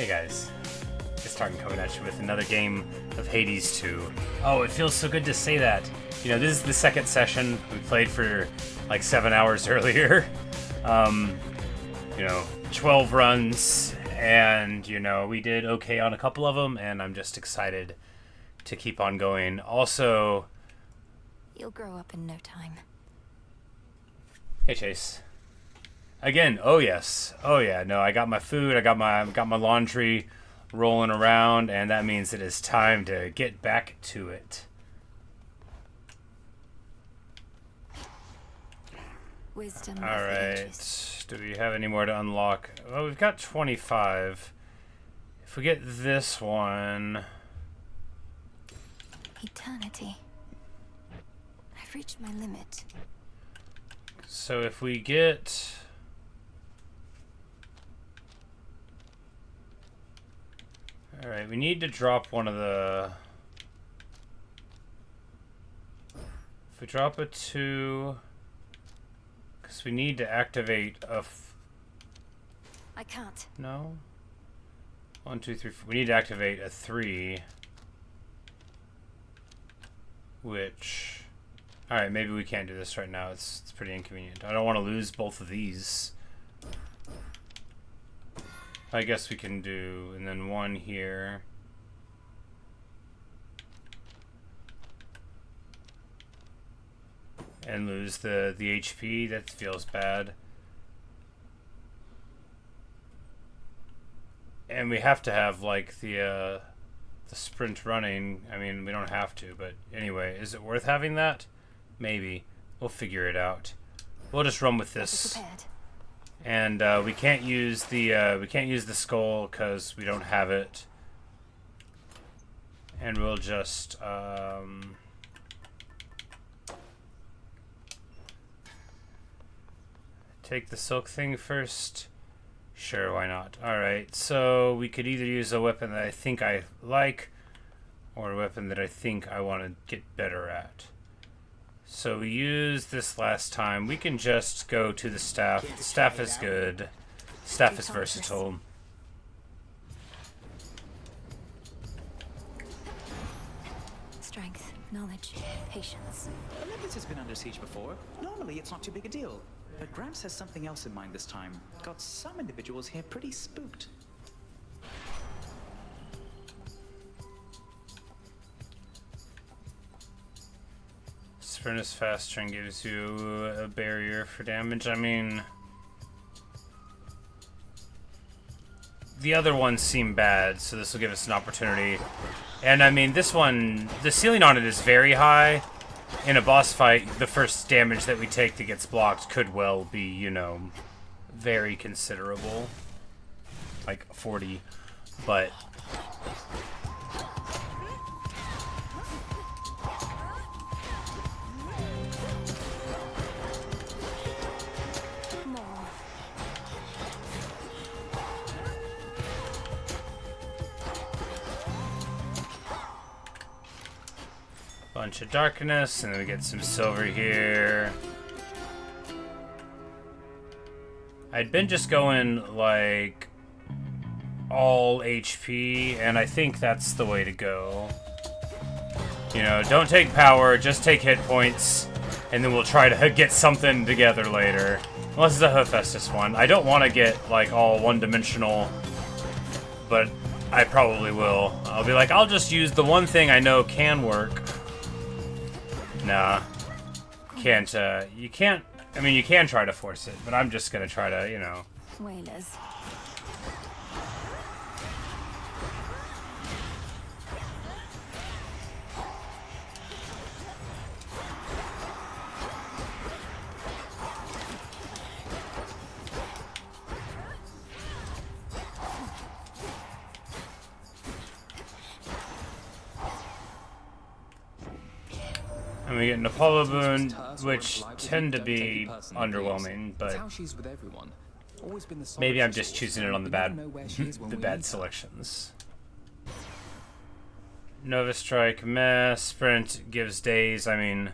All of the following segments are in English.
Hey guys, it's Tarkin coming at you with another game of Hades 2. Oh, it feels so good to say that. You know, this is the second session. We played for like 7 hours earlier. You know, 12 runs, and you know, we did okay on a couple of them, and I'm just excited to keep on going. Also, you'll grow up in no time. Hey Chase. Again, oh yes. Oh yeah, no, I got my food, I got my laundry rolling around, and that means it is time to get back to it. Wisdom. Alright. Do we have any more to unlock? Well, we've got 25. If we get this one. Eternity. I've reached my limit. So if we get... Alright, we need to drop one of the... If we drop a 2... Because we need to activate a... I can't. No? 1, 2, 3, 4. We need to activate a 3. Which... Alright, maybe we can't do this right now. It's pretty inconvenient. I don't want to lose both of these. I guess we can do, and then 1 here. And lose the HP. That feels bad. And we have to have like the sprint running. I mean, we don't have to, but anyway, is it worth having that? Maybe. We'll figure it out. We'll just run with this. And we can't use the skull because we don't have it. And we'll just take the silk thing first. Sure, why not? Alright, so we could either use a weapon that I think I like, or a weapon that I think I want to get better at. So we used this last time. We can just go to the staff. The staff is good. Staff is versatile. Strength, knowledge, patience. Olympus has been under siege before. Normally, it's not too big a deal. But Gramps has something else in mind this time. Got some individuals here pretty spooked. Furnace fast turn gives you a barrier for damage. I mean, the other ones seem bad, so this will give us an opportunity. And I mean, this one, the ceiling on it is very high. In a boss fight, the first damage that we take that gets blocked could well be, you know, very considerable. Like 40, but... Bunch of darkness, and then we get some silver here. I'd been just going like all HP, and I think that's the way to go. You know, don't take power, just take hit points, and then we'll try to get something together later. Unless it's a Hephaestus one. I don't want to get like all one-dimensional, but I probably will. I'll be like, I'll just use the one thing I know can work. Nah. Can't, you can't... I mean, you can try to force it, but I'm just gonna try to, you know... Whalers. And we get an Apollo Boon, which tend to be underwhelming, but maybe I'm just choosing it on the bad selections. Nova Strike, meh. Sprint gives days. I mean,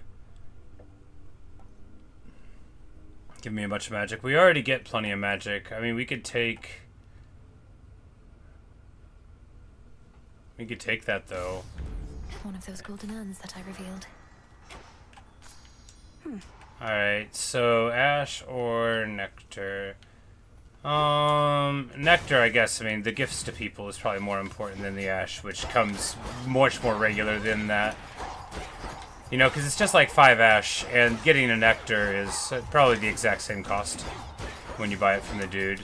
give me a bunch of magic. We already get plenty of magic. I mean, we could take... We could take that, though. One of those golden urns that I revealed. Alright, so ash or nectar? Nectar, I guess. I mean, the gifts to people is probably more important than the ash, which comes much more regular than that. You know, because it's just like 5 ash, and getting a nectar is probably the exact same cost when you buy it from the dude.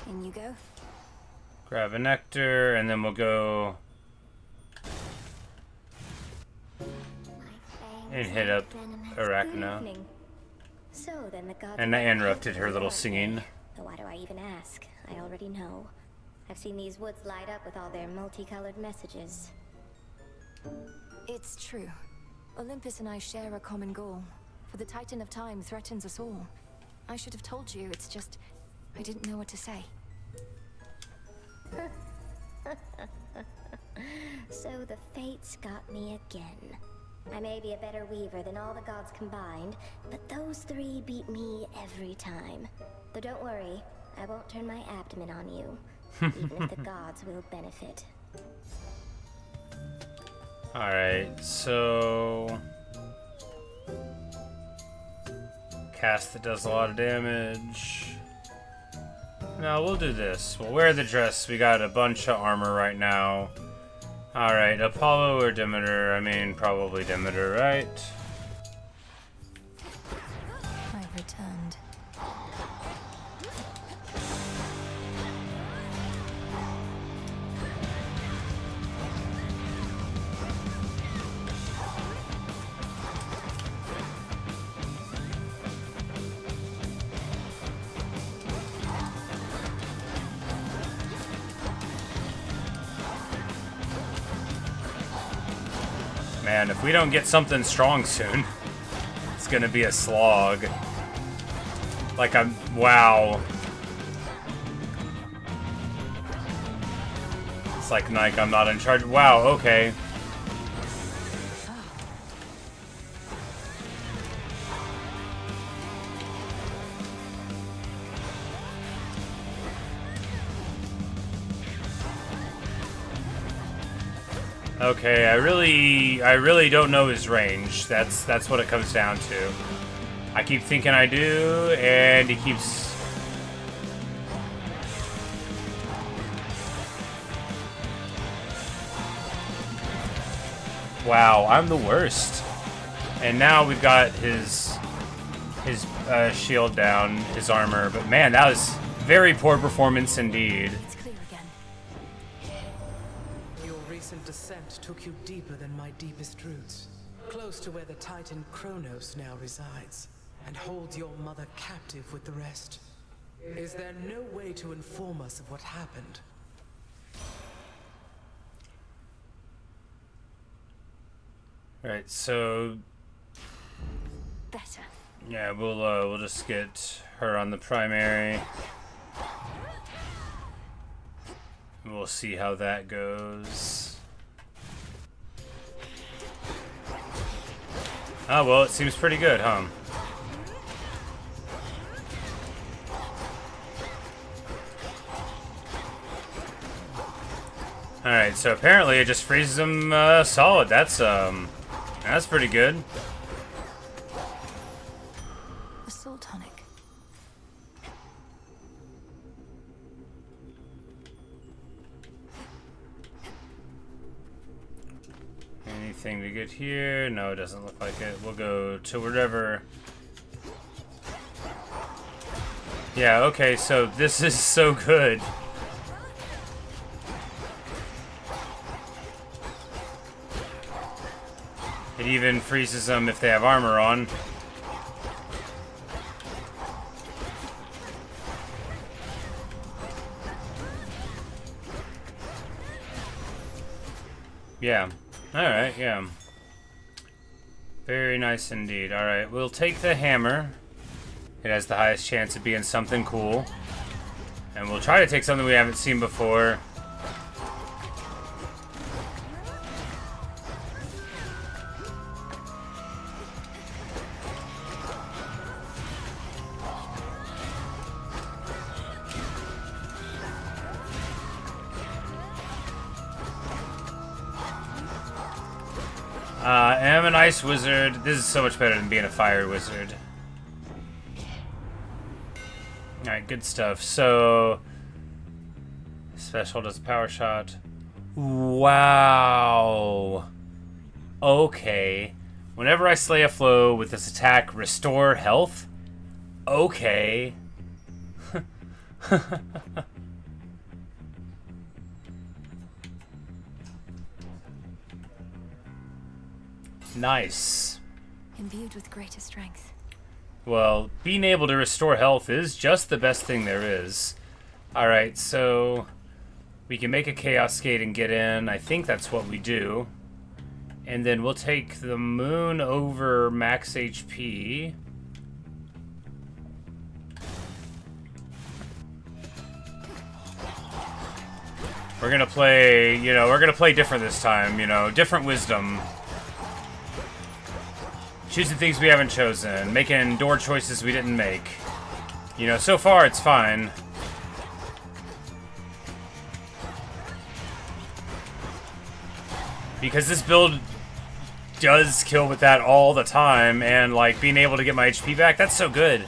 In you go. Grab a nectar, and then we'll go and hit up Arachna. So then the gods And I interrupted her little singing. But why do I even ask? I already know. I've seen these woods light up with all their multicolored messages. It's true. Olympus and I share a common goal. For the Titan of Time threatens us all. I should have told you, it's just... I didn't know what to say. So the fates got me again. I may be a better weaver than all the gods combined, but those 3 beat me every time. Though don't worry, I won't turn my abdomen on you, even if the gods will benefit. Alright, so... Cast that does a lot of damage. No, we'll do this. We'll wear the dress. We got a bunch of armor right now. Alright, Apollo or Demeter? I mean, probably Demeter, right? I've returned. Man, if we don't get something strong soon, it's gonna be a slog. Like, wow. It's like Nike, I'm not in charge. Wow, okay. Okay, I really don't know his range. That's what it comes down to. I keep thinking I do, and he keeps... Wow, I'm the worst. And now we've got his shield down, his armor, but man, that was very poor performance indeed. It's clear again. Your recent descent took you deeper than my deepest roots, close to where the Titan Kronos now resides, and holds your mother captive with the rest. Is there no way to inform us of what happened? Alright, so Better. yeah, we'll just get her on the primary. We'll see how that goes. Oh, well, it seems pretty good, huh? Alright, so apparently it just freezes him solid. That's pretty good. A soul tonic. Anything to get here? No, it doesn't look like it. We'll go to whatever. Yeah, okay, so this is so good. It even freezes them if they have armor on. Yeah. Alright, yeah. Very nice indeed. Alright, we'll take the hammer. It has the highest chance of being something cool. And we'll try to take something we haven't seen before. Am an ice wizard. This is so much better than being a fire wizard. Alright, good stuff. So, special does a power shot. Wow. Okay. Whenever I slay a foe with this attack, restore health? Okay. Nice. Imbued with greater strength. Well, being able to restore health is just the best thing there is. Alright, so we can make a Chaos Gate and get in. I think that's what we do. And then we'll take the moon over max HP. We're gonna play, we're gonna play different this time, different wisdom. Choosing things we haven't chosen, making door choices we didn't make. So far it's fine. Because this build does kill with that all the time, and like being able to get my HP back, that's so good.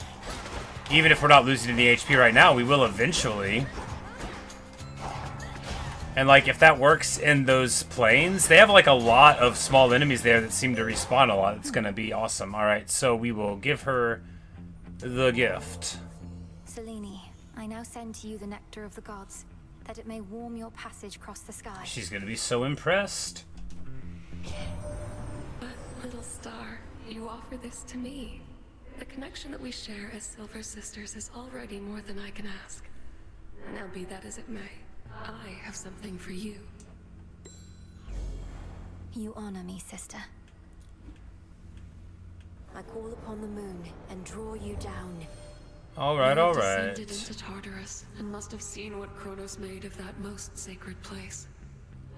Even if we're not losing any HP right now, we will eventually. And like, if that works in those planes, they have like a lot of small enemies there that seem to respawn a lot. It's gonna be awesome. Alright, so we will give her the gift. Selene, I now send to you the nectar of the gods, that it may warm your passage across the sky. She's gonna be so impressed. But, little star, you offer this to me. The connection that we share as Silver Sisters is already more than I can ask. Now be that as it may, I have something for you. You honor me, sister. I call upon the moon and draw you down. Alright, You alright. descended into Tartarus and must have seen what Kronos made of that most sacred place.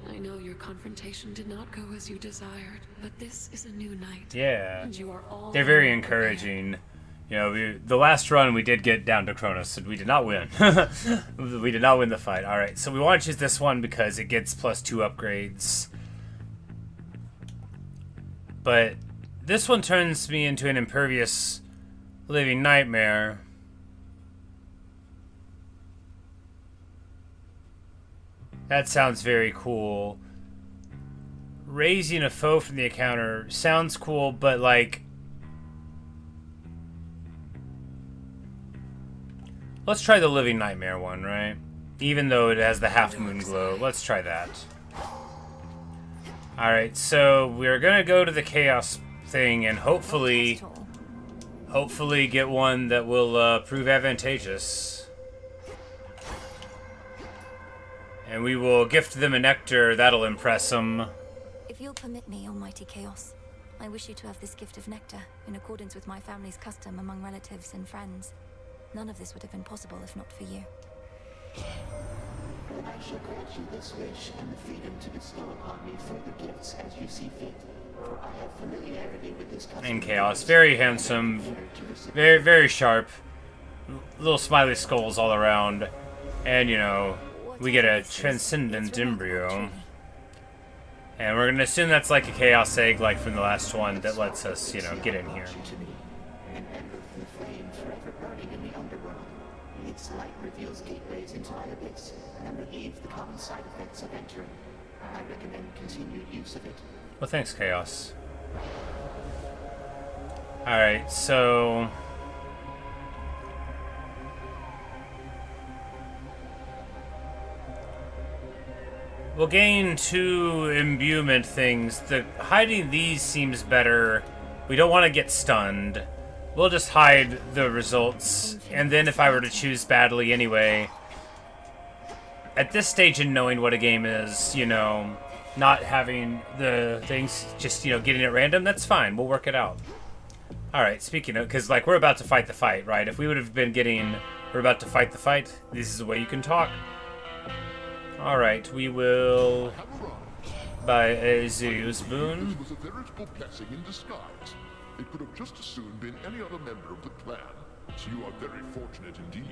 I know your confrontation did not go as you desired, but this is a new night. Yeah. And you are all They're very prepared. encouraging. The last run we did get down to Kronos, and we did not win. We did not win the fight. Alright, so we want to choose this one because it gets +2 upgrades. But this one turns me into an impervious living nightmare. That sounds very cool. Raising a foe from the encounter sounds cool, but like... Let's try the Living Nightmare one, right? Even though it has the half moon glow. Let's try that. Alright, so we're gonna go to the Chaos thing and hopefully get one that will prove advantageous. And we will gift them a nectar. That'll impress them. If you'll permit me, Almighty Chaos, I wish you to have this gift of nectar, in accordance with my family's custom among relatives and friends. None of this would have been possible if not for you. I shall grant you this wish and the freedom to bestow upon me further gifts as you see fit, for I have familiarity with this custom. And Chaos, very handsome, very, very sharp, little smiley skulls all around, and we get a transcendent embryo. And we're gonna assume that's like a chaos egg, like from the last one, that lets us, get in here. An ember from the flame forever burning in the underworld. Its light reveals gateways into my abyss and relieves the common side effects of entering. I recommend continued use of it. Well, thanks, Chaos. Alright, so... we'll gain 2 imbuement things. Hiding these seems better. We don't want to get stunned. We'll just hide the results. And then if I were to choose badly anyway... At this stage in knowing what a game is, not having the things, just, getting it random, that's fine. We'll work it out. Alright, speaking of... because, we're about to fight the fight, right? If we would have been getting... we're about to fight the fight, this is the way you can talk. Alright, we will buy a Zeus boon. This was a veritable blessing in disguise. It could have just as soon been any other member of the clan. So you are very fortunate indeed.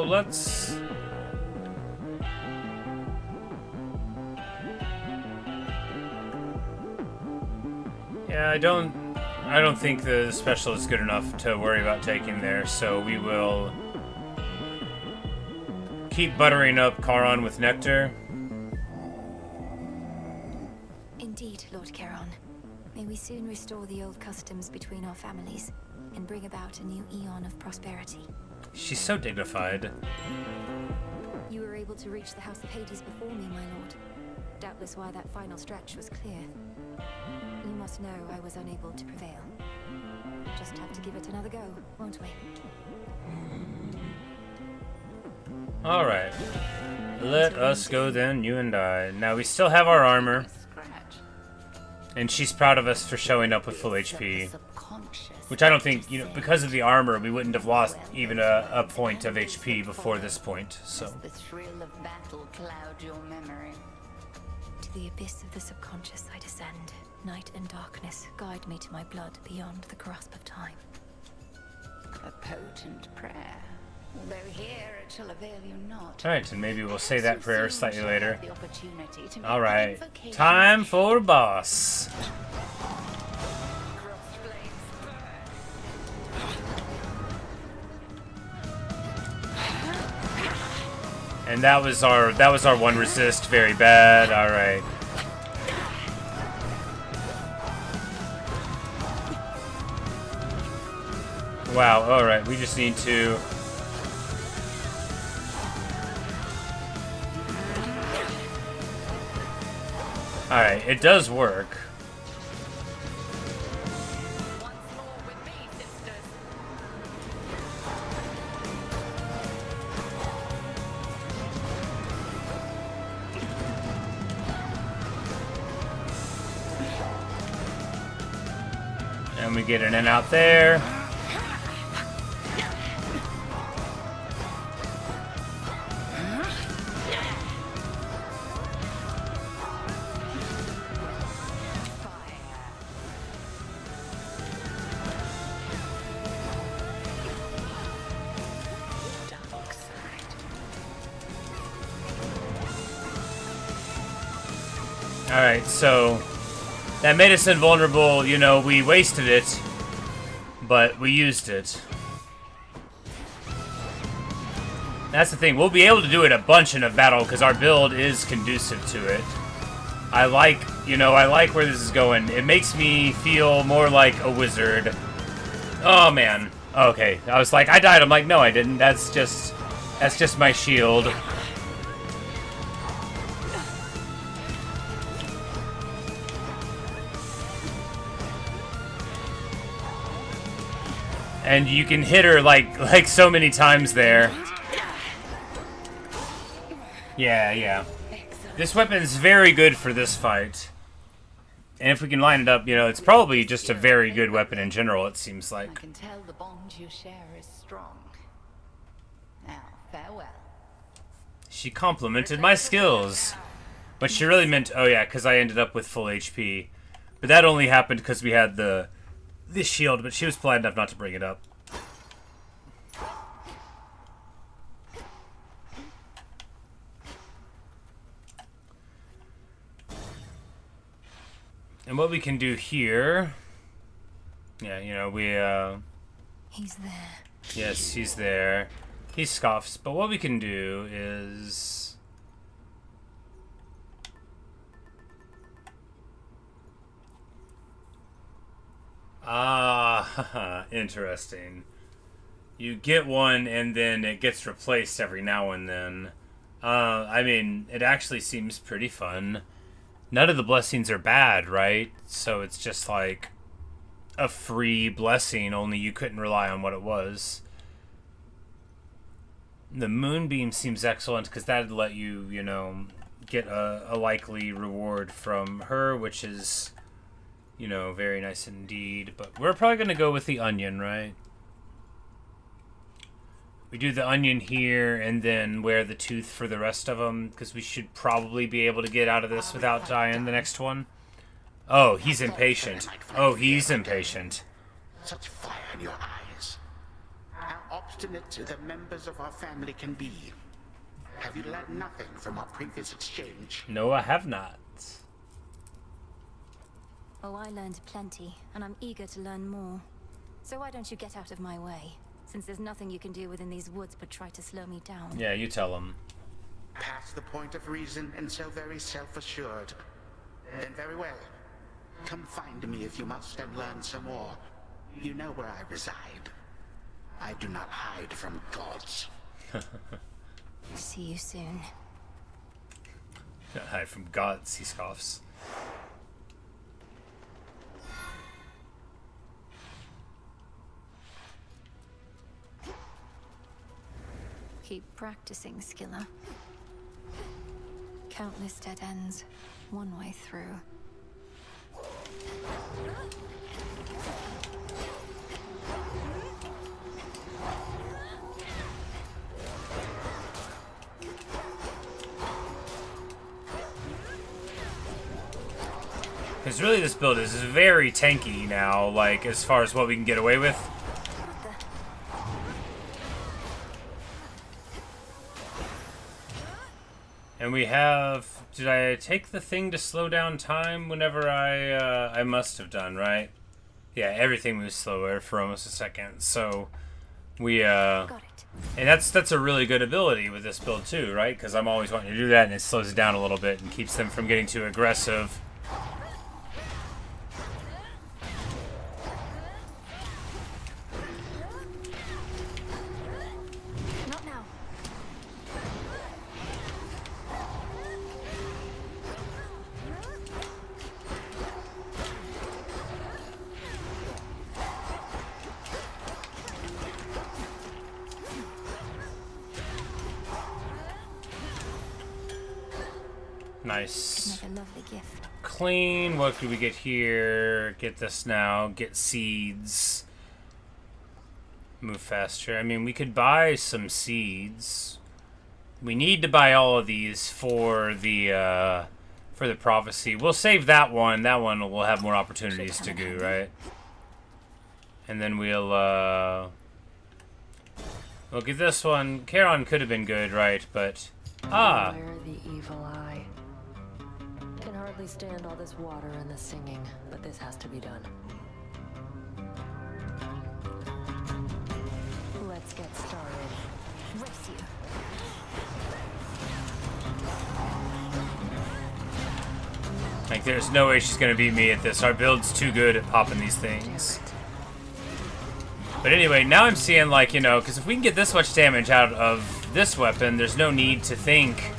let's... Yeah, I don't think the special is good enough to worry about taking there, so we will keep buttering up Charon with nectar. Indeed, Lord Charon. May we soon restore the old customs between our families and bring about a new eon of prosperity. She's so dignified. You were able to reach the House of Hades before me, my lord. Doubtless why that final stretch was clear. You must know I was unable to prevail. Just have to give it another go, won't we? Alright. Let us go then, you and I. Now we still have our armor. And she's proud of us for showing up with full HP. Which I don't think, you know, because of the armor, we wouldn't have lost even a point of HP before this point, so. The thrill of battle cloud your memory. To the abyss of the subconscious I descend. Night and darkness guide me to my blood beyond the grasp of time. A potent prayer. Although here it shall avail you not. Alright, and maybe we'll say that prayer slightly later. The opportunity to make Alright, invocation. time for boss. And that was our one resist, very bad. Alright. Wow, alright, we just need to... Alright, it does work. And we get an in out there. Alright, so that made us invulnerable, you know, we wasted it, but we used it. That's the thing, we'll be able to do it a bunch in a battle because our build is conducive to it. I like, you know, I like where this is going. It makes me feel more like a wizard. Oh man. Okay, I was like, I died. I'm like, no I didn't. That's just my shield. And you can hit her like so many times there. Yeah. This weapon's very good for this fight. And if we can line it up, you know, it's probably just a very good weapon in general, it seems I like. can tell the bond you share is strong. Now, farewell. She complimented my skills. But she really meant, oh yeah, because I ended up with full HP. But that only happened because we had this shield, but she was polite enough not to bring it up. And what we can do here... Yeah, you know, we, He's there. Yes, he's there. He scoffs, but what we can do is... Ah, interesting. You get one and then it gets replaced every now and then. I mean, it actually seems pretty fun. None of the blessings are bad, right? So it's just like a free blessing, only you couldn't rely on what it was. The moonbeam seems excellent because that'd let you, you know, get a likely reward from her, which is... You know, very nice indeed. But we're probably going to go with the onion, right? We do the onion here and then wear the tooth for the rest of them. Because we should probably be able to get out of this without dying the next one. Oh, he's impatient. Oh, he's impatient. Such fire in your eyes. How obstinate the members of our family can be. Have you learned nothing from our previous exchange? No, I have not. Oh, I learned plenty, and I'm eager to learn more. So why don't you get out of my way? Since there's nothing you can do within these woods but try to slow me down. Yeah, you tell him. Past the point of reason and so very self-assured. Then very well. Come find me if you must and learn some more. You know where I reside. I do not hide from gods. See you soon. Not hide from gods, he scoffs. Keep practicing, Scylla. Countless dead ends, one way through. Because really this build is very tanky now, like, as far as what we can get away with. And we have... Did I take the thing to slow down time whenever I must have done, right? Yeah, everything moves slower for almost a second, so... We, Got it. And that's a really good ability with this build too, right? Because I'm always wanting to do that, and it slows it down a little bit and keeps them from getting too aggressive. Not now. Nice. Make a lovely gift. Clean. What could we get here? Get this now. Get seeds. Move faster. I mean, we could buy some seeds. We need to buy all of these for the prophecy. We'll save that one. That one will have more opportunities to go, right? And then we'll get this one. Charon could have been good, right? But Where the evil eye. Can hardly stand all this water and the singing, but this has to be done. Let's get started. Race you. like, there's no way she's gonna beat me at this. Our build's too good at popping these things. But anyway, now I'm seeing, like, you know, because if we can get this much damage out of this weapon, there's no need to think.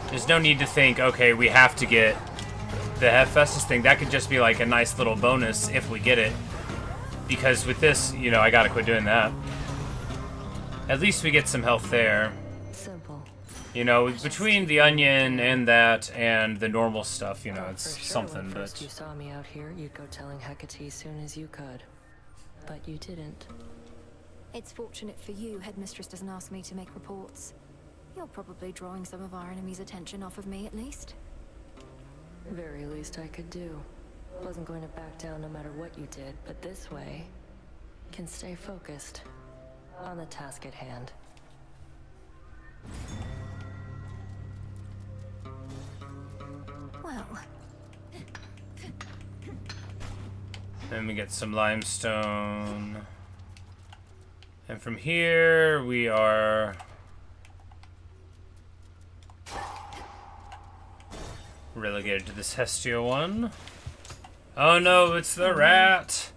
There's no need to think, okay, we have to get the Hephaestus thing. That could just be like a nice little bonus if we get it. Because with this, you know, I gotta quit doing that. At least we get some health there. Simple. You know, between the onion and that and the normal stuff, you know, Thought it's for sure something, when first but... you saw me out here, you'd go telling Hecate soon as you could. But you didn't. It's fortunate for you, Headmistress doesn't ask me to make reports. You're probably drawing some of our enemy's attention off of me, at least. Very least I could do. Wasn't going to back down no matter what you did, but this way, can stay focused on the task at hand. Well, Then we get some limestone. And from here, we are... relegated to this Hestia one. Oh no, it's the rat!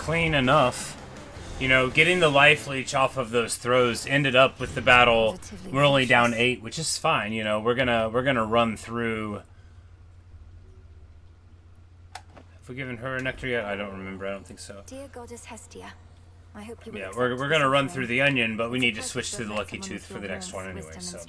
clean enough. You know, getting the life leech off of those throws ended up with the battle. We're only down 8, which is fine. You know, we're gonna run through. Have we given her a nectar yet? I don't remember. I don't think so. Dear Goddess Hestia, I hope you will. Yeah, we're gonna run through the onion, but we need to switch to the lucky tooth for the next one anyway. So.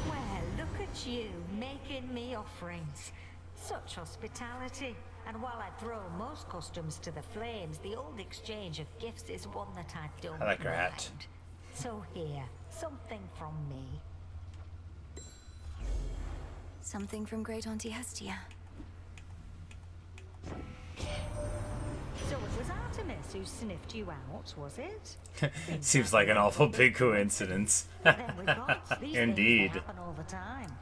Well, look at you making me offerings. Such hospitality. And while I throw most customs to the flames, the old exchange of gifts is one that I don't I like her hat. mind. So here, something from me. Something from Great Auntie Hestia. So it was Artemis who sniffed you out, was it? Seems like an awful big coincidence. Then we got these Indeed. things happen all the time.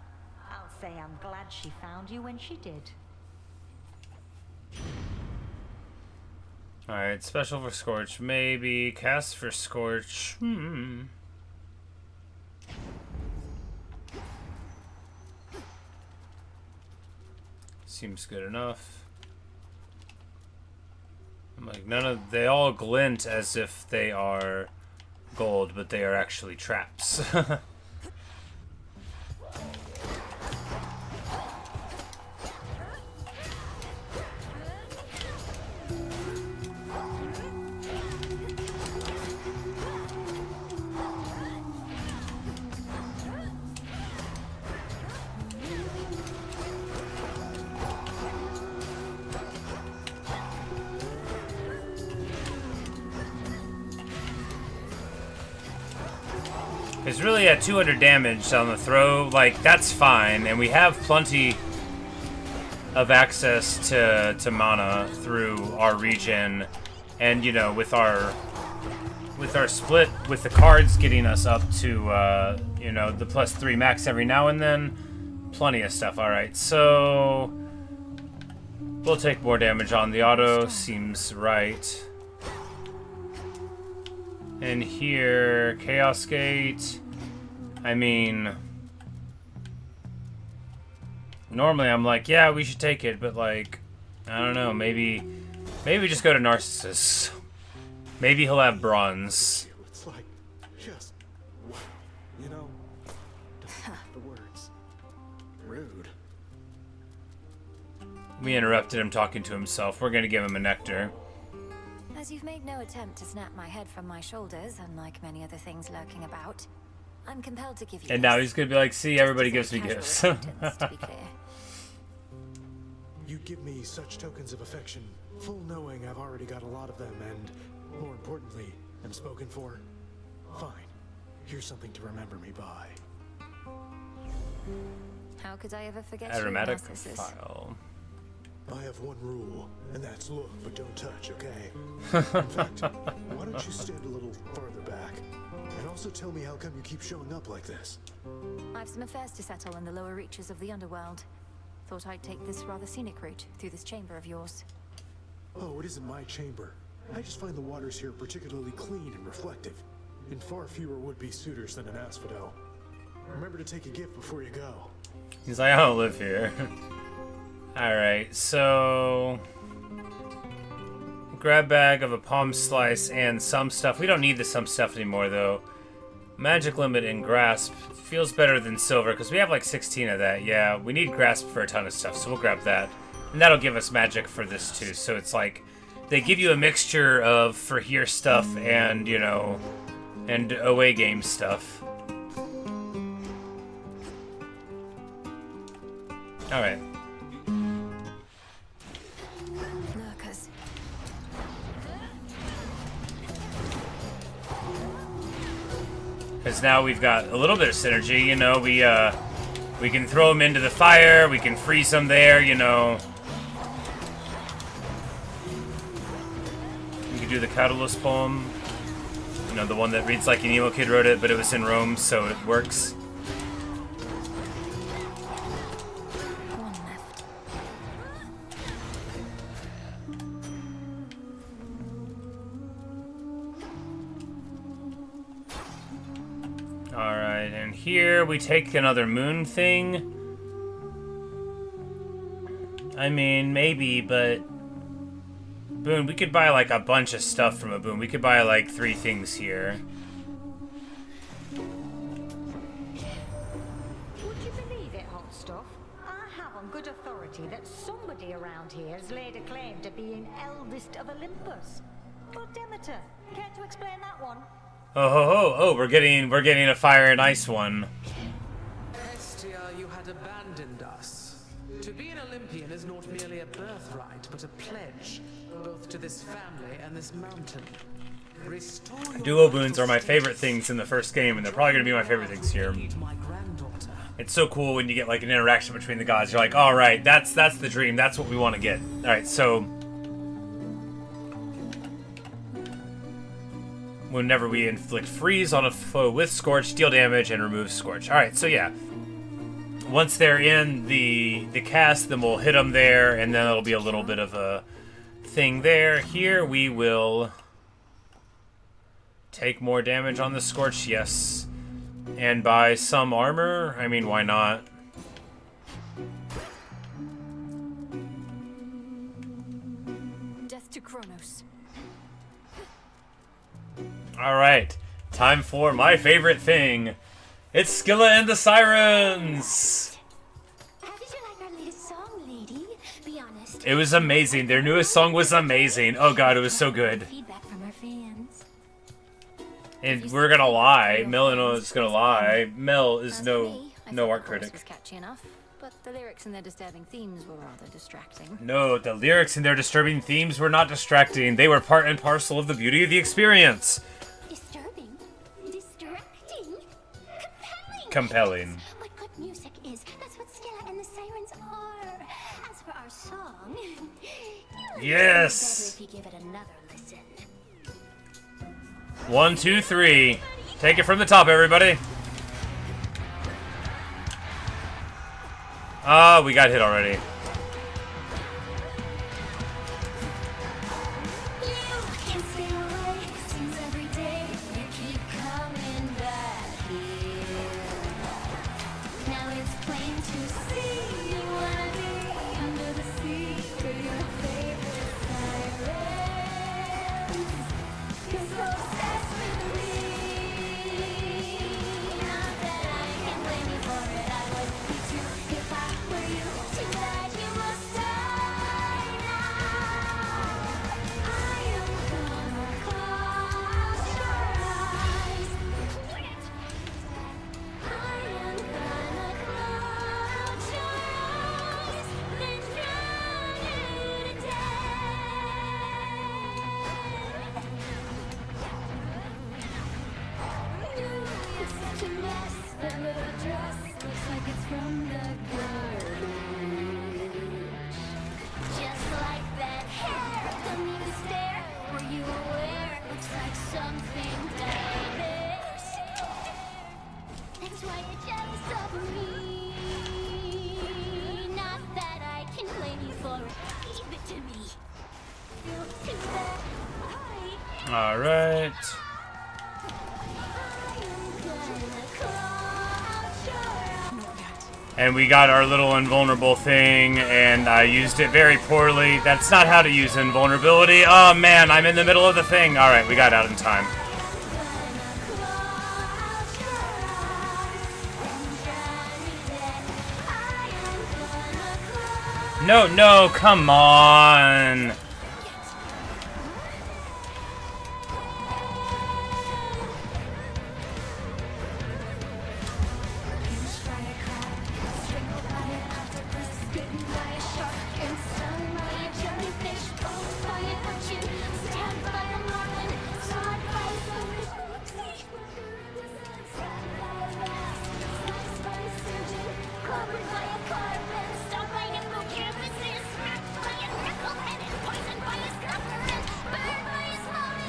I'll say I'm glad she found you when she did. Alright, special for Scorch, maybe. Cast for Scorch. Seems good enough. I'm like, they all glint as if they are gold, but they are actually traps. It's really at 200 damage on the throw, like, that's fine, and we have plenty of access to mana through our regen, and, you know, with our split, with the cards getting us up to, you know, the +3 max every now and then, plenty of stuff. Alright, so we'll take more damage on the auto, seems right. And here, Chaos Gate. I mean, normally I'm like, yeah, we should take it, but like, I don't know, maybe just go to Narcissus. Maybe he'll have bronze. It's like, just, wow, you know, the words, rude. We interrupted him talking to himself. We're gonna give him a nectar. As you've made no attempt to snap my head from my shoulders, unlike many other things lurking about, I'm compelled to give you. And now he's gonna be like, see, everybody gives me gifts. To be clear. You give me such tokens of affection, full knowing I've already got a lot of them, and more importantly, am spoken for. Fine. Here's something to remember me by. How could I ever forget you, Aromatic Narcissus? file. I have one rule, and that's look, but don't touch, okay? In fact, why don't you stand a little farther back? And also tell me how come you keep showing up like this? I've some affairs to settle in the lower reaches of the underworld. Thought I'd take this rather scenic route through this chamber of yours. Oh, it isn't my chamber. I just find the waters here particularly clean and reflective, and far fewer would-be suitors than an asphodel. Remember to take a gift before you go. He's like, I don't live here. Alright, so grab bag of a palm slice and some stuff. We don't need the some stuff anymore though. Magic limit and grasp feels better than silver because we have like 16 of that. Yeah, we need grasp for a ton of stuff, so we'll grab that. And that'll give us magic for this too. So it's like they give you a mixture of for here stuff and, you know, and away game stuff. Alright. Lurkers. Because now we've got a little bit of synergy, you know, we can throw them into the fire, we can freeze them there, you know. We can do the Catalyst poem. You know, the one that reads like an emo kid wrote it, but it was in Rome, so it works. Alright, and here we take another moon thing. I mean, maybe, but... Boone, we could buy, like, a bunch of stuff from a Boone. We could buy, like, 3 things here. Would you believe it, hot stuff? I have on good authority that somebody around here has laid a claim to being eldest of Olympus. But Demeter, care to explain that one? Oh, ho, ho. Oh, we're getting a fire and ice one. Hestia, you had abandoned us. To be an Olympian is not merely a birthright, but a pledge, both to this family and this mountain. Restore your Duo boons are my favorite things in the first game, and they're probably going to be my favorite things here. my granddaughter. It's so cool when you get like an interaction between the gods. You're like, all right, that's the dream. That's what we want to get. All right, so whenever we inflict freeze on a foe with Scorch, deal damage and remove Scorch. All right, so yeah. Once they're in the cast, then we'll hit them there, and then it'll be a little bit of a thing there. Here we will take more damage on the Scorch, yes. And buy some armor? I mean, why not? Death to Kronos. Alright, time for my favorite thing. It's Scylla and the Syreens! How did you like our latest song, lady? Be honest. It was amazing. Their newest song was amazing. Oh god, it was so good. Feedback from our fans. And we're gonna lie. Mel is gonna lie. Mel is As no for me, I no thought art the chorus critic. was catchy enough, but the lyrics and their disturbing themes were rather distracting. No, the lyrics and their disturbing themes were not distracting. They were part and parcel of the beauty of the experience. Disturbing. Distracting. Compelling. What good music is, that's what Scylla and the Sirens are. As for our song, Yes! better if you give it another listen. 1, 2, 3. Take it from the top, everybody. Ah, we got hit already. All right. And we got our little invulnerable thing, and I used it very poorly. That's not how to use invulnerability. Oh man, I'm in the middle of the thing. All right, we got out in time. No, no, come on.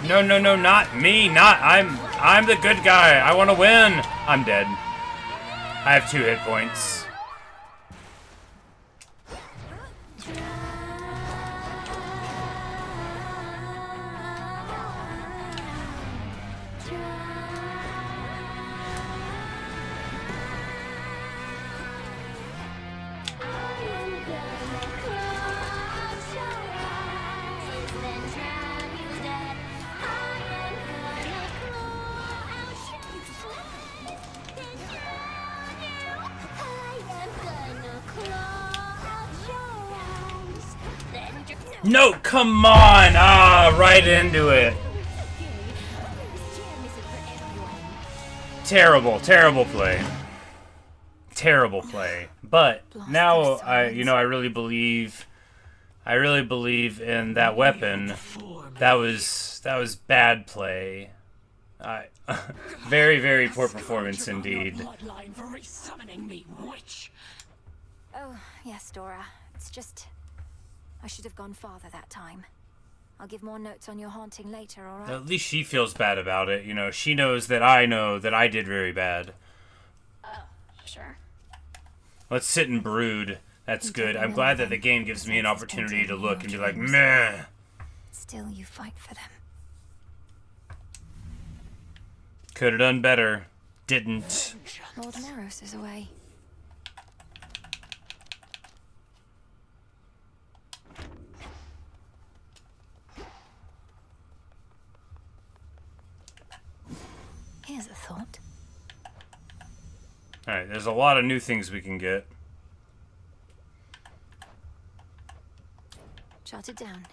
No, no, no, not me. I'm the good guy. I want to win. I'm dead. I have 2 hit points. No, come on! Ah, right into it. Terrible, terrible play. Terrible play. But now I really believe in that weapon. That was bad play. Very, very poor performance indeed. Oh, yes, Dora. It's just... I should have gone farther that time. I'll give more notes on your haunting later, alright? At least she feels bad about it. You know, she knows that I know that I did very bad. Sure. Let's sit and brood. That's good. I'm glad that the game gives me an opportunity to look and be like, meh. Still, you fight for them. Could have done better. Didn't. Lord Moros is away. Here's a thought. Alright, there's a lot of new things we can get. Jot it down.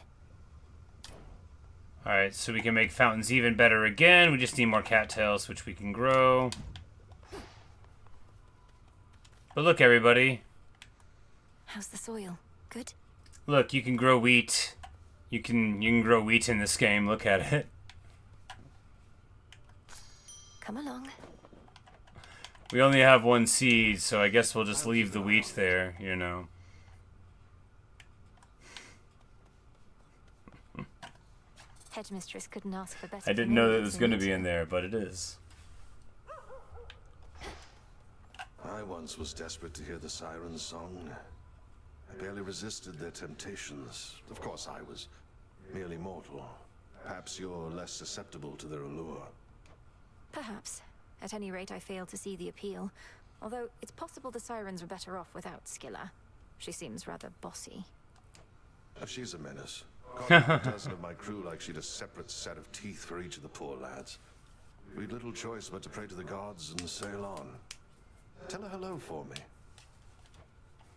Alright, so we can make fountains even better again. We just need more cattails, which we can grow. But look, everybody. How's the soil? Good? Look, you can grow wheat. You can grow wheat in this game. Look at it. Come along. We only have one seed, so I guess we'll just leave the wheat there, you know. Headmistress couldn't ask for better. I didn't know that it was going to be in there, but it is. I once was desperate to hear the Syreens' song. I barely resisted their temptations. Of course, I was merely mortal. Perhaps you're less susceptible to their allure. Perhaps. At any rate, I failed to see the appeal. Although, it's possible the Syreens were better off without Scylla. She seems rather bossy. She's a menace. Caught a dozen of my crew like she'd a separate set of teeth for each of the poor lads. We'd little choice but to pray to the gods and sail on. Tell her hello for me.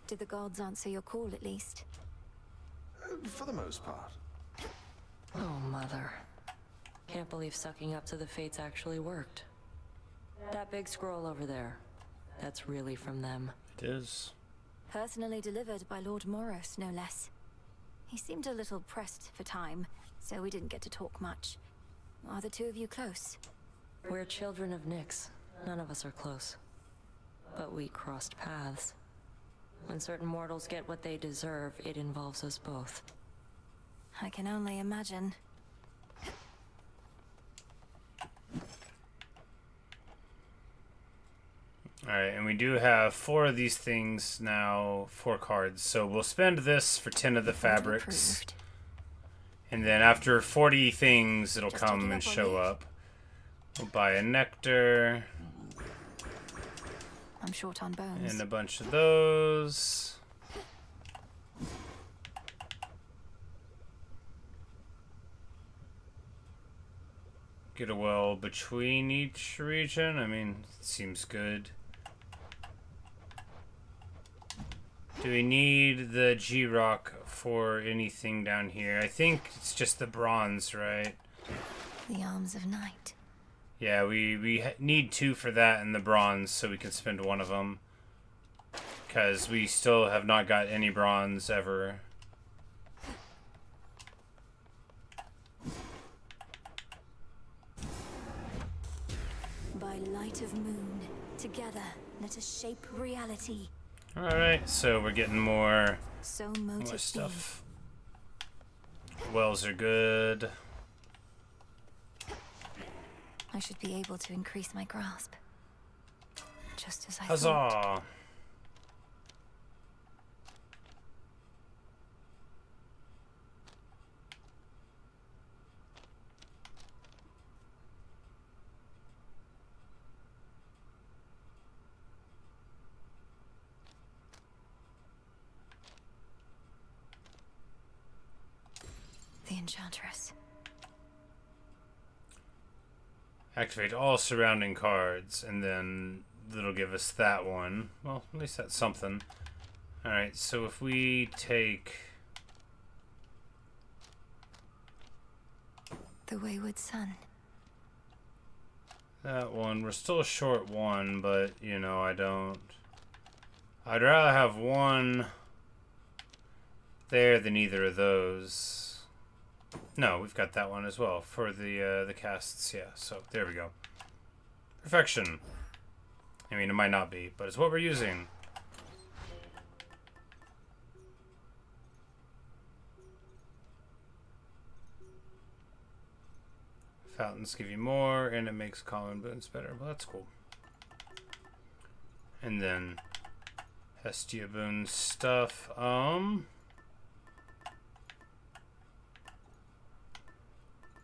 Did the gods answer your call, at least? For the most part. Oh, Mother. Can't believe sucking up to the fates actually worked. That big scroll over there, that's really from them. It is. Personally delivered by Lord Moros, no less. He seemed a little pressed for time, so we didn't get to talk much. Are the two of you close? We're children of Nyx. None of us are close. But we crossed paths. When certain mortals get what they deserve, it involves us both. I can only imagine. Alright, and we do have 4 of these things now, 4 cards. So we'll spend this for 10 of the fabrics. And then after 40 things, it'll come and show up. We'll buy a nectar. I'm short on bones. And a bunch of those. Get a well between each region. I mean, it seems good. Do we need the G-Rock for anything down here? I think it's just the bronze, right? The Arms of Night. Yeah, we need 2 for that and the bronze, so we can spend 1 of them. Because we still have not got any bronze ever. By light of moon, together, let us shape reality. Alright, so we're getting more More stuff. Wells are good. I should be able to increase my grasp. Just as I Huzzah! thought. The Enchantress. Activate all surrounding cards, and then it'll give us that one. Well, at least that's something. Alright, so if we take The wayward son. That one. We're still short one, but, you know, I don't... I'd rather have one there than either of those. No, we've got that one as well for the casts, yeah. So, there we go. Perfection. I mean, it might not be, but it's what we're using. Fountains give you more, and it makes common boons better. Well, that's cool. And then Hestia boon stuff.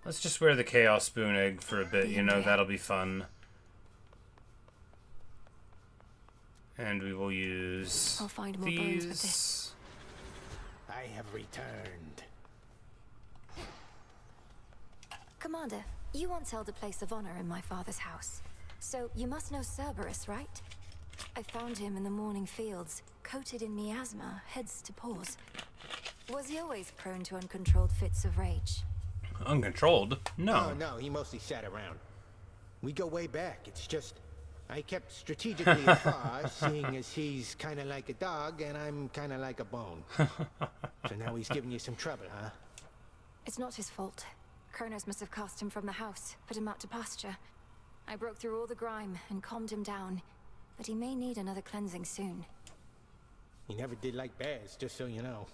Let's just wear the Chaos Boon Egg for a bit, you know, that'll be fun. And we will use I'll find more bones with this. I have returned. Commander, you once held a place of honor in my father's house. So you must know Cerberus, right? I found him in the morning fields, coated in miasma, heads to paws. Was he always prone to uncontrolled fits of rage? Uncontrolled? No. Oh, no, he mostly sat around. We go way back. It's just I kept strategically afar, seeing as he's kind of like a dog and I'm kind of like a bone. So now he's giving you some trouble, huh? It's not his fault. Kronos must have cast him from the house, put him out to pasture. I broke through all the grime and calmed him down, but he may need another cleansing soon. He never did like bears, just so you know.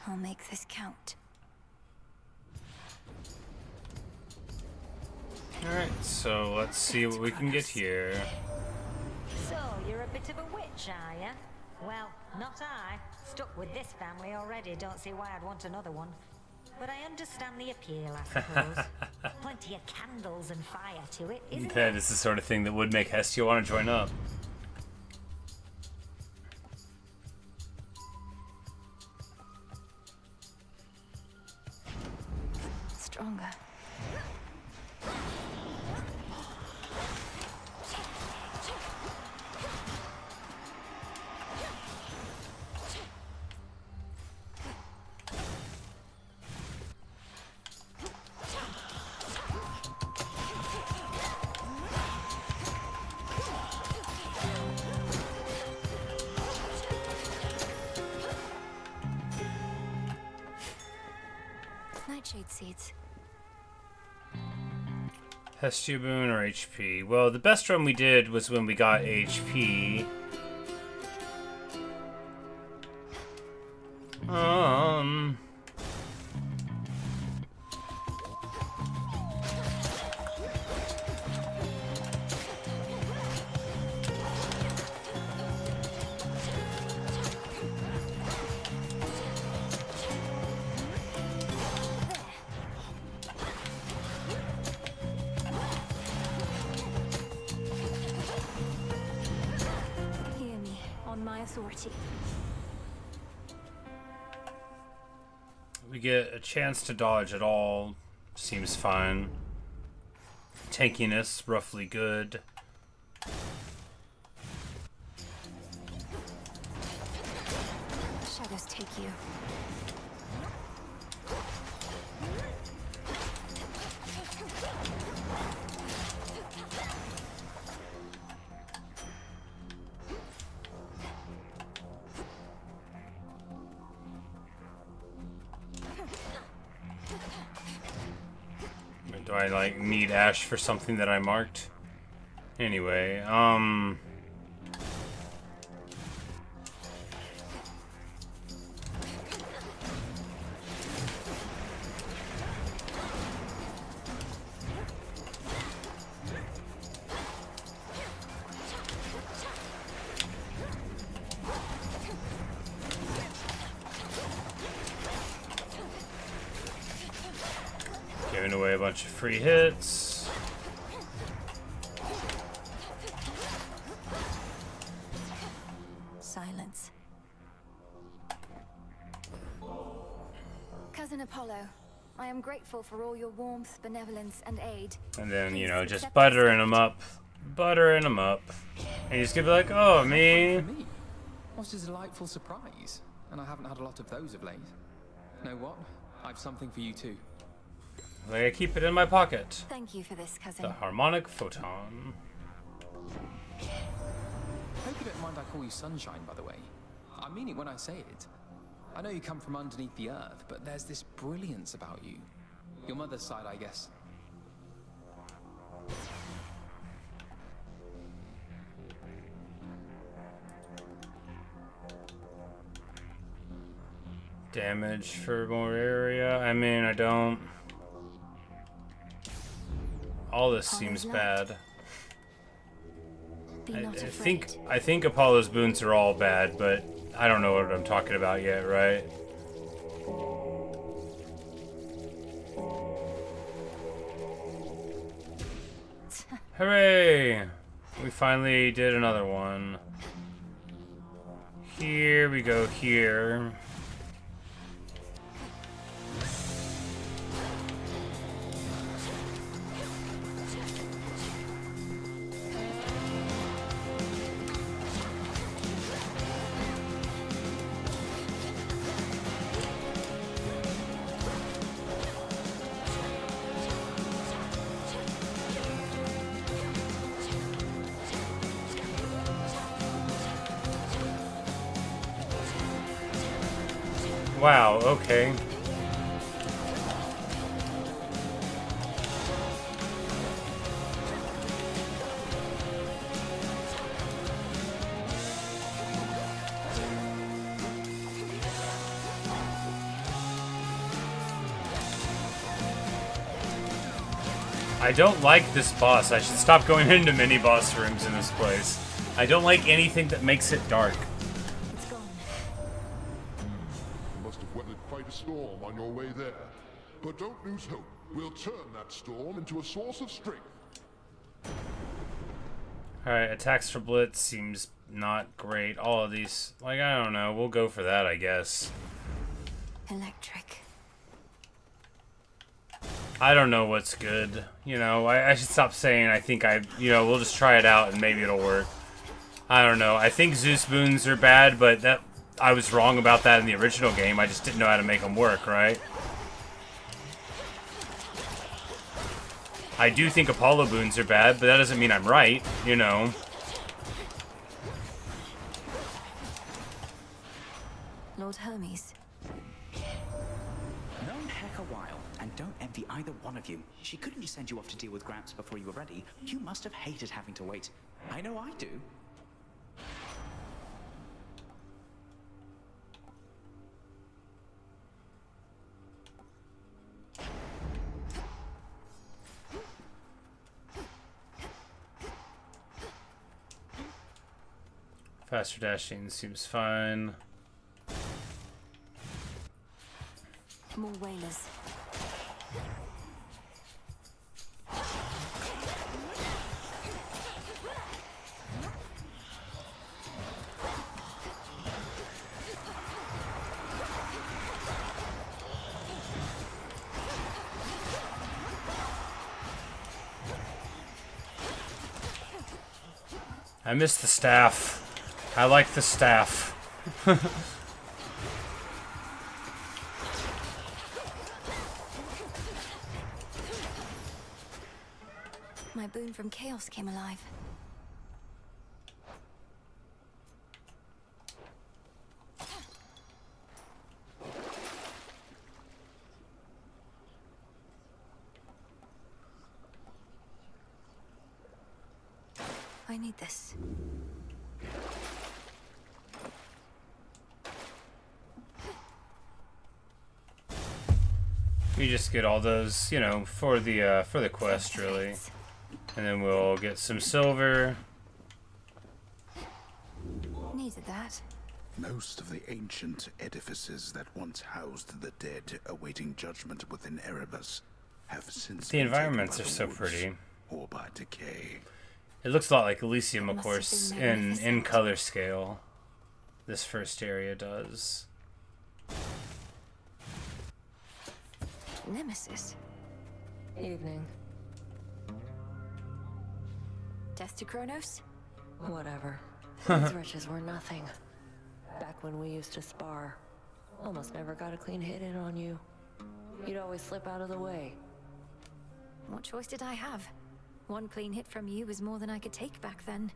I'll make this count. Alright, so let's see what we can get here. So, you're a bit of a witch, are ya? Well, not I. Stuck with this family already, don't see why I'd want another one. But I understand the appeal, I suppose. Plenty of candles and fire to it, isn't That it? is the sort of thing that would make Hestia want to join up. Stronger. Nightshade seeds. Hestia boon or HP? Well, the best run we did was when we got HP. Hear me, on my authority. We get a chance to dodge at all. Seems fine. Tankiness, roughly good. Shadows take you. Do I, like, need Ash for something that I marked? Anyway, giving away a bunch of free hits. Silence. Cousin Apollo, I am grateful for all your warmth, benevolence, and aid. And then, you Please know, just accept buttering them up. And he's gonna be like, oh, me. Me? What a delightful surprise. and I haven't had a lot of those of late. Know what? I've something for you too. I keep it in my pocket. Thank you for this, cousin. The harmonic photon. Hope you don't mind I call you Sunshine, by the way. I mean it when I say it. I know you come from underneath the earth, but there's this brilliance about you. Your mother's side, I guess. Damage for more area. I mean, I don't. All this seems bad. I think Apollo's boons are all bad, but I don't know what I'm talking about yet, right? Hooray! We finally did another one. Here we go, here. Wow, okay. I don't like this boss. I should stop going into mini-boss rooms in this place. I don't like anything that makes it dark. Fight a storm on your way there. But don't lose hope. We'll turn that storm into a source of strength. Alright, attacks for Blitz seems not great. All of these, like, I don't know. We'll go for that, I guess. Electric. I don't know what's good. You know, I should stop saying I think we'll just try it out and maybe it'll work. I don't know. I think Zeus boons are bad, but that I was wrong about that in the original game. I just didn't know how to make them work, right? I do think Apollo boons are bad, but that doesn't mean I'm right, you know. Lord Hermes. Known heck a while, and don't envy either one of you. She couldn't just send you off to deal with Gramps before you were ready. You must have hated having to wait. I know I do. Faster dashing seems fine. More whalers. I miss the staff. I like the staff. My boon from Chaos came alive. I need this. We just get all those, you know, for the quest, really. And then we'll get some silver. Needed that. Most of the ancient edifices that once housed the dead awaiting judgment within Erebus have since The environments are so pretty. Or by decay. It looks a lot like Elysium, of course, in color scale. This first area does. Nemesis. Evening. Death to Kronos? Whatever. These wretches were nothing. Back when we used to spar. Almost never got a clean hit in on you. You'd always slip out of the way. What choice did I have? One clean hit from you was more than I could take back then.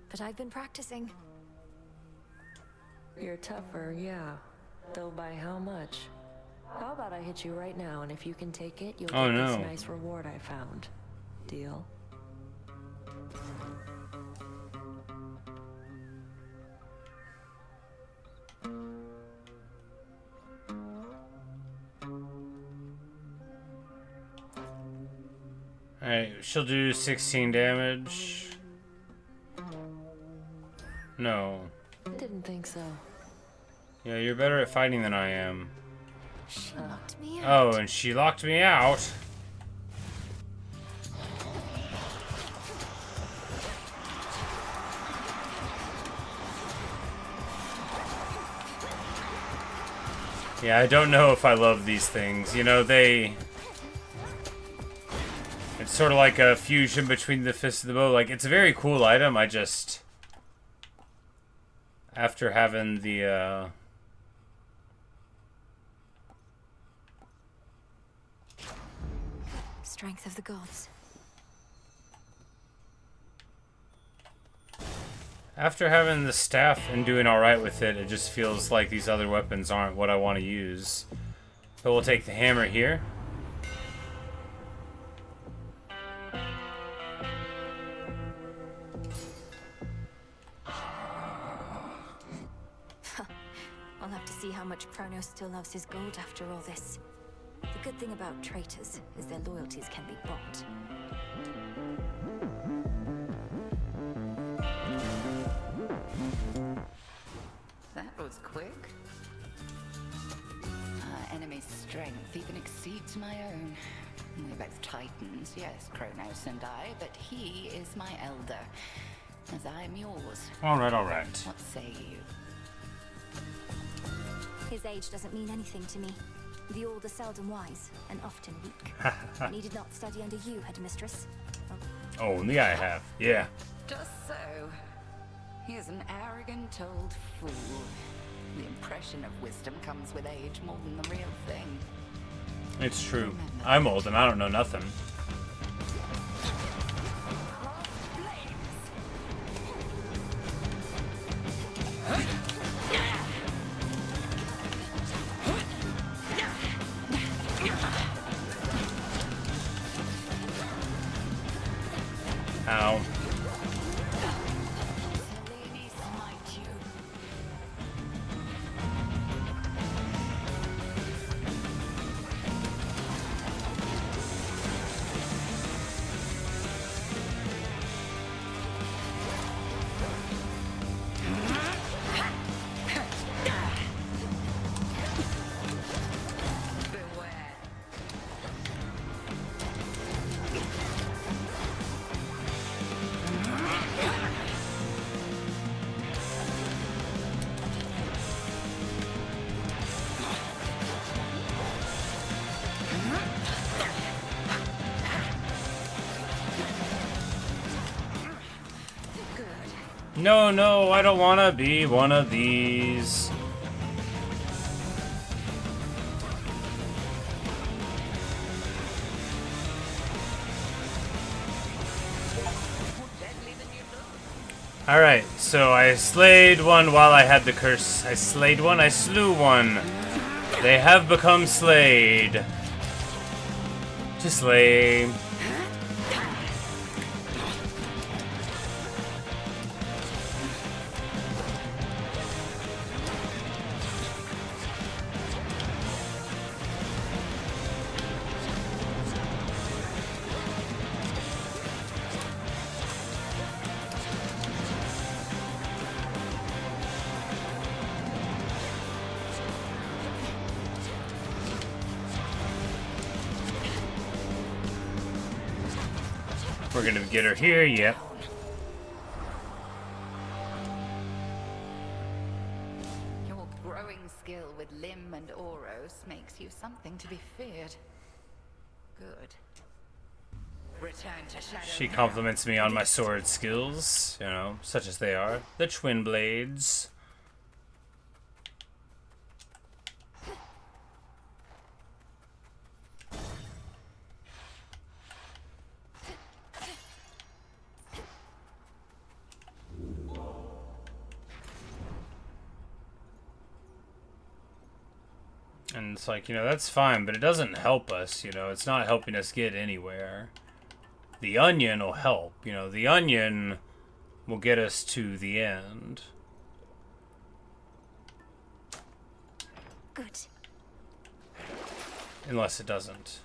But I've been practicing. You're tougher, yeah. Though by how much? How about I hit you right now, and if you can take it, you'll get this nice reward I found. Deal? Alright, she'll do 16 damage. No. Didn't think so. Yeah, you're better at fighting than I am. She locked me out. Oh, and she locked me out. Yeah, I don't know if I love these things. You know, it's sort of like a fusion between the fist and the bow. Like, it's a very cool item. I just... After having the, Strength of the gods. After having the staff and doing alright with it, it just feels like these other weapons aren't what I want to use. So we'll take the hammer here. I'll have to see how much Kronos still loves his gold after all this. The good thing about traitors is their loyalties can be bought. That was quick. Our enemy's strength even exceeds my own. We're both titans, yes, Kronos and I, but he is my elder, as I am yours. Alright. What say you? His age doesn't mean anything to me. The old are seldom wise, and often weak. Needed not study under you, headmistress. Only I have, yeah. Just so. He is an arrogant old fool. The impression of wisdom comes with age more than the real thing. It's true. I'm old and I don't know nothing. Ow. No, I don't want to be one of these. Alright, so I slayed one while I had the curse. I slayed one, I slew one. They have become slayed. To slay. We're gonna get her here, yep. Your growing skill with Limb and Oros makes you something to be feared. Good. Return to Shadow. She compliments me on my sword skills, you know, such as they are. The twin blades. And it's like, you know, that's fine, but it doesn't help us, you know. It's not helping us get anywhere. The onion will help, you know. The onion will get us to the end. Good. Unless it doesn't.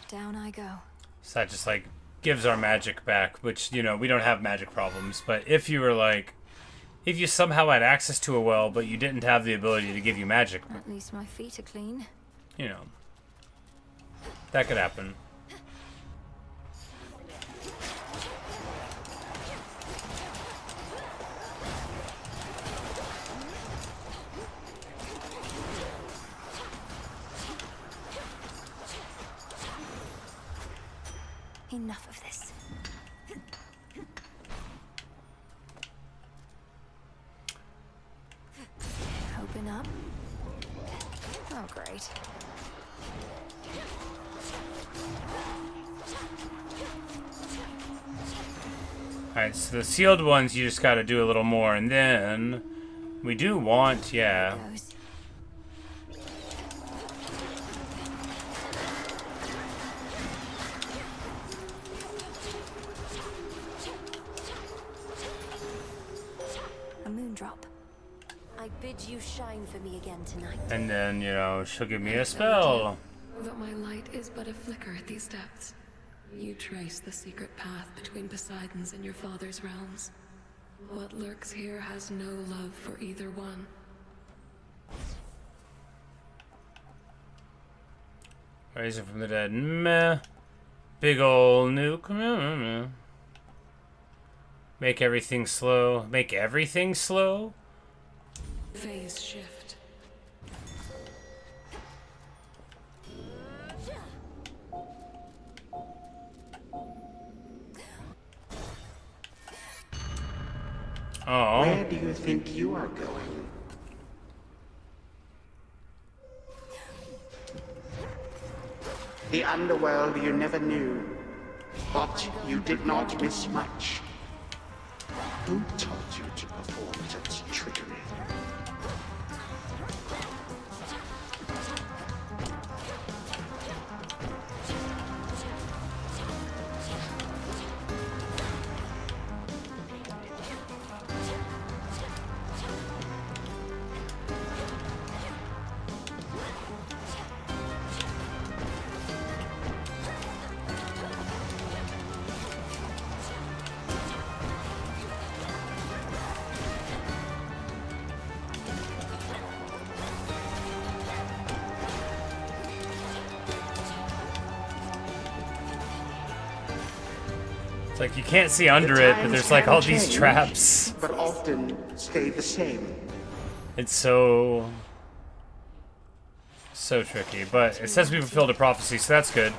Down I go. So that just, like, gives our magic back, which, you know, we don't have magic problems. But if you were, like, if you somehow had access to a well, but you didn't have the ability to give you magic, At least my feet are clean. you know, that could happen. Enough of this. Open up. Oh, great. Alright, so the sealed ones you just gotta do a little more, and then we do want, yeah. A moondrop. I bid you shine for me again tonight. And then, you know, she'll give me a spell. But my light is but a flicker at these depths. You trace the secret path between Poseidon's and your father's realms. What lurks here has no love for either one. Raising from the dead. Meh. Big ol' nuke. Meh. Make everything slow. Make everything slow? Phase shift. Oh. Where do you think you are going? The underworld you never knew, but you did not miss much. Who taught you to perform such trickery? It's like you can't see under it, but there's like all these traps. But often stay the same. It's so tricky, but it says we fulfilled a prophecy, so that's good.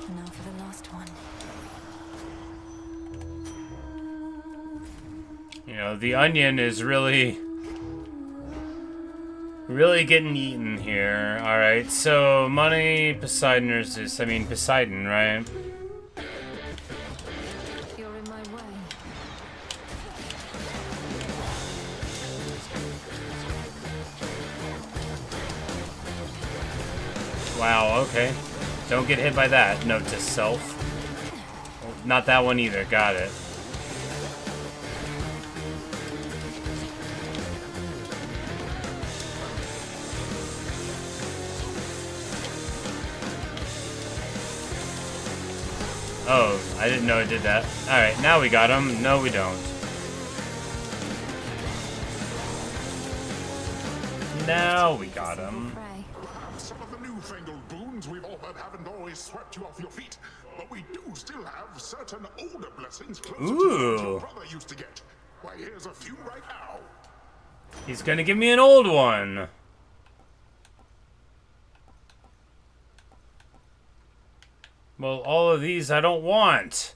Now for the last one. You know, the onion is really getting eaten here. Alright, so money, Poseidon, or Zeus? I mean Poseidon, right? You're in my way. Wow, okay. Don't get hit by that. Note to self. Oh, not that one either. Got it. Oh, I didn't know it did that. Alright, now we got him. No, we don't. Now we got him. Some of the newfangled boons we've all heard haven't always swept you off your feet, but we do still have certain older blessings closer to what your brother used to get. Why, here's a few right now. He's gonna give me an old one. Well, all of these I don't want.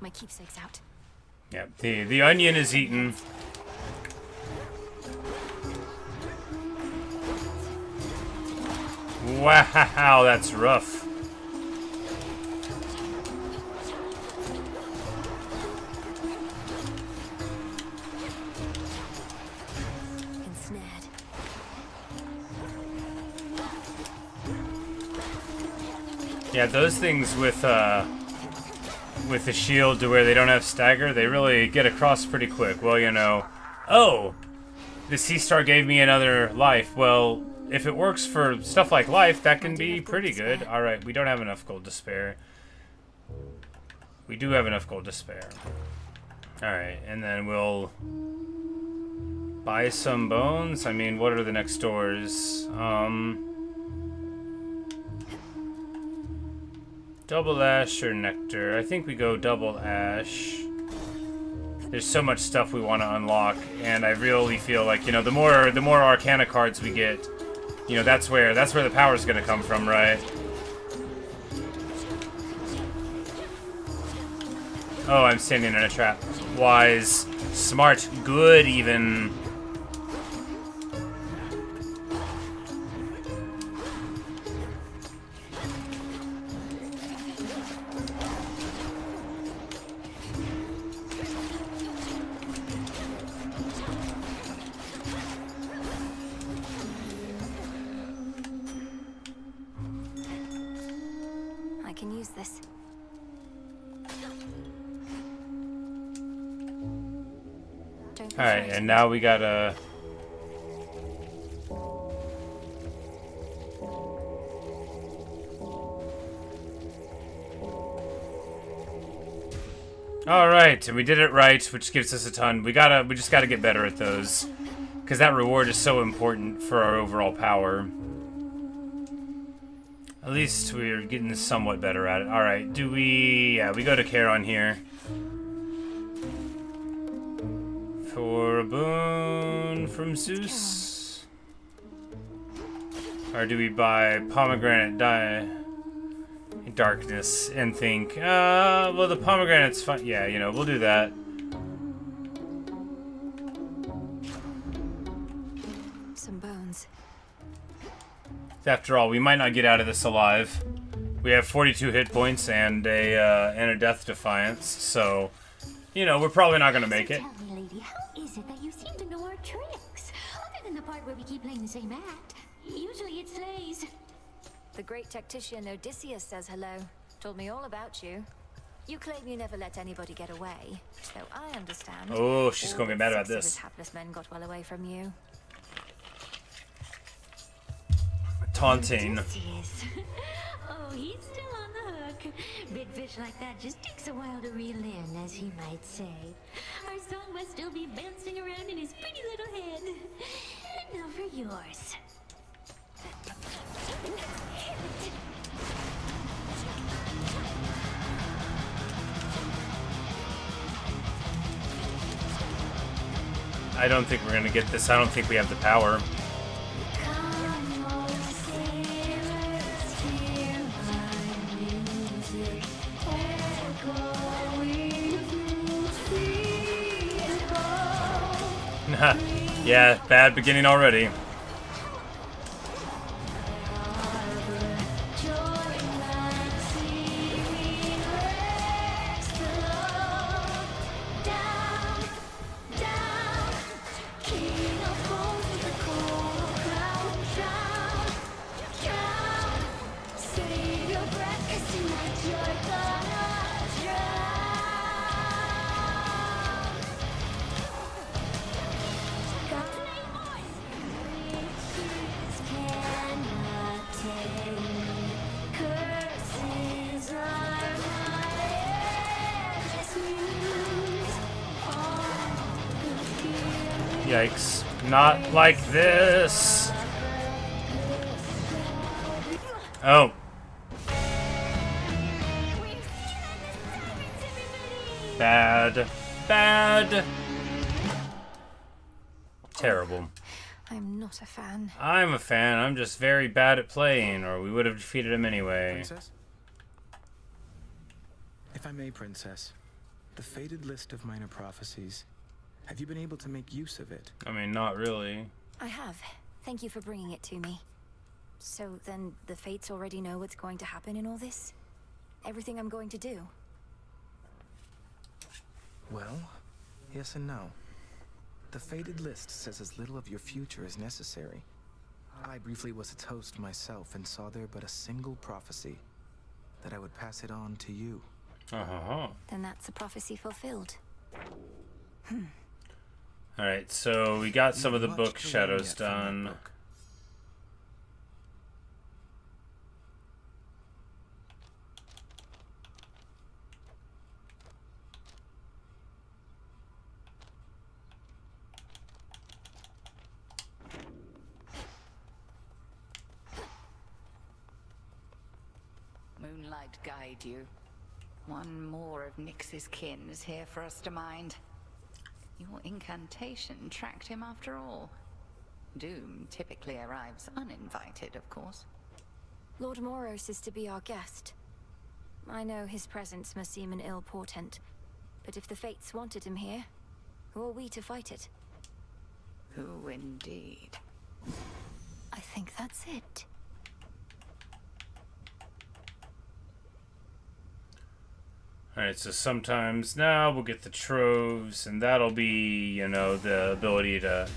My keepsake's out. Yeah, the onion is eaten. Wow, that's rough. Ensnared. Yeah, those things with the shield to where they don't have stagger, they really get across pretty quick. Well, you know, oh, the sea star gave me another life. Well, if it works for stuff like life, that can be pretty good. All right, we don't have enough gold to spare. We do have enough gold to spare. All right, and then we'll buy some bones. I mean, what are the next doors? Double ash or nectar? I think we go double ash. There's so much stuff we want to unlock, and I really feel like, you know, the more Arcana cards we get, you know, that's where the power's gonna come from, right? Oh, I'm standing in a trap. Wise, smart, good, even. I can use this. Alright, and now we gotta... Alright, and we did it right, which gives us a ton. We just gotta get better at those. Because that reward is so important for our overall power. At least we're getting somewhat better at it. Alright, do we... Yeah, we go to Charon here. For a boon from Zeus? Or do we buy pomegranate darkness and think, well, the pomegranate's fine. Yeah, you know, we'll do that. Some bones. After all, we might not get out of this alive. We have 42 hit points and a death defiance, so, you know, we're probably not gonna make it. Tell me, lady, how is it that you seem to know our tricks? Other than the part where we keep playing the same act. Usually it slays. The great tactician Odysseus says hello. Told me all about you. You claim you never let anybody get away, though I understand. Oh, she's all gonna get but mad about 6 of this. his hapless men got well away from you. Taunting. Odysseus. Oh, he's still on the hook. Big fish like that just takes a while to reel in, as he might say. Our song must still be bouncing around in his pretty little head. And now for yours. I don't think we're gonna get this. I don't think we have the power. Yeah, bad beginning already. Yikes. Not like this. Oh. Bad. Bad. Terrible. I'm not a fan. I'm a fan. I'm just very bad at playing, or we would have defeated him anyway. Princess? If I may, Princess, the faded list of minor prophecies, have you been able to make use of it? I mean, not really. I have. Thank you for bringing it to me. So then the Fates already know what's going to happen in all this? Everything I'm going to do? Well, yes and no. The faded list says as little of your future as necessary. I briefly was a toast myself and saw there but a single prophecy, that I would pass it on to you. Then that's a prophecy fulfilled. Alright, so we got some of the book shadows done. Moonlight guide you. One more of Nyx's kin is here for us to mind. Your incantation tracked him after all. Doom typically arrives uninvited, of course. Lord Moros is to be our guest. I know his presence must seem an ill portent, but if the Fates wanted him here, who are we to fight it? Who indeed? I think that's it. Alright, so sometimes now we'll get the troves, and that'll be, you know, the ability to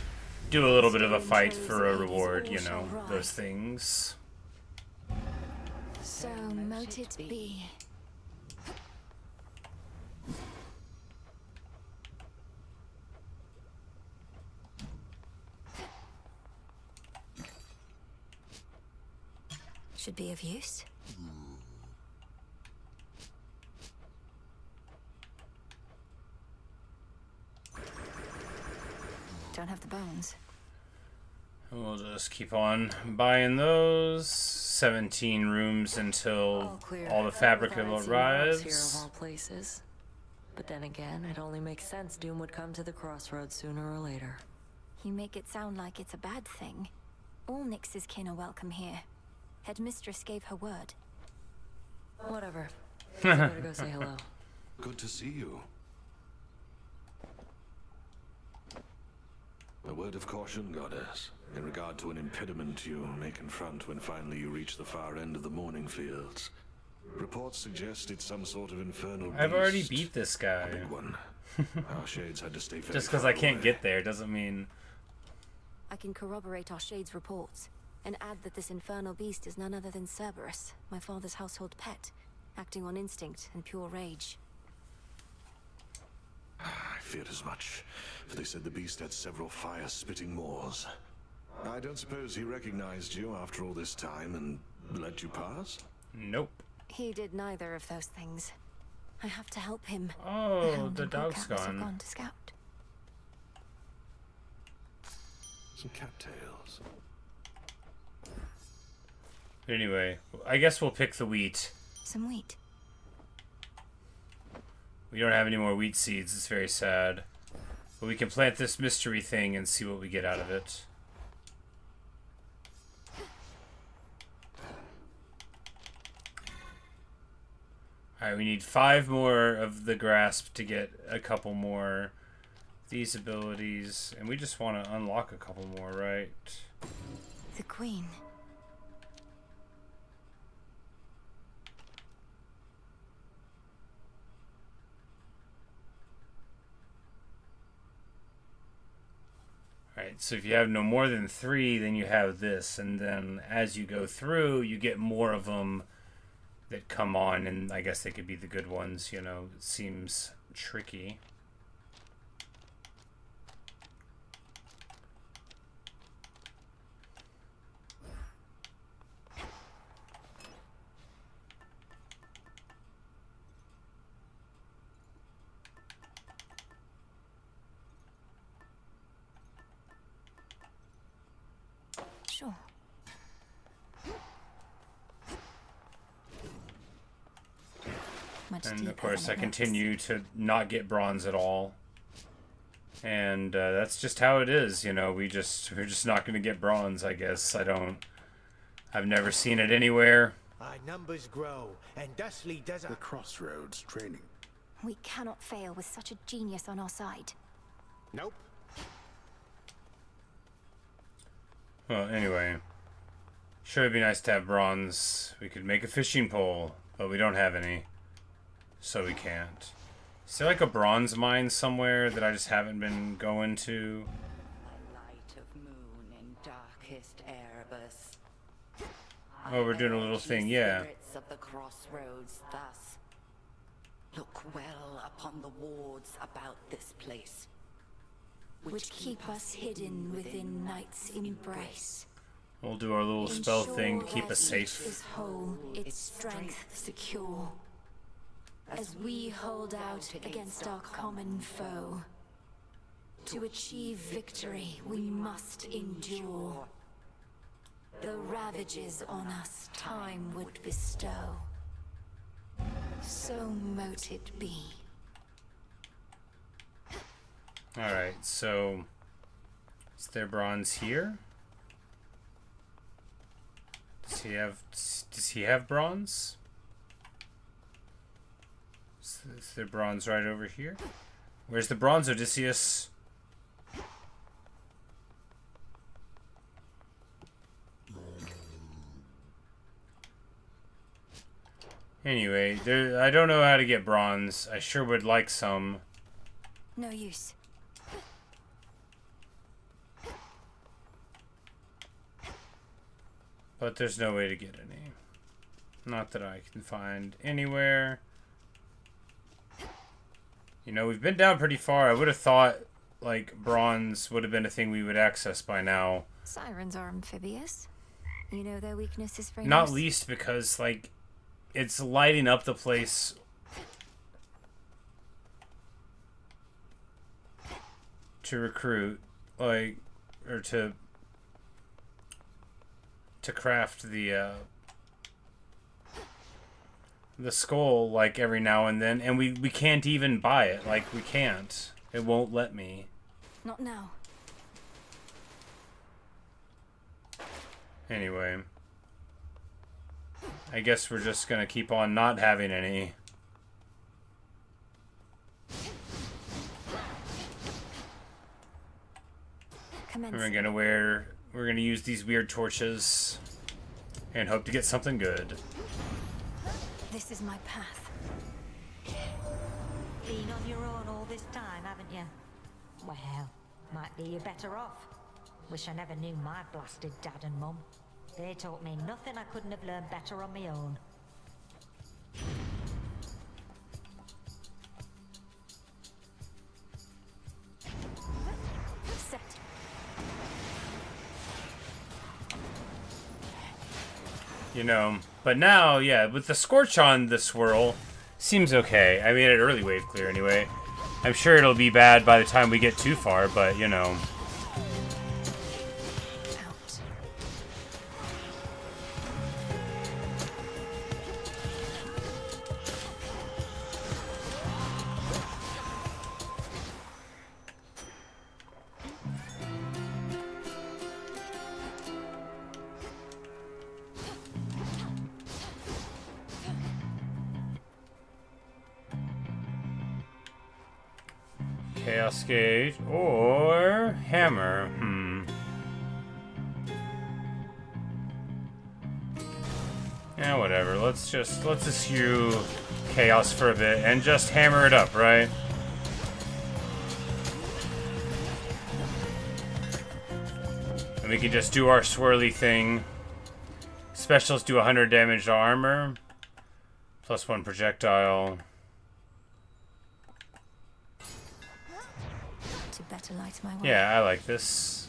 do a little bit of a fight for a reward, you know, those things. So mote it be. Should be of use. Don't have the bones. We'll just keep on buying those. 17 rooms until all the fabric arrives. Here of all places. But then again, it only makes sense Doom would come to the crossroads sooner or later. You make it sound like it's a bad thing. All Nyx's kin are welcome here. Headmistress gave her word. Whatever. I better go say hello. Good to see you. A word of caution, Goddess, in regard to an impediment you may confront when finally you reach the far end of the Morning Fields. Reports suggest it's some sort of infernal beast. I've already beat this guy. A big one. Our shades had to stay very Just because far I can't away. get there doesn't mean... I can corroborate our Shade's reports, and add that this infernal beast is none other than Cerberus, my father's household pet, acting on instinct and pure rage. I feared as much, for they said the beast had several fire-spitting maws. I don't suppose he recognized you after all this time and let you pass? Nope. He did neither of those things. I have to help him. Oh, the dog's gone. Gone to scout. Some cattails. Anyway, I guess we'll pick the wheat. Some wheat. We don't have any more wheat seeds, it's very sad. But we can plant this mystery thing and see what we get out of it. Alright, we need 5 more of the grasp to get a couple more these abilities. And we just want to unlock a couple more, right? The Queen. Alright, so if you have no more than 3, then you have this. And then as you go through, you get more of them that come on. And I guess they could be the good ones, you know. It seems tricky. Sure. Much deeper And of course, than I it looks. continue to not get bronze at all. And that's just how it is, you know. We're just not going to get bronze, I guess. I've never seen it anywhere. Our numbers grow, and Dustly does The Crossroads training. We cannot fail with such a genius on our side. Nope. Well, anyway. Sure, it'd be nice to have bronze. We could make a fishing pole, but we don't have any. So we can't. Is there like a bronze mine somewhere that I just haven't been going to? Light of moon in darkest Erebus. Oh, we're doing a little thing, yeah. Spirits of the Crossroads thus. Look well upon the wards about this place, Which keep us hidden within night's embrace. We'll do our little spell thing to Ensure keep that us each safe. is whole, its strength secure. As we hold out against our common foe. To achieve victory, we must endure. The ravages on us time would bestow. So mote it be. Alright, so is there bronze here? Does he have bronze? Is there bronze right over here? Where's the bronze, Odysseus? Anyway, I don't know how to get bronze. I sure would like some. No use. But there's no way to get any. Not that I can find anywhere. You know, we've been down pretty far. I would have thought, like, bronze would have been a thing we would access by now. Sirens are amphibious. You know their weakness is very Not least because, like, it's lighting up the place to recruit, like, or to craft the skull, like, every now and then, and we can't even buy it. Like, we can't. It won't let me. Not now. Anyway, I guess we're just gonna keep on not having any. We're gonna use these weird torches and hope to get something good. This is my path. Been on your own all this time, haven't you? Well, might be you're better off. Wish I never knew my blasted dad and mum. They taught me nothing I couldn't have learned better on my own. Set. You know, but now, yeah, with the Scorch on the swirl, seems okay. I made it early wave clear anyway. I'm sure it'll be bad by the time we get too far, but, you know. Chaos Gauge or Hammer. Yeah, whatever. Let's just eschew Chaos for a bit and just hammer it up, right? And we can just do our swirly thing. Specials do 100 damage to armor. Plus 1 projectile. To better light my way. Yeah, I like this.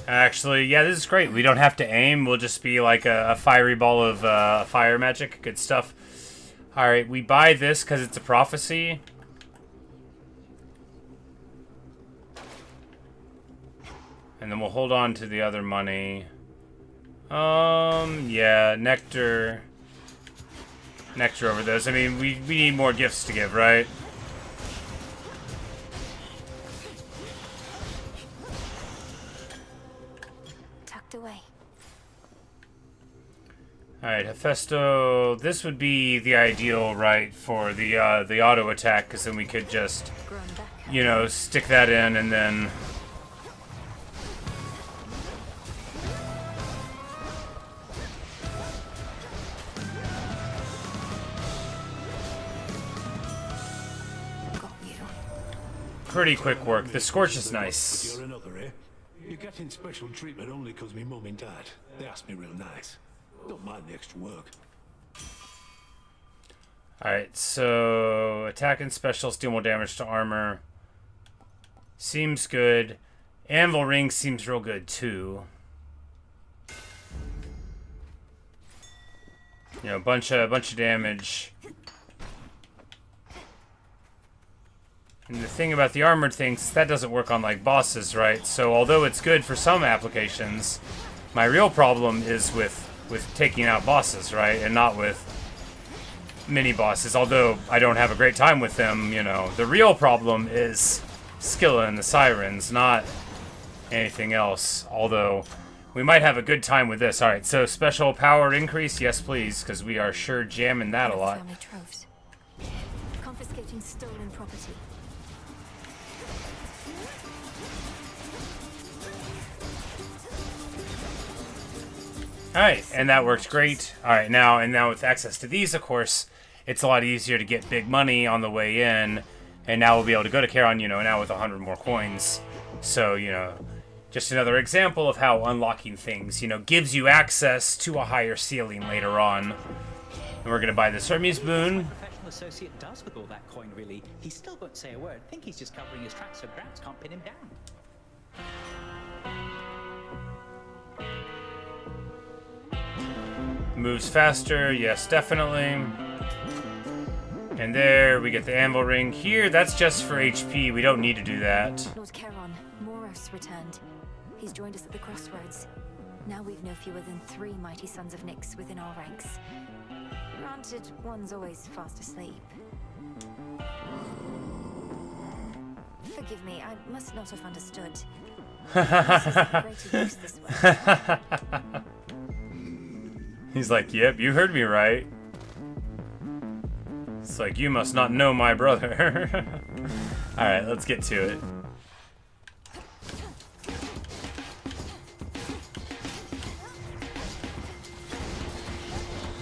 Actually, yeah, this is great. We don't have to aim. We'll just be like a fiery ball of fire magic. Good stuff. Alright, we buy this because it's a prophecy. And then we'll hold on to the other money. Yeah, nectar. Nectar over those. I mean, we need more gifts to give, right? Tucked away. Alright, Hephaesto, this would be the ideal, right, for the auto attack, because then we could just, you know, stick that in and then... Pretty quick work. The Scorch is nice. You're another, eh? You're getting special treatment only because me mum and dad, they asked me real nice. Don't mind the extra work. Alright, so attack and specials deal more damage to armor. Seems good. Anvil ring seems real good too. You know, a bunch of damage. And the thing about the armored things, that doesn't work on like bosses, right? So although it's good for some applications, my real problem is with taking out bosses, right? And not with mini bosses, although I don't have a great time with them, you know. The real problem is Scylla and the Syreens, not anything else. Although we might have a good time with this. Alright, so special power increase, yes please, because we are sure jamming that a lot. Family troves. Confiscating stolen property. Alright, and that worked great. Alright, now with access to these, of course, it's a lot easier to get big money on the way in. And now we'll be able to go to Charon, you know, now with 100 more coins. So, you know, just another example of how unlocking things, you know, gives you access to a higher ceiling later on. And we're going to buy this Hermes boon. Professional associate does with all that coin, really. He still won't say a word. Think he's just covering his tracks so Gramps can't pin him down. Moves faster, yes, definitely. And there, we get the anvil ring. Here, that's just for HP. We don't need to do that. Lord Charon, Moros returned. He's joined us at the crossroads. Now we've no fewer than 3 mighty sons of Nyx within our ranks. Granted, one's always fast asleep. Forgive me, I must not have understood. This is greater use this way. He's like, yep, you heard me right. It's like, you must not know my brother. Alright, let's get to it.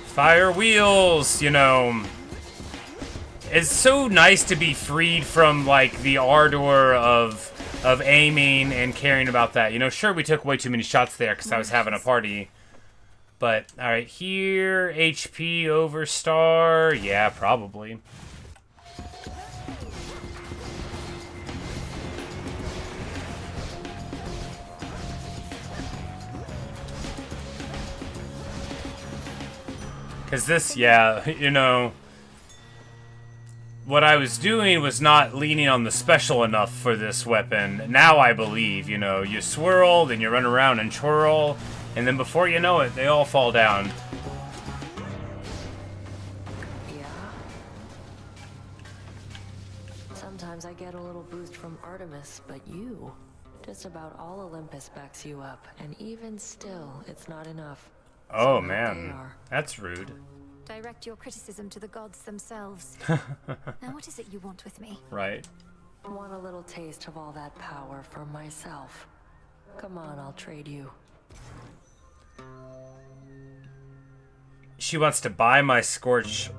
Fire wheels, you know. It's so nice to be freed from, like, the ardor of aiming and caring about that. You know, sure, we took way too many shots there because I was having a party. But, alright, here, HP over star. Yeah, probably. Because this, yeah, you know, what I was doing was not leaning on the special enough for this weapon. Now I believe, you know, you swirl, then you run around and twirl. And then before you know it, they all fall down. Yeah. Sometimes I get a little boost from Artemis, but you... just about all Olympus backs you up, and even still, it's not enough. Oh man, that's rude. Direct your criticism to the gods themselves. Now what is it you want with me? Right. Want a little taste of all that power for myself. Come on, I'll trade you. She wants to buy my Scorch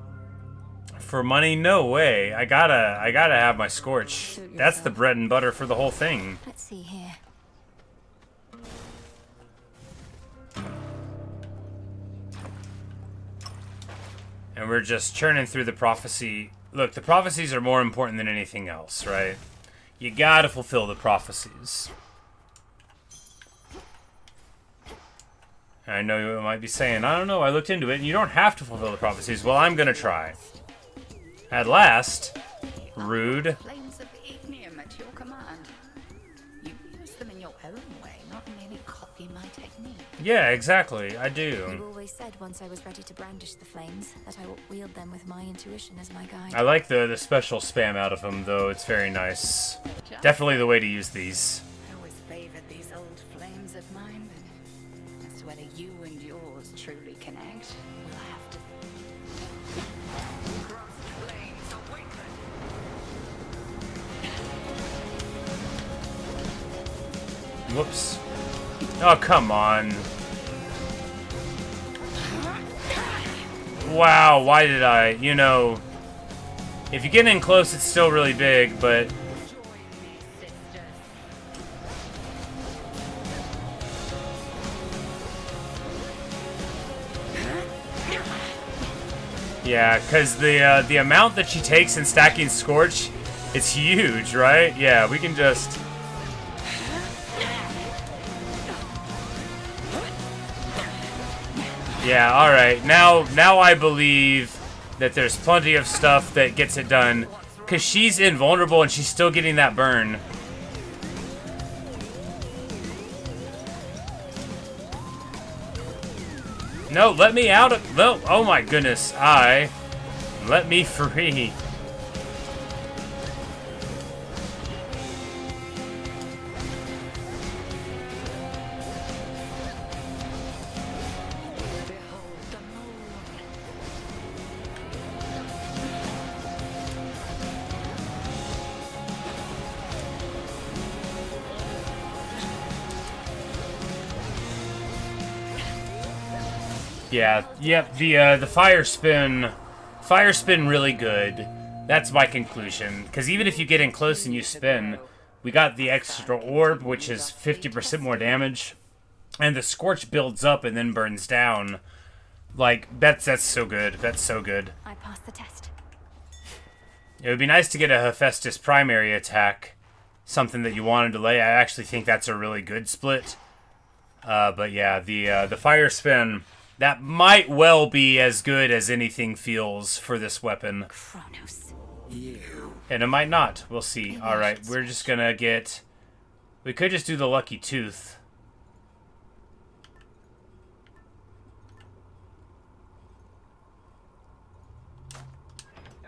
for money? No way. I gotta have my Scorch. That's the bread and butter for the whole thing. Let's see here. And we're just churning through the prophecy. Look, the prophecies are more important than anything else, right? You gotta fulfill the prophecies. I know you might be saying, I don't know, I looked into it, and you don't have to fulfill the prophecies. Well, I'm gonna try. At last. Rude. Flames of ignium at your command. You use them in your own way, not merely copy my technique. Yeah, exactly. I do. You always said once I was ready to brandish the flames that I would wield them with my intuition as my guide. I like the special spam out of them, though. It's very nice. Definitely the way to use these. I always favored these old flames of mine, but as to whether you and yours truly connect, we'll have to. Cross flames awaken. Whoops. Oh, come on. Wow, why did I? You know, if you get in close, it's still really big, but... Yeah, because the amount that she takes in stacking Scorch, it's huge, right? Yeah, we can just... Yeah, alright. Now I believe that there's plenty of stuff that gets it done. Because she's invulnerable and she's still getting that burn. No, let me out of... No, oh my goodness. Let me free. Yeah, yep, the fire spin really good. That's my conclusion. Because even if you get in close and you spin, we got the extra orb, which is 50% more damage, and the Scorch builds up and then burns down. Like, that's so good. That's so good. I passed the test. It would be nice to get a Hephaestus primary attack, something that you wanted to lay. I actually think that's a really good split. But yeah, the fire spin... That might well be as good as anything feels for this weapon. Kronos. And it might not. We'll see. Alright, we're just gonna get... We could just do the Lucky Tooth.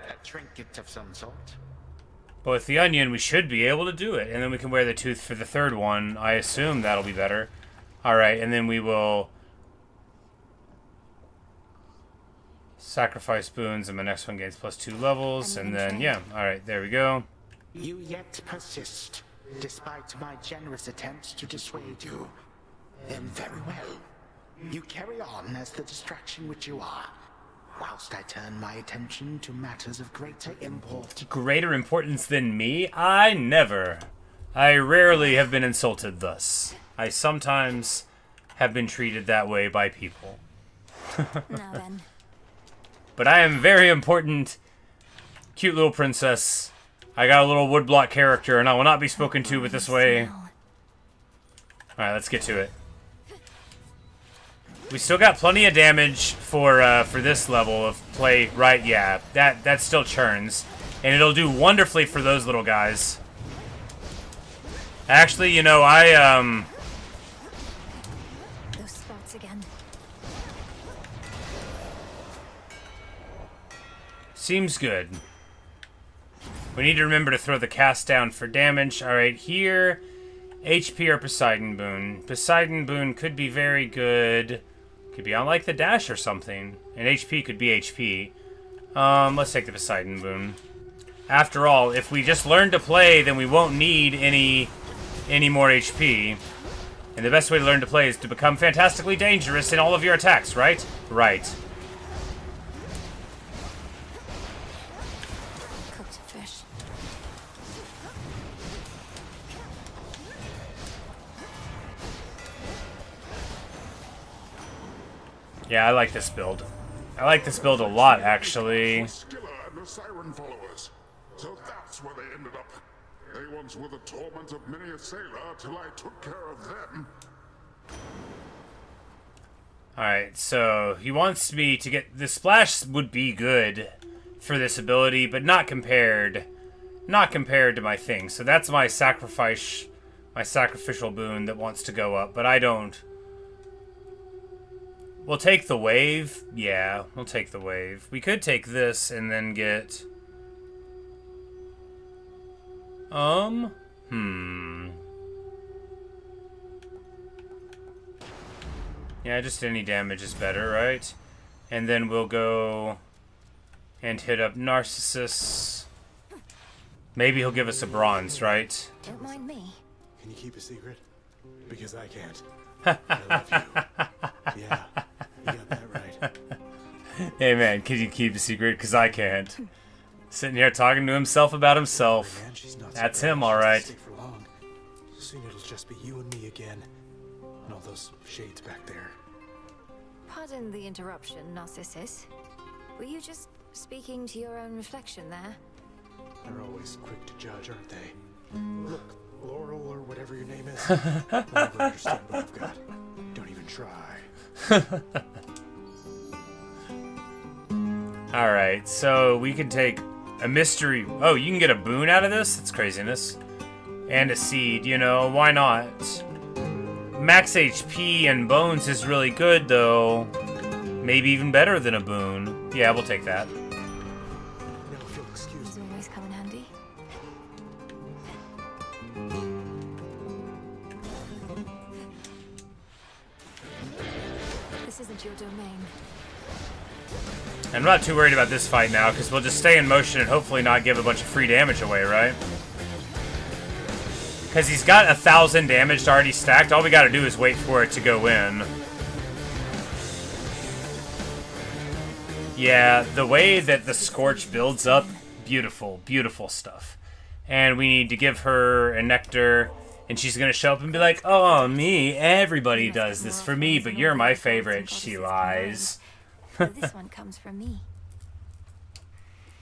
A trinket of some sort. But with the onion, we should be able to do it. And then we can wear the tooth for the third one. I assume that'll be better. Alright, and then we will... Sacrifice boons, and my next one gains +2 levels, and then, yeah, alright, there we go. You yet persist, despite my generous attempts to dissuade you. Then very well. You carry on as the distraction which you are, whilst I turn my attention to matters of greater import. Greater importance than me? I never. I rarely have been insulted thus. I sometimes have been treated that way by people. Now then. But I am very important, cute little princess. I got a little woodblock character, and I will not be spoken to with this way. Alright, let's get to it. We still got plenty of damage for this level of play, right? Yeah, that still churns. And it'll do wonderfully for those little guys. Actually, you know, Those spots again. Seems good. We need to remember to throw the cast down for damage. Alright, here, HP or Poseidon Boon. Poseidon Boon could be very good. Could be on like the dash or something. And HP could be HP. Let's take the Poseidon Boon. After all, if we just learn to play, then we won't need any more HP. And the best way to learn to play is to become fantastically dangerous in all of your attacks, right? Right. Yeah, I like this build. I like this build a lot, actually. Scylla and the Syren followers. So that's where they ended up. They once were the torment of many a sailor till I took care of them. Alright, so he wants me to get... The splash would be good for this ability, but not compared to my thing. So that's my sacrificial boon that wants to go up, but I don't... We'll take the wave. Yeah, we'll take the wave. We could take this and then get... Yeah, just any damage is better, right? And then we'll go and hit up Narcissus. Maybe he'll give us a bronze, right? Don't mind me. Can you keep a secret? Because I can't. I love you. Yeah, you got that right. Hey man, can you keep a secret? Because I can't. Sitting here talking to himself about himself. Man, she's not That's so bad. him, She alright. doesn't stay for long. Soon it'll just be you and me again. And all those shades back there. Pardon the interruption, Narcissus. Were you just speaking to your own reflection there? They're always quick to judge, aren't they? Look, Laurel or whatever your name is. Won't ever understand what I've got. Don't even try. Alright, so we can take a mystery... Oh, you can get a boon out of this? That's craziness. And a seed, you know, why not? Max HP and bones is really good, though. Maybe even better than a boon. Yeah, we'll take that. Now, if you'll excuse These always come in handy. This isn't your domain. I'm not too worried about this fight now, because we'll just stay in motion and hopefully not give a bunch of free damage away, right? Because he's got 1,000 damage already stacked. All we gotta do is wait for it to go in. Yeah, the way that the Scorch builds up, beautiful, beautiful stuff. And we need to give her a nectar, and she's gonna show up and be like, oh, me, everybody does this for me, but you're my favorite. She lies. This one comes from me.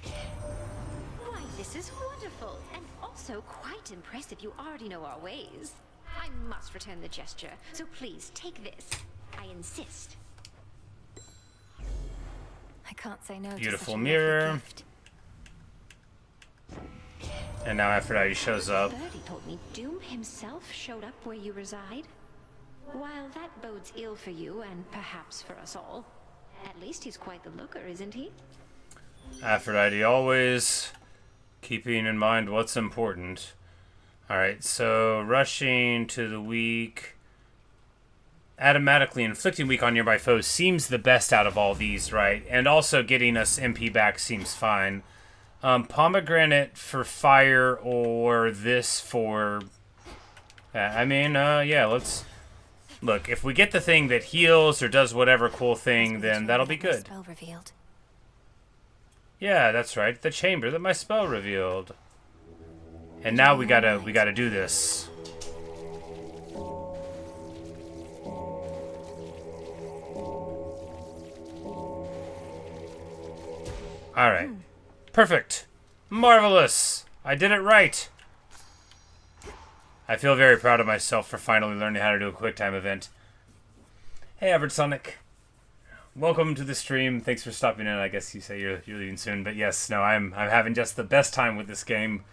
Why, this is wonderful, and also quite impressive. You already know our ways. I must return the gesture, so please take this. I insist. I can't say no to Beautiful such a mirror. lovely gift. And now Aphrodite shows up. Birdie told me Doom himself showed up where you reside. While that bodes ill for you, and perhaps for us all, at least he's quite the looker, isn't he? Aphrodite always keeping in mind what's important. Alright, so rushing to the weak. Automatically inflicting weak on nearby foes seems the best out of all these, right? And also getting us MP back seems fine. Pomegranate for fire or this for... yeah, let's... Look, if we get the thing that heals or does whatever cool thing, then that'll be good. Spell revealed. Yeah, that's right. The chamber that my spell revealed. And now we gotta do this. Alright. Perfect. Marvelous. I did it right. I feel very proud of myself for finally learning how to do a QuickTime event. Hey, Average Sonic. Welcome to the stream. Thanks for stopping in. I guess you say you're leaving soon, but yes, no, I'm having just the best time with this game.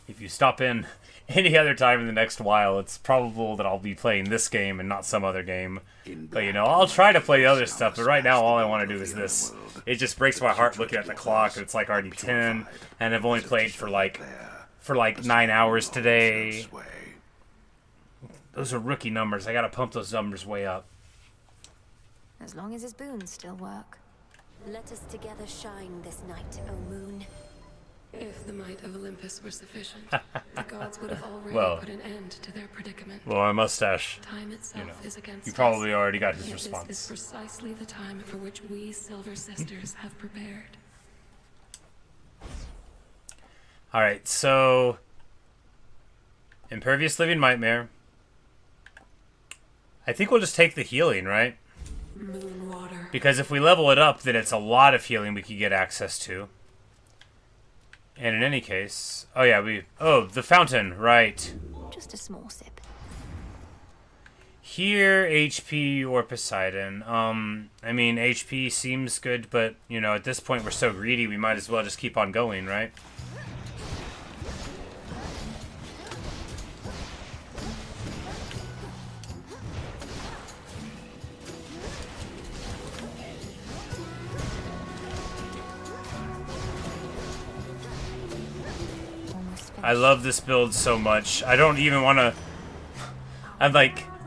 If you stop in any other time in the next while, it's probable that I'll be playing this game and not some other game. But you know, I'll try to play the other stuff, but right now all I want to do is this. It just breaks my heart looking at the clock, and it's like already 10, and I've only played for like 9 hours today. Those are rookie numbers. I gotta pump those numbers way up. As long as his boons still work. Let us together shine this night, O moon. If the might of Olympus were sufficient, the gods would have already put an end to their predicament. Well, my mustache, Time itself is against you probably us, already got his yet response. This is precisely the time for which we Silver Sisters have prepared. Alright, so... Impervious Living Nightmare. I think we'll just take the healing, right? Moon water. Because if we level it up, then it's a lot of healing we could get access to. And in any case... Oh yeah, the fountain, right. Just a small sip. Here, HP or Poseidon. I mean, HP seems good, but, you know, at this point we're so greedy, we might as well just keep on going, right? I love this build so much. I don't even want to...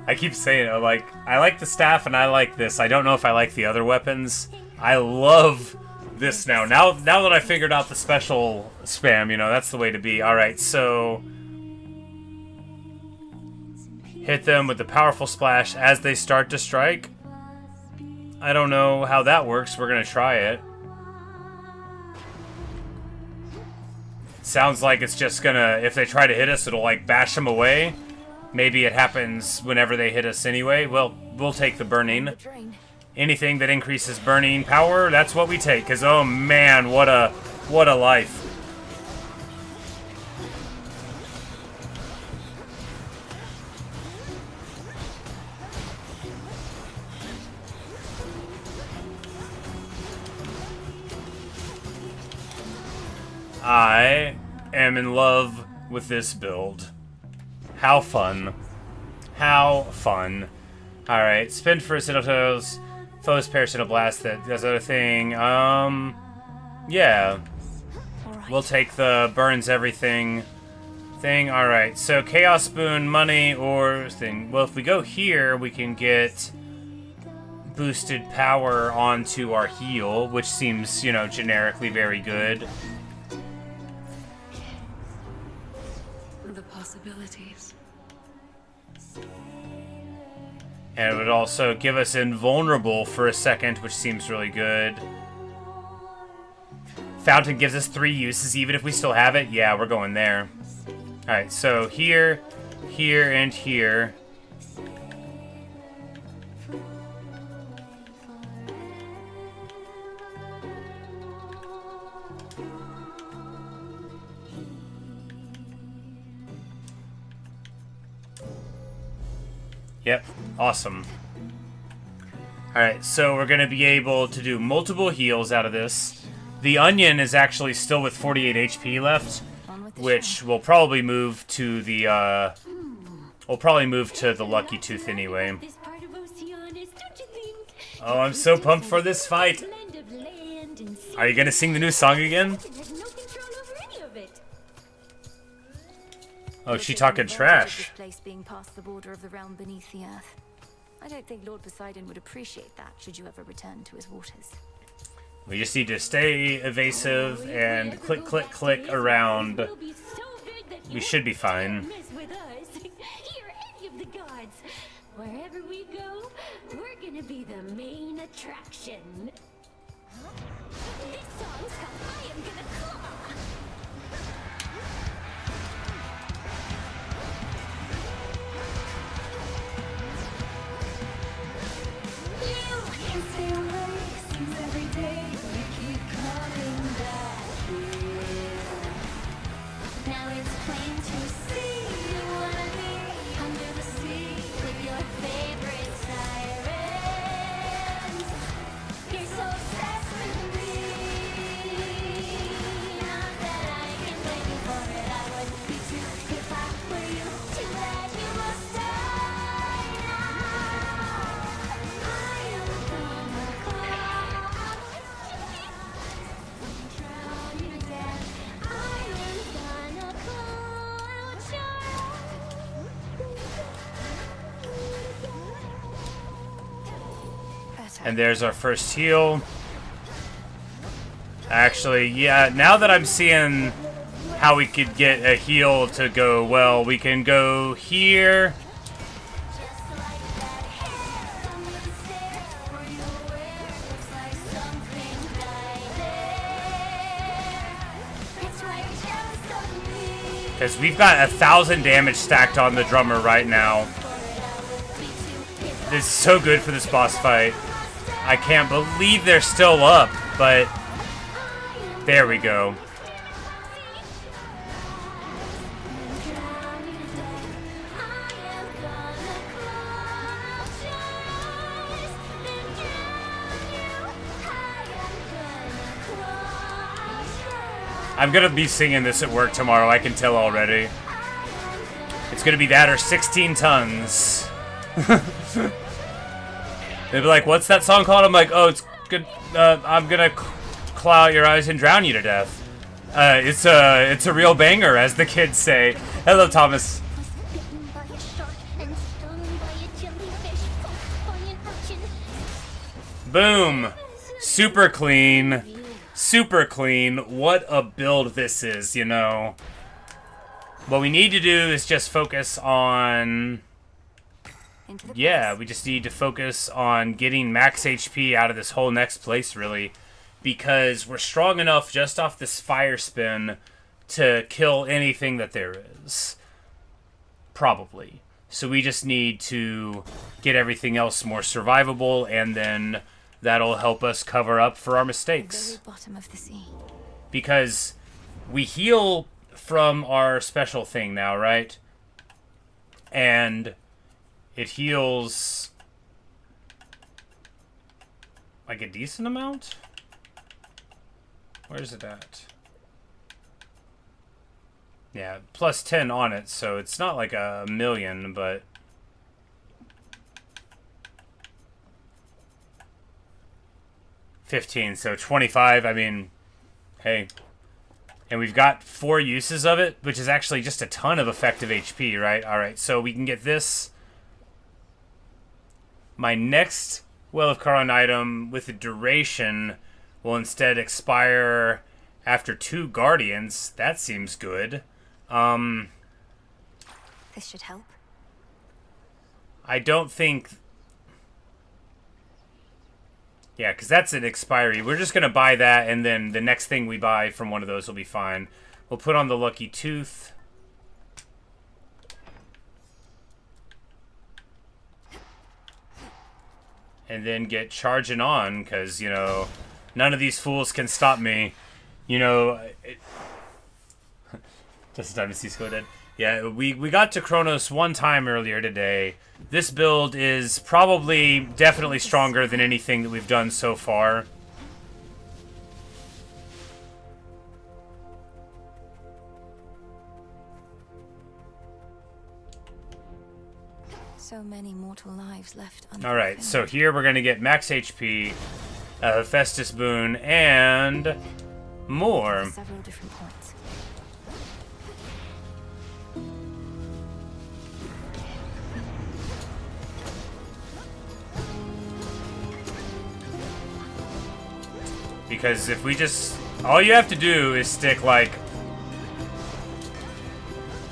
I keep saying it, I like the staff and I like this. I don't know if I like the other weapons. I love this now. Now that I figured out the special spam, you know, that's the way to be. Alright, so... hit them with the powerful splash as they start to strike. I don't know how that works. We're going to try it. Sounds like it's just gonna, if they try to hit us, it'll like bash them away. Maybe it happens whenever they hit us anyway. Well, we'll take the burning. Anything that increases burning power, that's what we take. Cause oh man, what a life. I am in love with this build. How fun. How fun. Alright, spin for Sinnoh's foes perish in a blast that does other thing. Yeah. We'll take the burns everything thing. Alright, so Chaos Spoon, money, or thing. Well, if we go here, we can get boosted power onto our heal, which seems, you know, generically very good. Possibilities. And it would also give us invulnerable for a second, which seems really good. Fountain gives us 3 uses, even if we still have it. Yeah, we're going there. Alright, so here, here, and here. Yep, awesome. Alright, so we're going to be able to do multiple heals out of this. The onion is actually still with 48 HP left, which will probably move to the, we'll probably move to the Lucky Tooth anyway. Oh, I'm so pumped for this fight! Are you going to sing the new song again? Oh, she talking trash. This place being past the border of the realm beneath the earth. I don't think Lord Poseidon would appreciate that should you ever return to his waters. We just need to stay evasive and click, click, click around. We should be fine. Wherever we go, we're gonna be the main attraction. This song's how I am gonna claw. Now it's plain to see you wanna be under the sea with your favorite sirens. You're so obsessed with me. Not that I can blame you for it. I would be too if I were you. Too bad you must die now. I am gonna call. Drown you to death. I am gonna call out your And there's our first heal. Actually, yeah, now that I'm seeing how we could get a heal to go well, we can go here. Because we've got 1,000 damage stacked on the drummer right now. This is so good for this boss fight. I can't believe they're still up, but there we go. I'm gonna be singing this at work tomorrow, I can tell already. It's gonna be that or 16 tons. They'll be like, what's that song called? I'm like, oh, it's good. I'm gonna claw out your eyes and drown you to death. It's a real banger, as the kids say. Hello, Thomas. Boom. Super clean. Super clean. What a build this is, you know. What we need to do is just focus on... Yeah, we just need to focus on getting max HP out of this whole next place, really. Because we're strong enough just off this fire spin to kill anything that there is. Probably. So we just need to get everything else more survivable, and then that'll help us cover up for our mistakes. The very bottom of the sea. Because we heal from our special thing now, right? And it heals like a decent amount? Where's it at? Yeah, plus 10 on it, so it's not like a million, but... $15, so 25, I mean, hey. And we've got 4 uses of it, which is actually just a ton of effective HP, right? Alright, so we can get this. My next Well of Charon item with the duration will instead expire after 2 Guardians. That seems good. This should help. I don't think... Yeah, because that's an expiry. We're just going to buy that, and then the next thing we buy from one of those will be fine. We'll put on the Lucky Tooth. And then get charging on, because, you know, none of these fools can stop me. You know... Just in time to see Scylla dead. Yeah, we got to Kronos one time earlier today. This build is probably definitely stronger than anything that we've done so far. So many mortal lives left. Alright, so here we're going to get max HP, Festus Boon, and more. Several different points. Because if we just... All you have to do is stick, like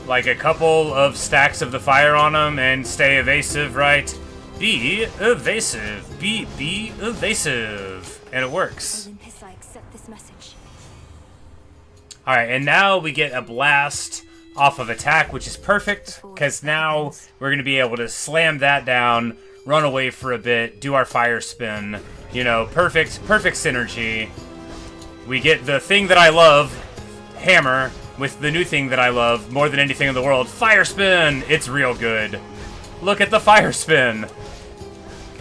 a couple of stacks of the fire on them and stay evasive, right? Be evasive. Be evasive. And it works. Olympus, I accept this message. Alright, and now we get a blast off of attack, which is perfect, because now we're going to be able to slam that down, run away for a bit, do our fire spin. You know, perfect synergy. We get the thing that I love, hammer, with the new thing that I love more than anything in the world, fire spin. It's real good. Look at the fire spin.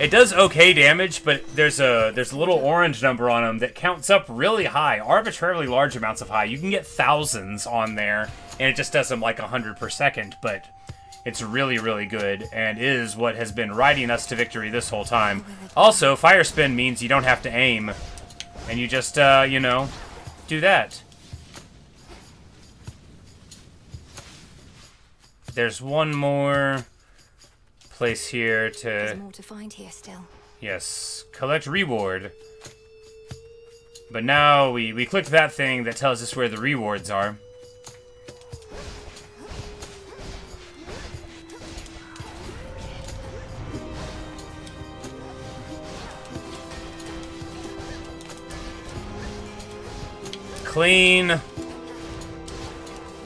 It does okay damage, but there's a little orange number on them that counts up really high, arbitrarily large amounts of high. You can get thousands on there, and it just does them like 100 per second, but it's really, really good, and is what has been riding us to victory this whole time. Also, fire spin means you don't have to aim, and you just, you know, do that. There's one more place here to... There's more to find here still. Yes, collect reward. But now we clicked that thing that tells us where the rewards are. Clean.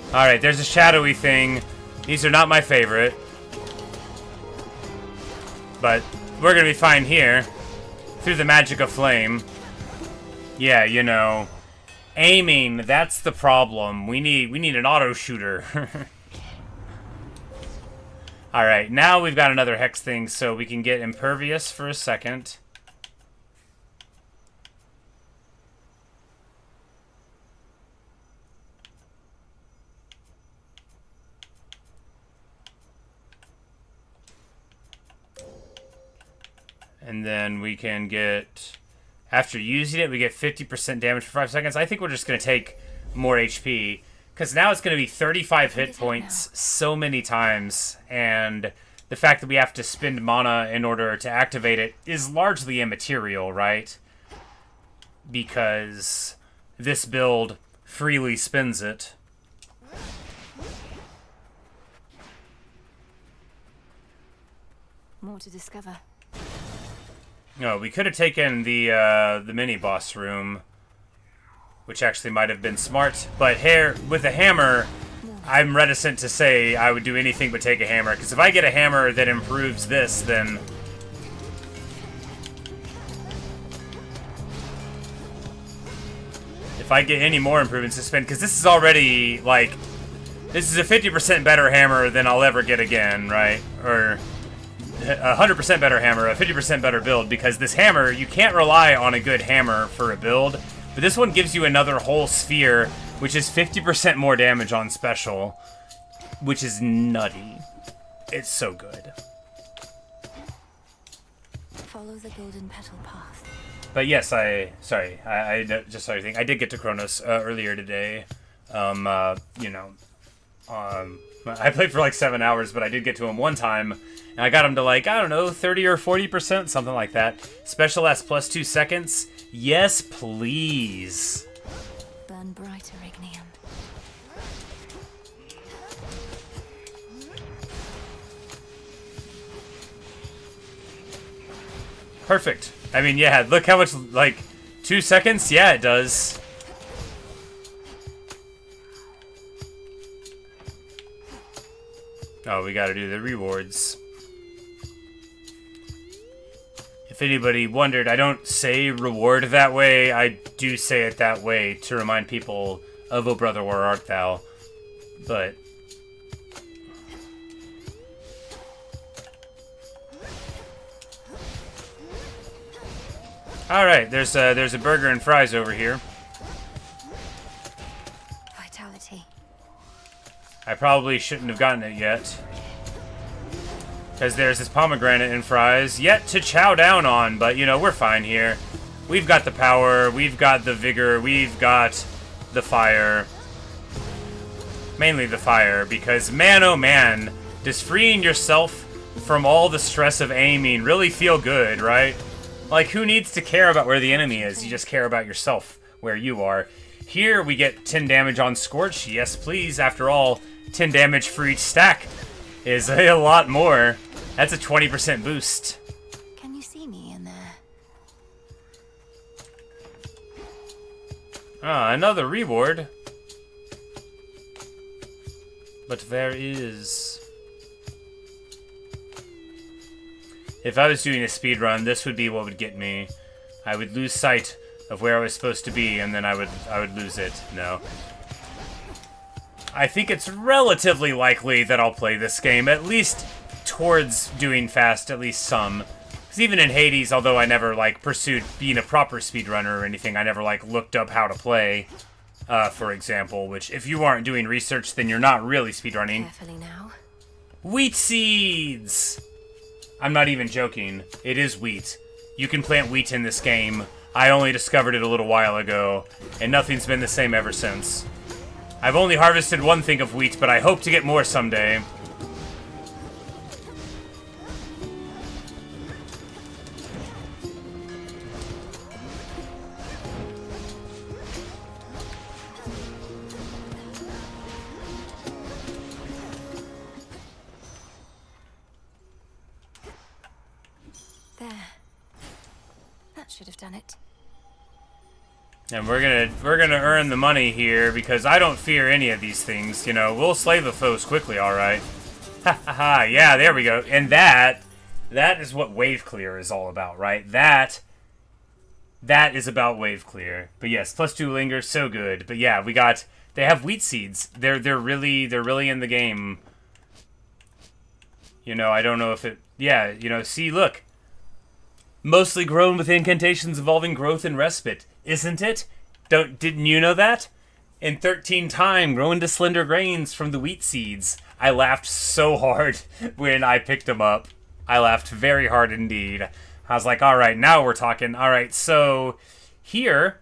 Alright, there's a shadowy thing. These are not my favorite. But we're gonna be fine here. Through the magic of flame. Yeah, you know. Aiming, that's the problem. We need an auto shooter. Alright, now we've got another hex thing, so we can get impervious for a second. And then we can get... After using it, we get 50% damage for 5 seconds. I think we're just going to take more HP. Because now it's going to be 35 hit points so many times. And the fact that we have to spend mana in order to activate it is largely immaterial, right? Because this build freely spends it. More to discover. No, we could have taken the mini boss room, which actually might have been smart. But with a hammer, I'm reticent to say I would do anything but take a hammer, because if I get a hammer that improves this, then if I get any more improvements to spend, because this is already like this is a 50% better hammer than I'll ever get again, right? Or 100% better hammer, a 50% better build, because this hammer, you can't rely on a good hammer for a build, but this one gives you another whole sphere, which is 50% more damage on special, which is nutty. It's so good. Follow the golden petal path. But yes, I just started thinking, I did get to Kronos earlier today. You know, I played for like 7 hours, but I did get to him one time. And I got him to like, I don't know, 30 or 40%, something like that. Special S plus 2 seconds. Yes, please. Burn brighter, Ignium. Perfect. I mean, yeah, look how much, like, 2 seconds? Yeah, it does. Oh, we gotta do the rewards. If anybody wondered, I don't say reward that way. I do say it that way to remind people of O Brother, Where Art Thou? But all right, there's a burger and fries over here. Vitality. I probably shouldn't have gotten it yet, because there's this pomegranate and fries yet to chow down on, but, you know, we're fine here. We've got the power, we've got the vigor, we've got the fire. Mainly the fire, because man oh man, does freeing yourself from all the stress of aiming really feel good, right? Like, who needs to care about where the enemy is? You just care about yourself, where you are. Here we get 10 damage on Scorch, yes please. After all, 10 damage for each stack is a lot more. That's a 20% boost. Can you see me in there? Ah, another reward. But there is... If I was doing a speedrun, this would be what would get me. I would lose sight of where I was supposed to be, and then I would lose it. No. I think it's relatively likely that I'll play this game, at least towards doing fast, at least some. Because even in Hades, although I never, like, pursued being a proper speedrunner or anything, I never, like, looked up how to play, for example, which, if you aren't doing research, then you're not really speedrunning. Carefully now. Wheat seeds! I'm not even joking. It is wheat. You can plant wheat in this game. I only discovered it a little while ago, and nothing's been the same ever since. I've only harvested one thing of wheat, but I hope to get more someday. There. That should have done it. And we're gonna earn the money here, because I don't fear any of these things. You know, we'll slay the foes quickly, all right. Ha ha ha! Yeah, there we go. And that is what wave clear is all about, right? That is about wave clear. But yes, +2 lingers, so good. But yeah, they have wheat seeds. They're really in the game. You know, I don't know if it. Yeah, you know, see, look. Mostly grown with incantations involving growth and respite, isn't it? Didn't you know that? In 13 time, grow into slender grains from the wheat seeds. I laughed so hard when I picked them up. I laughed very hard indeed. I was like, all right, now we're talking. All right, so here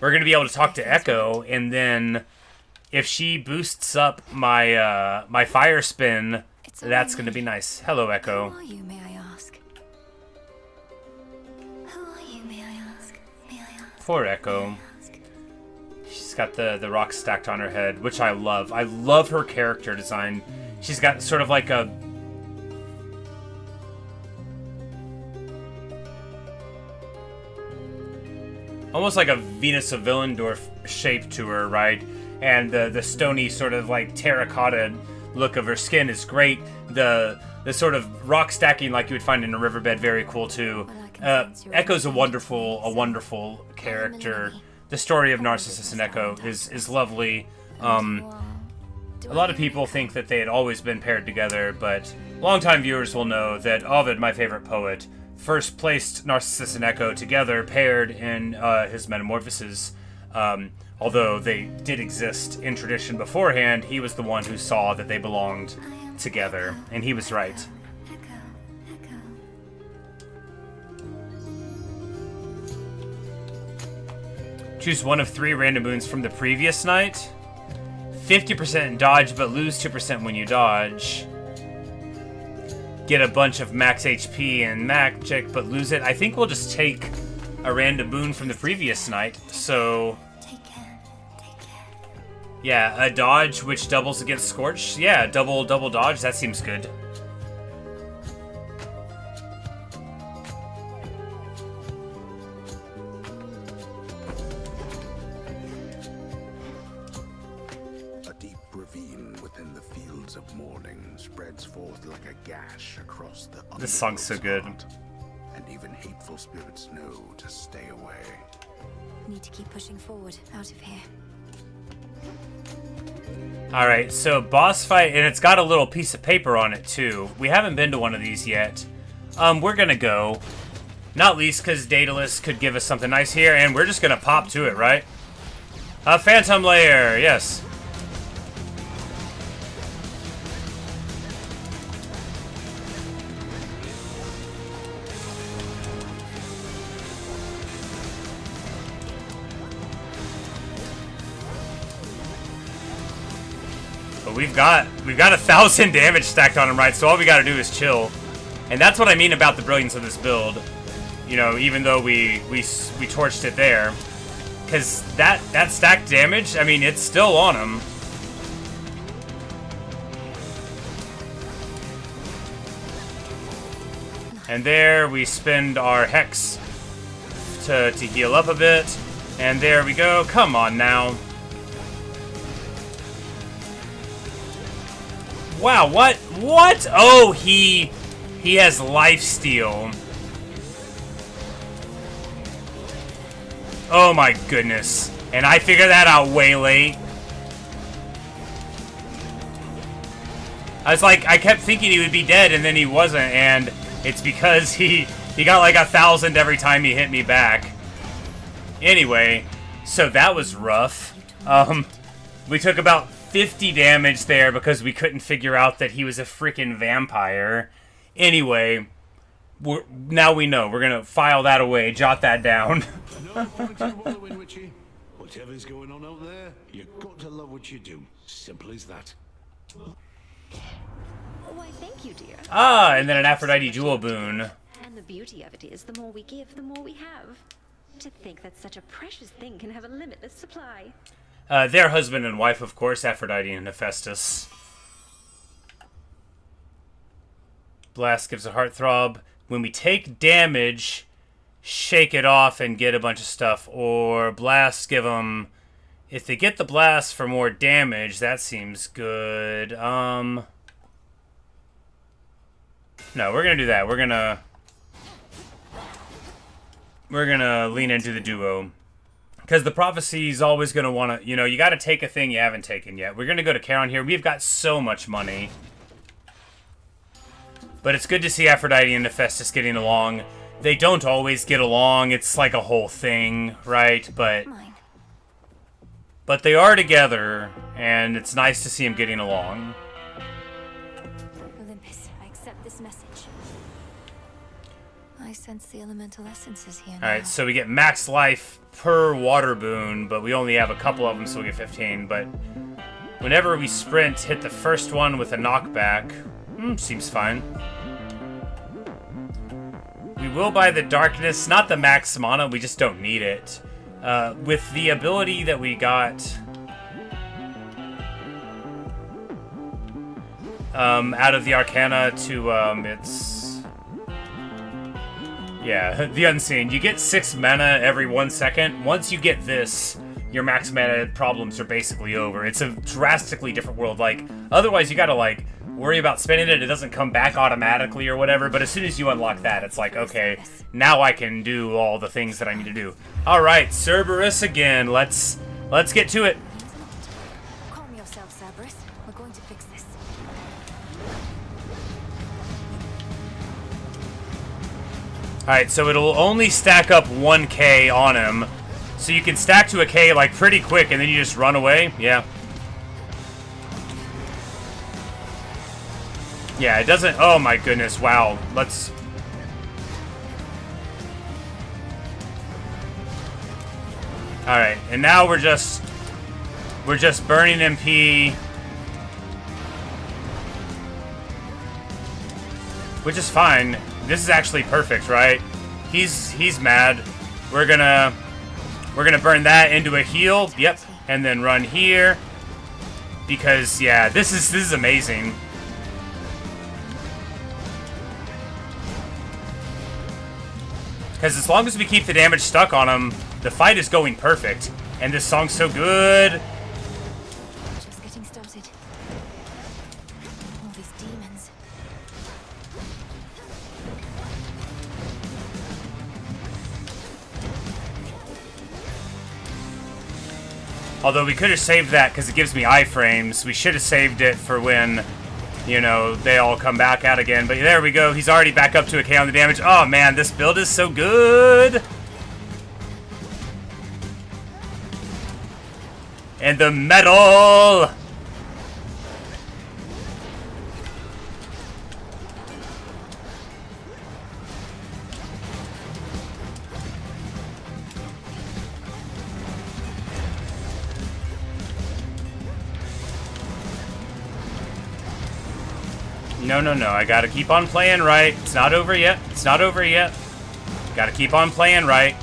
we're going to be able to talk to Echo, and then if she boosts up my my fire spin, that's going to be nice. Hello, Echo. Who are you, may I ask? Who are you, may I ask? May I ask? Poor Echo. She's got the rocks stacked on her head, which I love. I love her character design. She's got sort of like a... almost like a Venus of Willendorf shape to her, right? And the stony sort of like terracotta look of her skin is great. The sort of rock stacking like you would find in a riverbed, very cool too. Echo's a wonderful character. The story of Narcissus and Echo is lovely. A lot of people think that they had always been paired together, but longtime viewers will know that Ovid, my favorite poet, first placed Narcissus and Echo together, paired in his Metamorphoses. Although they did exist in tradition beforehand, he was the one who saw that they belonged together, and he was right. Choose one of 3 random boons from the previous night. 50% dodge, but lose 2% when you dodge. Get a bunch of max HP and magic, but lose it. I think we'll just take a random boon from the previous night. So, yeah, a dodge which doubles against Scorch. Yeah, double dodge. That seems good. This song's so good. And even hateful spirits know to stay away. Need to keep pushing forward, out of here. Alright, so boss fight, and it's got a little piece of paper on it too. We haven't been to one of these yet. We're gonna go. Not least because Daedalus could give us something nice here, and we're just gonna pop to it, right? A Phantom Lair, yes. We've got 1,000 damage stacked on him, right? So all we gotta do is chill. And that's what I mean about the brilliance of this build. You know, even though we torched it there. Because that stacked damage, I mean, it's still on him. And there we spend our Hex to heal up a bit. And there we go. Come on now. Wow, what? What? Oh, he has lifesteal. Oh my goodness. And I figured that out way late. I was like, I kept thinking he would be dead and then he wasn't, and it's because he got like 1,000 every time he hit me back. Anyway, so that was rough. We took about 50 damage there because we couldn't figure out that he was a freaking vampire. Anyway, now we know. We're gonna file that away, jot that down. No point in wallowing, Witchy. Whatever's going on out there, you've got to love what you do. Simple as that. Why, thank you, dear. Ah, and then an Aphrodite jewel boon. And the beauty of it is, the more we give, the more we have. To think that such a precious thing can have a limitless supply. Their husband and wife, of course, Aphrodite and Hephaestus. Blast gives a heartthrob. When we take damage, shake it off and get a bunch of stuff. Or blast, give them... If they get the blast for more damage, that seems good. No, we're gonna do that. We're gonna lean into the duo. Because the prophecy's always going to want to... You know, you got to take a thing you haven't taken yet. We're going to go to Charon here. We've got so much money. But it's good to see Aphrodite and Hephaestus getting along. They don't always get along. It's like a whole thing, right? But they are together, and it's nice to see them getting along. Olympus, I accept this message. I sense the elemental essences here. Alright, so we get max life per water boon, but we only have a couple of them, so we get 15. But whenever we sprint, hit the first one with a knockback. Seems fine. We will buy the darkness, not the max mana, we just don't need it. With the ability that we got out of the Arcana to, yeah, the Unseen. You get 6 mana every 1 second. Once you get this, your max mana problems are basically over. It's a drastically different world. Like, otherwise you gotta, like, worry about spending it. It doesn't come back automatically or whatever, but as soon as you unlock that, it's like, okay, now I can do all the things that I need to do. Alright, Cerberus again. Let's get to it. Calm yourself, Cerberus. We're going to fix this. Alright, so it'll only stack up 1k on him. So you can stack to a k, like, pretty quick, and then you just run away. Yeah. Yeah, it doesn't... Oh my goodness, wow. Let's... Alright, and now we're just burning MP. Which is fine. This is actually perfect, right? He's mad. We're gonna burn that into a heal. Yep. And then run here. Because yeah, this is amazing. Because as long as we keep the damage stuck on him, the fight is going perfect. And this song's so good. Just getting started. All these demons. Although we could have saved that because it gives me iframes. We should have saved it for when, you know, they all come back out again. But there we go. He's already back up to a K on the damage. Oh, man, this build is so good. And the metal. No. I gotta keep on playing right. It's not over yet. It's not over yet. Gotta keep on playing right.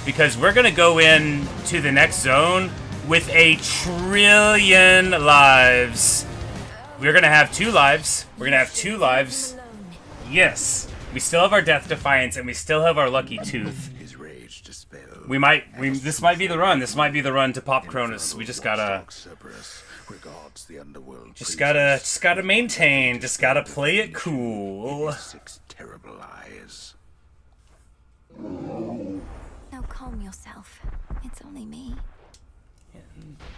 Because we're gonna go in to the next zone with 1 trillion lives. We're gonna have 2 lives. We're gonna have 2 lives. Yes. We still have our Death Defiance and we still have our Lucky Tooth. This might be the run. This might be the run to Pop Cronus. We just gotta... Just gotta maintain. Just gotta play it cool. 6 terrible eyes. Now calm yourself. It's only me.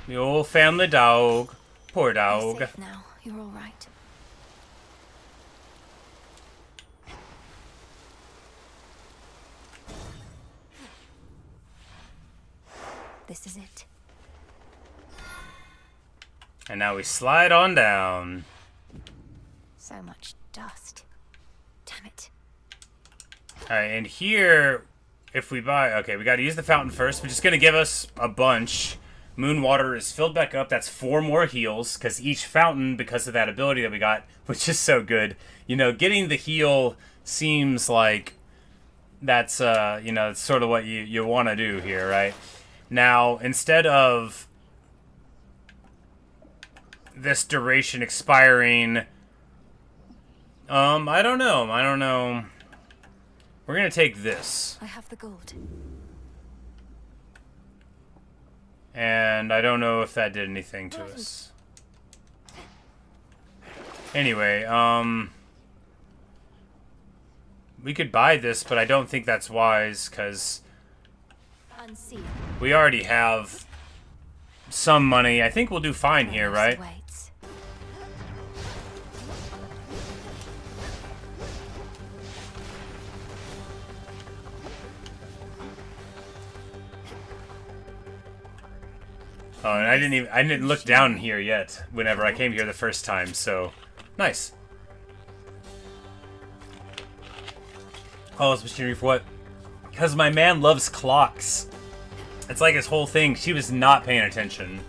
The old family dog. Poor dog. You're safe now. You're all right. This is it. And now we slide on down. So much dust. Damn it. Alright, and here, if we buy... Okay, we gotta use the fountain first, which is gonna give us a bunch. Moon water is filled back up. That's 4 more heals, because each fountain, because of that ability that we got, which is so good. You know, getting the heal seems like that's, you know, it's sort of what you want to do here, right? Now, instead of this duration expiring, I don't know. We're gonna take this. I have the gold. And I don't know if that did anything to us. Anyway, we could buy this, but I don't think that's wise, because we already have some money. I think we'll do fine here, right? Oh, and I didn't look down here yet whenever I came here the first time, so nice. Oh, it's machinery for what? Because my man loves clocks. It's like his whole thing. She was not paying attention.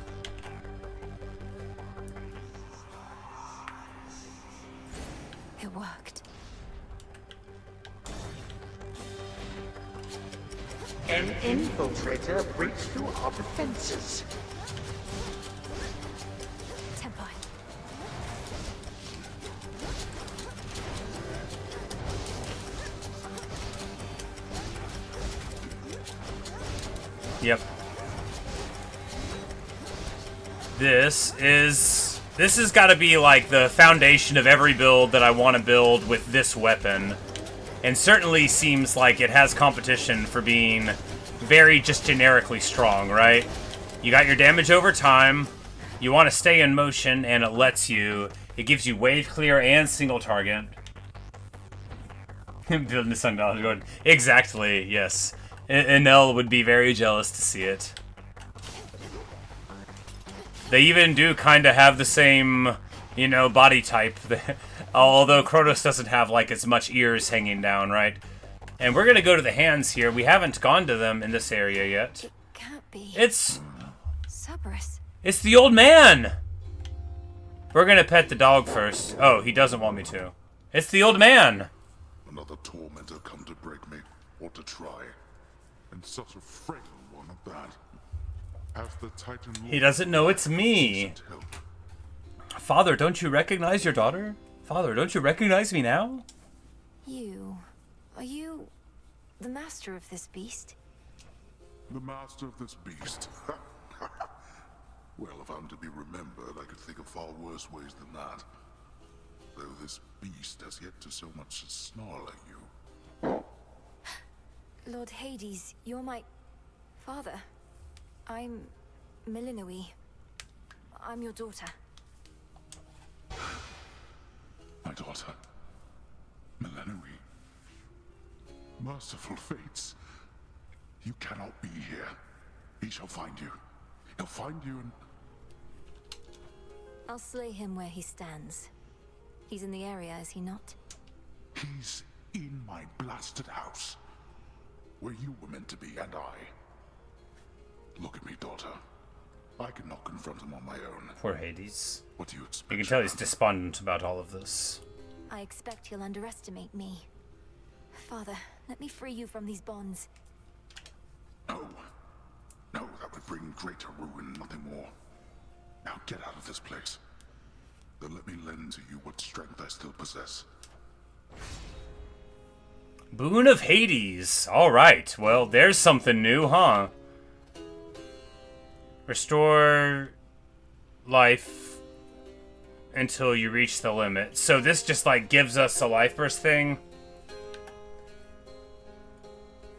It worked. An infiltrator breached through our defenses. Tempo. Yep. This has got to be like the foundation of every build that I want to build with this weapon. And certainly seems like it has competition for being very just generically strong, right? You got your damage over time, you want to stay in motion, and it lets you. It gives you wave clear and single target. Building the Sundowner going, exactly, yes. Enel would be very jealous to see it. They even do kind of have the same, you know, body type. Although Kronos doesn't have, like, as much ears hanging down, right? And we're gonna go to the hands here. We haven't gone to them in this area yet. It can't be. It's... Cerberus. It's the old man! We're gonna pet the dog first. Oh, he doesn't want me to. It's the old man! Another tormentor come to break me, or to try. And such a frail one at that. As the Titan He doesn't know it's me. Father, don't you recognize your daughter? Father, don't you recognize me now? Are you the master of this beast? The master of this beast? Well, if I'm to be remembered, I could think of far worse ways than that. Though this beast has yet to so much as snarl at you. Lord Hades, you're my father. I'm Milinoe. I'm your daughter. My daughter, Milinoe. Merciful fates. You cannot be here. He shall find you. He'll find you and... I'll slay him where he stands. He's in the area, is he not? He's in my blasted house. Where you were meant to be, and I. Look at me, daughter. I cannot confront him on my own. Poor Hades. What do you expect? You can tell he's despondent about all of this. I expect he'll underestimate me. Father, let me free you from these bonds. No. No, that would bring greater ruin, nothing more. Now get out of this place. Then let me lend to you what strength I still possess. Boon of Hades. Alright, well, there's something new, huh? Restore life until you reach the limit. So this just, like, gives us a life burst thing.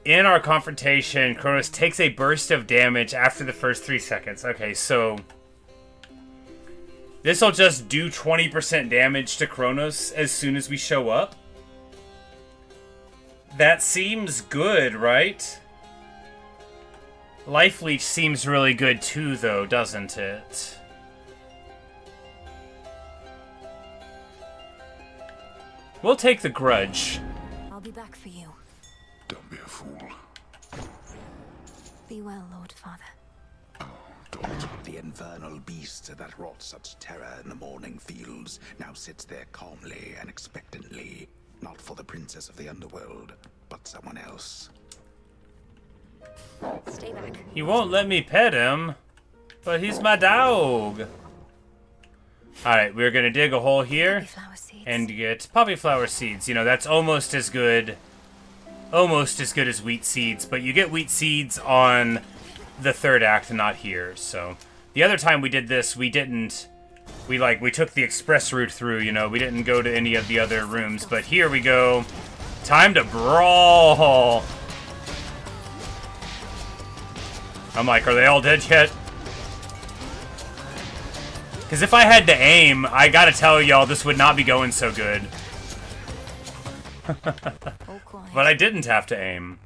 In our confrontation, Kronos takes a burst of damage after the first 3 seconds. Okay, so... this'll just do 20% damage to Kronos as soon as we show up? That seems good, right? Life Leech seems really good too, though, doesn't it? We'll take the grudge. I'll be back for you. Don't be a fool. Be well, Lord Father. The infernal beast that wrought such terror in the morning fields now sits there calmly and expectantly, not for the princess of the underworld, but someone else. Stay back. He won't let me pet him, but he's my dog. Alright, we're gonna dig a hole here and get poppy flower seeds. You know, that's almost as good as wheat seeds, but you get wheat seeds on the third act, not here. So the other time we did this, we took the express route through, you know, we didn't go to any of the other rooms, but here we go. Time to brawl. I'm like, are they all dead yet? Because if I had to aim, I gotta tell y'all, this would not be going so good. But I didn't have to aim.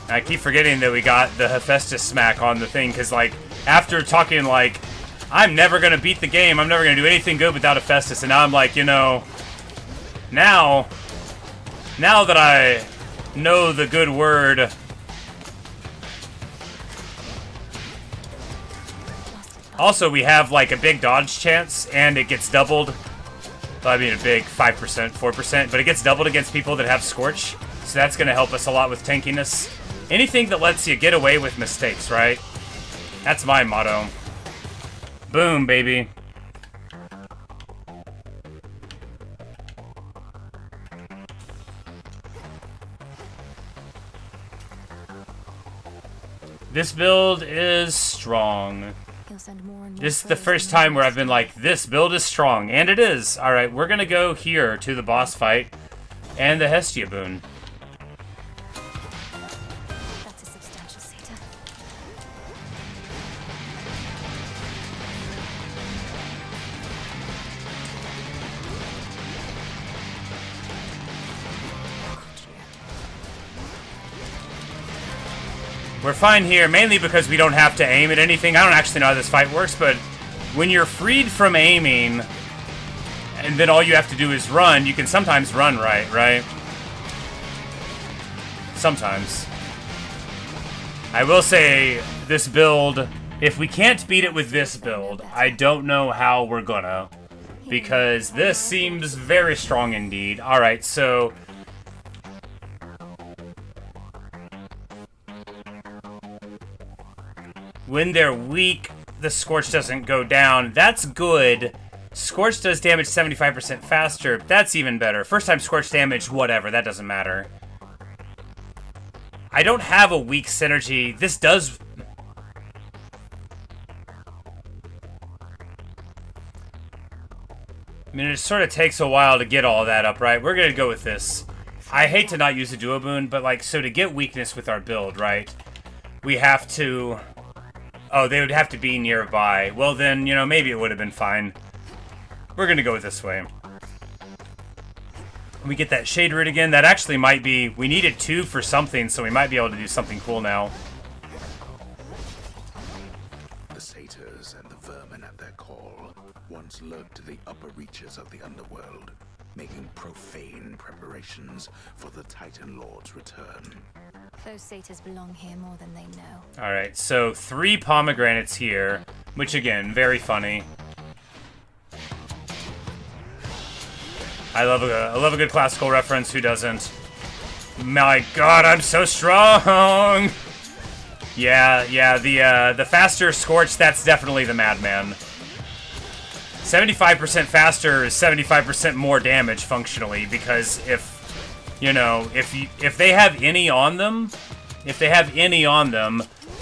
I keep forgetting that we got the Hephaestus smack on the thing, because, like, after talking, like, I'm never going to beat the game, I'm never going to do anything good without Hephaestus, and now I'm like, you know, now that I know the good word... Also, we have, like, a big dodge chance, and it gets doubled. Well, I mean, a big 5%, 4%, but it gets doubled against people that have Scorch, so that's going to help us a lot with tankiness. Anything that lets you get away with mistakes, right? That's my motto. Boom, baby. This build is strong. This is the first time where I've been like, this build is strong, and it is. Alright, we're gonna go here to the boss fight and the Hestia boon. That's a substantial Satyr. We're fine here, mainly because we don't have to aim at anything. I don't actually know how this fight works, but when you're freed from aiming, and then all you have to do is run, you can sometimes run right? Sometimes. I will say, this build, if we can't beat it with this build, I don't know how we're gonna. Because this seems very strong indeed. Alright, so... when they're weak, the Scorch doesn't go down. That's good. Scorch does damage 75% faster. That's even better. First time Scorch damage, whatever. That doesn't matter. I don't have a weak synergy. This does... I mean, it sort of takes a while to get all that up, right? We're going to go with this. I hate to not use a duo boon, but, like, so to get weakness with our build, right? We have to... oh, they would have to be nearby. Well then, you know, maybe it would have been fine. We're gonna go with this way. We get that Shade Root again. That actually might be... we needed 2 for something, so we might be able to do something cool now. The satyrs and the vermin at their call once lurked the upper reaches of the underworld, making profane preparations for the Titan Lord's return. Those satyrs belong here more than they know. Alright, so 3 pomegranates here, which again, very funny. I love a good classical reference, who doesn't? My god, I'm so strong! Yeah, the faster Scorch, that's definitely the Madman. 75% faster is 75% more damage, functionally, because if... you know, if they have any on them,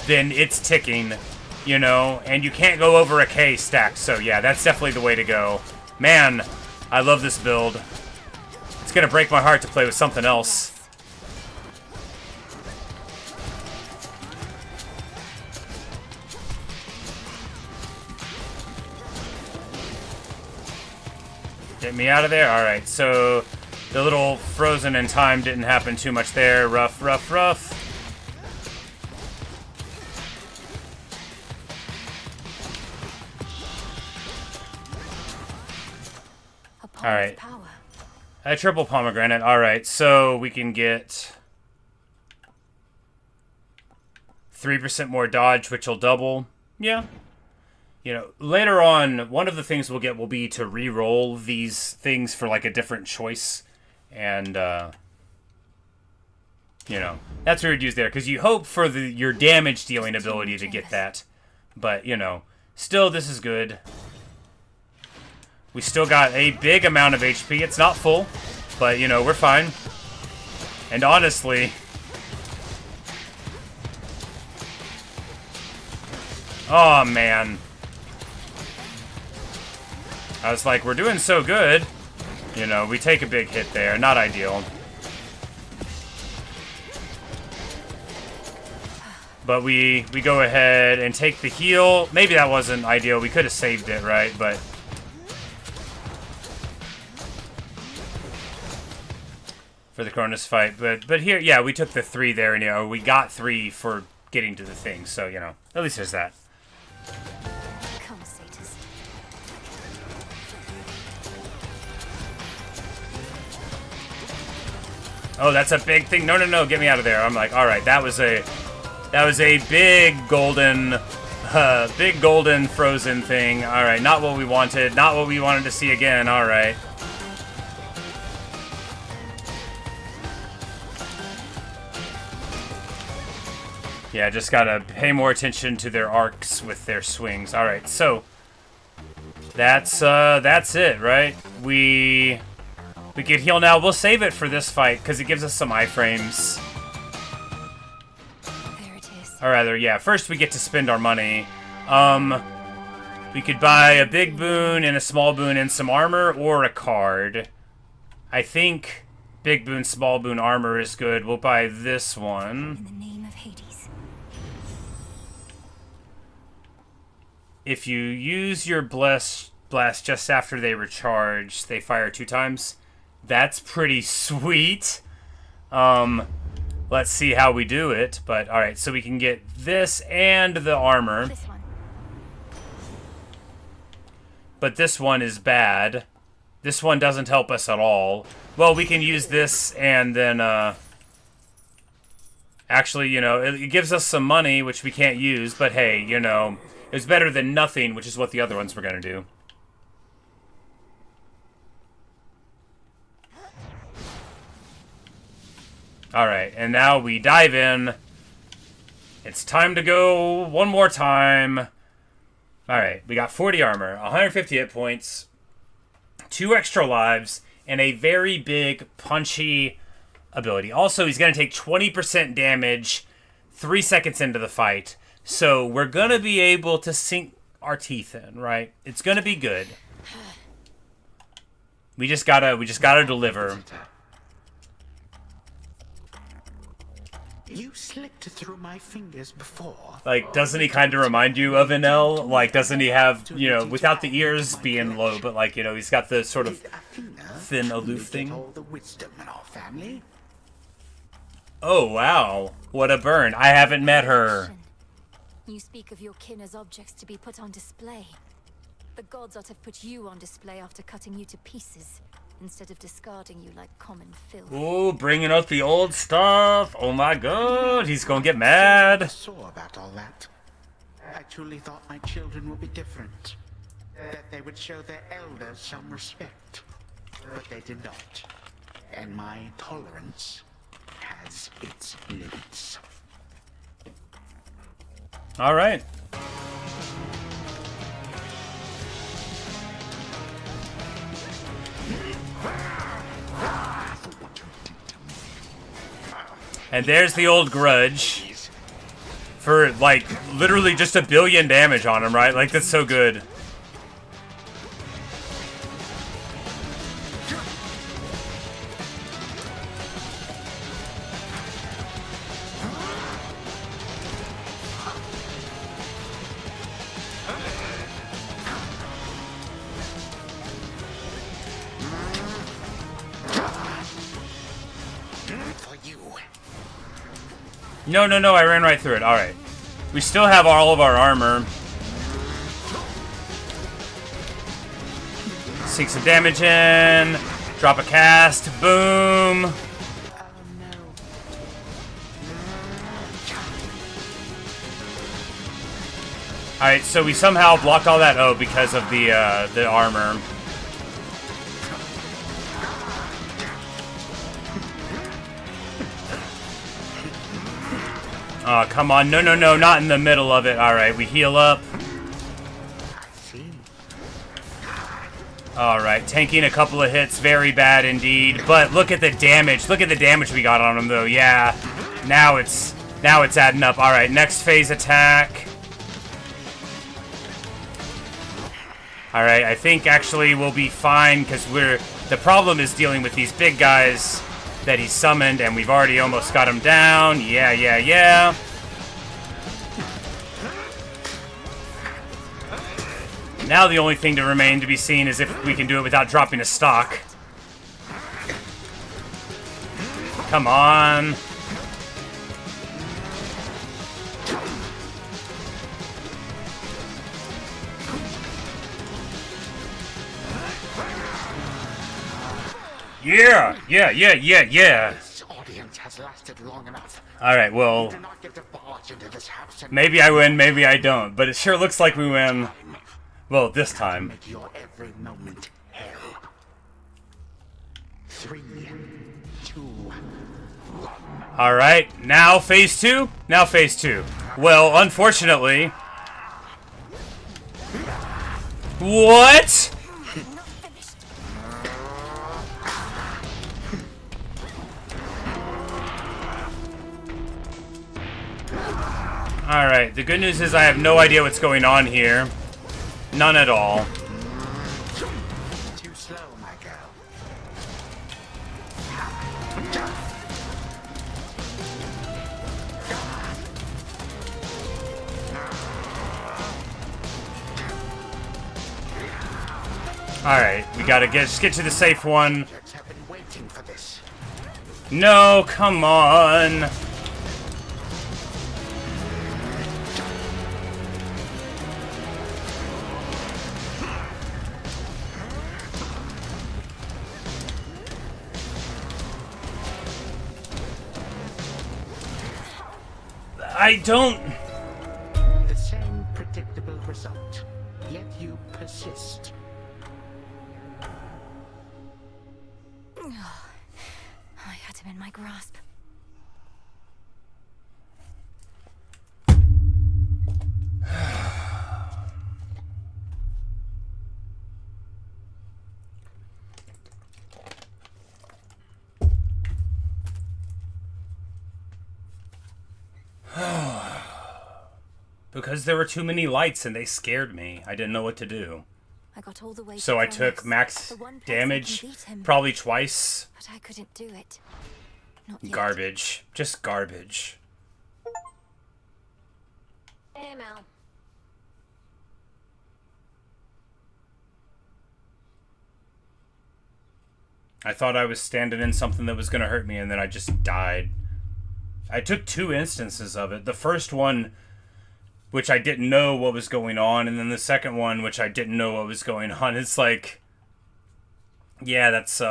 then it's ticking, you know, and you can't go over a K stack. So yeah, that's definitely the way to go. Man, I love this build. It's gonna break my heart to play with something else. Get me out of there. All right, so. The little frozen in time didn't happen too much there. Rough. Alright. A triple pomegranate. Alright, so we can get 3% more dodge, which will double. Yeah. You know, later on, one of the things we'll get will be to re-roll these things for, like, a different choice. And, you know, that's what we'd use there. Because you hope for your damage-dealing ability to get that. But, you know, still, this is good. We still got a big amount of HP. It's not full, but, you know, we're fine. And honestly... oh, man. I was like, we're doing so good. You know, we take a big hit there. Not ideal. But we go ahead and take the heal. Maybe that wasn't ideal. We could have saved it, right? But... for the Cronus fight. But here, yeah, we took the 3 there, and, you know, we got 3 for getting to the thing. So, you know, at least there's that. Come, Satyrs. Oh, that's a big thing. No, no, no, get me out of there. I'm like, all right, that was a big golden frozen thing. All right, not what we wanted. Not what we wanted to see again. All right. Yeah, just gotta pay more attention to their arcs with their swings. All right, so that's it, right? We can heal now. We'll save it for this fight because it gives us some iframes. There it is. Or rather, yeah, first we get to spend our money. We could buy a big boon and a small boon and some armor or a card. I think big boon, small boon, armor is good. We'll buy this one. In the name of Hades. If you use your blast just after they recharge, they fire 2 times. That's pretty sweet. Let's see how we do it. But all right, so we can get this and the armor. This one. But this one is bad. This one doesn't help us at all. Well, we can use this and then actually, you know, it gives us some money which we can't use, but hey, you know, it's better than nothing, which is what the other ones were going to do. Alright, and now we dive in. It's time to go one more time. Alright, we got 40 armor, 150 hit points, 2 extra lives, and a very big, punchy ability. Also, he's going to take 20% damage 3 seconds into the fight. So we're going to be able to sink our teeth in, right? It's going to be good. We just gotta deliver. You slipped through my fingers before. Like, doesn't he kind of remind you of Enel? Like, doesn't he have, you know, without the ears being low, but like, you know, he's got the sort of thin, aloof thing. All the wisdom in our family. Oh, wow. What a burn. I haven't met her. You speak of your kin as objects to be put on display. The gods ought to have put you on display after cutting you to pieces, instead of discarding you like common filth. Ooh, bringing out the old stuff. Oh my god, he's gonna get mad. I saw about all that. I truly thought my children would be different. That they would show their elders some respect. But they did not. And my tolerance has its limits. All right. And there's the old grudge. For, like, literally just 1 billion damage on him, right? Like, that's so good. No, no, no, I ran right through it. Alright. We still have all of our armor. Sink some damage in. Drop a cast. Boom. Alright, so we somehow blocked all that because of the armor. Oh, come on. No, no, no. Not in the middle of it. Alright, we heal up. Alright, tanking a couple of hits. Very bad indeed. But look at the damage. Look at the damage we got on him, though. Yeah. Now it's adding up. Alright, next phase attack. Alright, I think actually we'll be fine because the problem is dealing with these big guys that he summoned, and we've already almost got him down. Yeah, yeah, yeah. Now the only thing to remain to be seen is if we can do it without dropping a stock. Come on. Yeah, yeah, yeah, yeah, yeah. This audience has lasted long enough. Alright, well, You do not get to barge into this house and maybe I win, maybe I don't, but it sure looks like we win. Well, this time. make your every moment hell. 3, 2, Alright, now phase 2? Now phase 2. Well, unfortunately... What? Alright, the good news is I have no idea what's going on here. None at all. too slow, my girl. Alright, we gotta just get to the safe one. Have been waiting for this. No, come on. I don't... The same predictable result, yet you persist. I had him in my grasp. Because there were too many lights and they scared me. I didn't know what to do. I got all the way So to I took Kronos, max the one place damage, I can beat him. probably twice. But I couldn't do it. Not yet. Garbage. Just garbage. Hey, Mal. I thought I was standing in something that was going to hurt me and then I just died. I took 2 instances of it. The first one, which I didn't know what was going on, and then the second one, which I didn't know what was going on. It's like... Yeah, that's,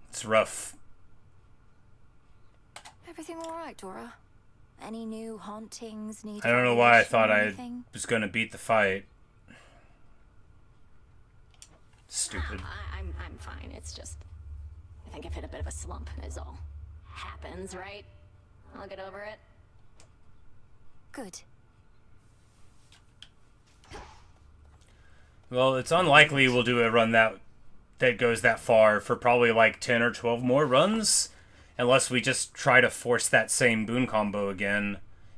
it's rough. Everything all right, Dora? Any new hauntings? Need I don't know why I evaluation thought or I anything? was going to beat the fight. Stupid. I'm fine. It's just, I think I've hit a bit of a slump. Is all. Happens, right? I'll get over it. Good. Well, it's unlikely we'll do a run that goes that far for probably like 10 or 12 more runs. Unless we just try to force that same boon combo again.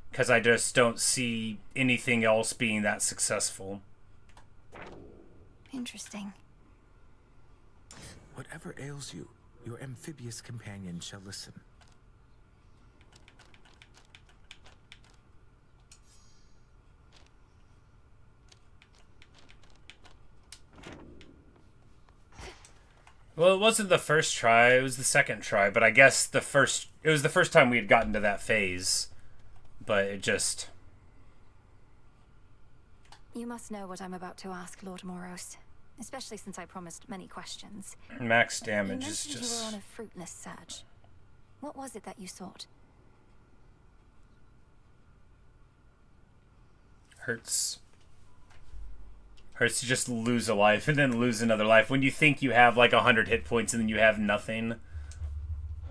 Because I just don't see anything else being that successful. Interesting. Whatever ails you, your amphibious companion shall listen. Well, it wasn't the first try, it was the second try, but I guess it was the first time we had gotten to that phase. But it just... You must know what I'm about to ask, Lord Moros. Especially since I promised many questions. Max damage You is mentioned just... you were on a fruitless search. What was it that you sought? Hurts to just lose a life and then lose another life when you think you have like 100 hit points and then you have nothing.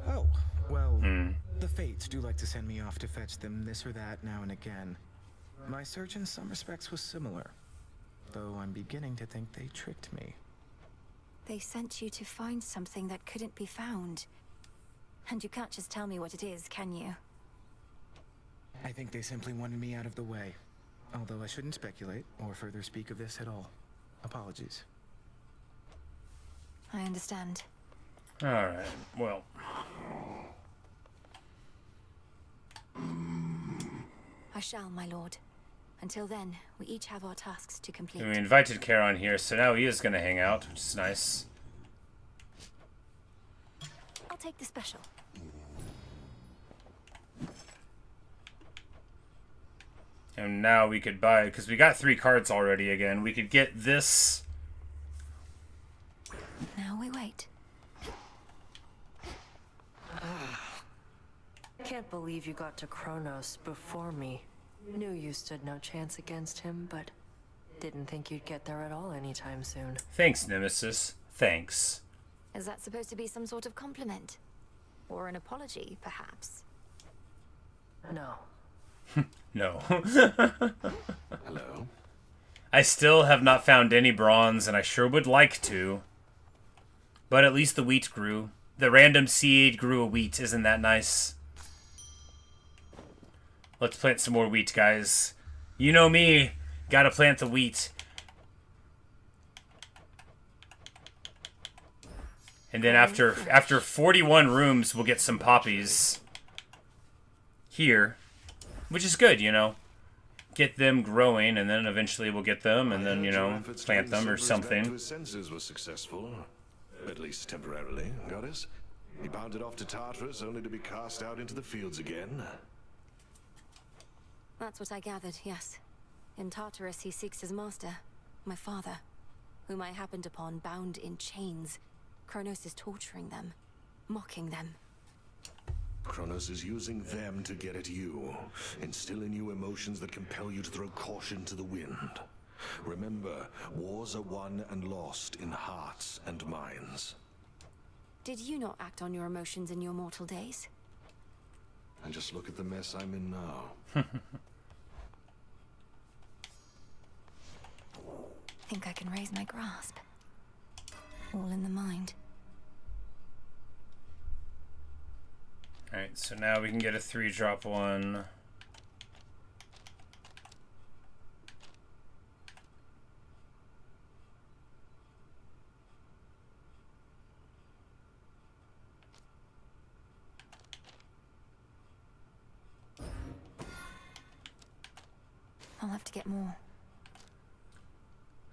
Oh, well, the Fates do like to send me off to fetch them this or that now and again. My search in some respects was similar, though I'm beginning to think they tricked me. They sent you to find something that couldn't be found. And you can't just tell me what it is, can you? I think they simply wanted me out of the way. Although I shouldn't speculate or further speak of this at all. Apologies. I understand. Alright, well. I shall, my lord. Until then, we each have our tasks to complete. We invited Charon here, so now he is going to hang out, which is nice. take the special. And now we could buy, because we got 3 cards already again, we could get this. Now we wait. Can't believe you got to Kronos before me. Knew you stood no chance against him, but didn't think you'd get there at all anytime soon. Thanks, Nemesis. Thanks. Is that supposed to be some sort of compliment? Or an apology, perhaps? No. No. Hello? I still have not found any bronze, and I sure would like to. But at least the wheat grew. The random seed grew a wheat. Isn't that nice? Let's plant some more wheat, guys. You know me. Gotta plant the wheat. And then after 41 rooms, we'll get some poppies. Here. Which is good, you know. Get them growing, and then eventually we'll get them, and then, you know, plant them or something. His senses were successful. At least temporarily, goddess. He bounded off to Tartarus only to be cast out into the fields again. That's what I gathered, yes. In Tartarus, he seeks his master, my father, whom I happened upon bound in chains. Kronos is torturing them, mocking them. Kronos is using them to get at you, instill in you emotions that compel you to throw caution to the wind. Remember, wars are won and lost in hearts and minds. Did you not act on your emotions in your mortal days? And just look at the mess I'm in now. Think I can raise my grasp. All in the mind. Alright, so now we can get a 3-drop one. I'll have to get more.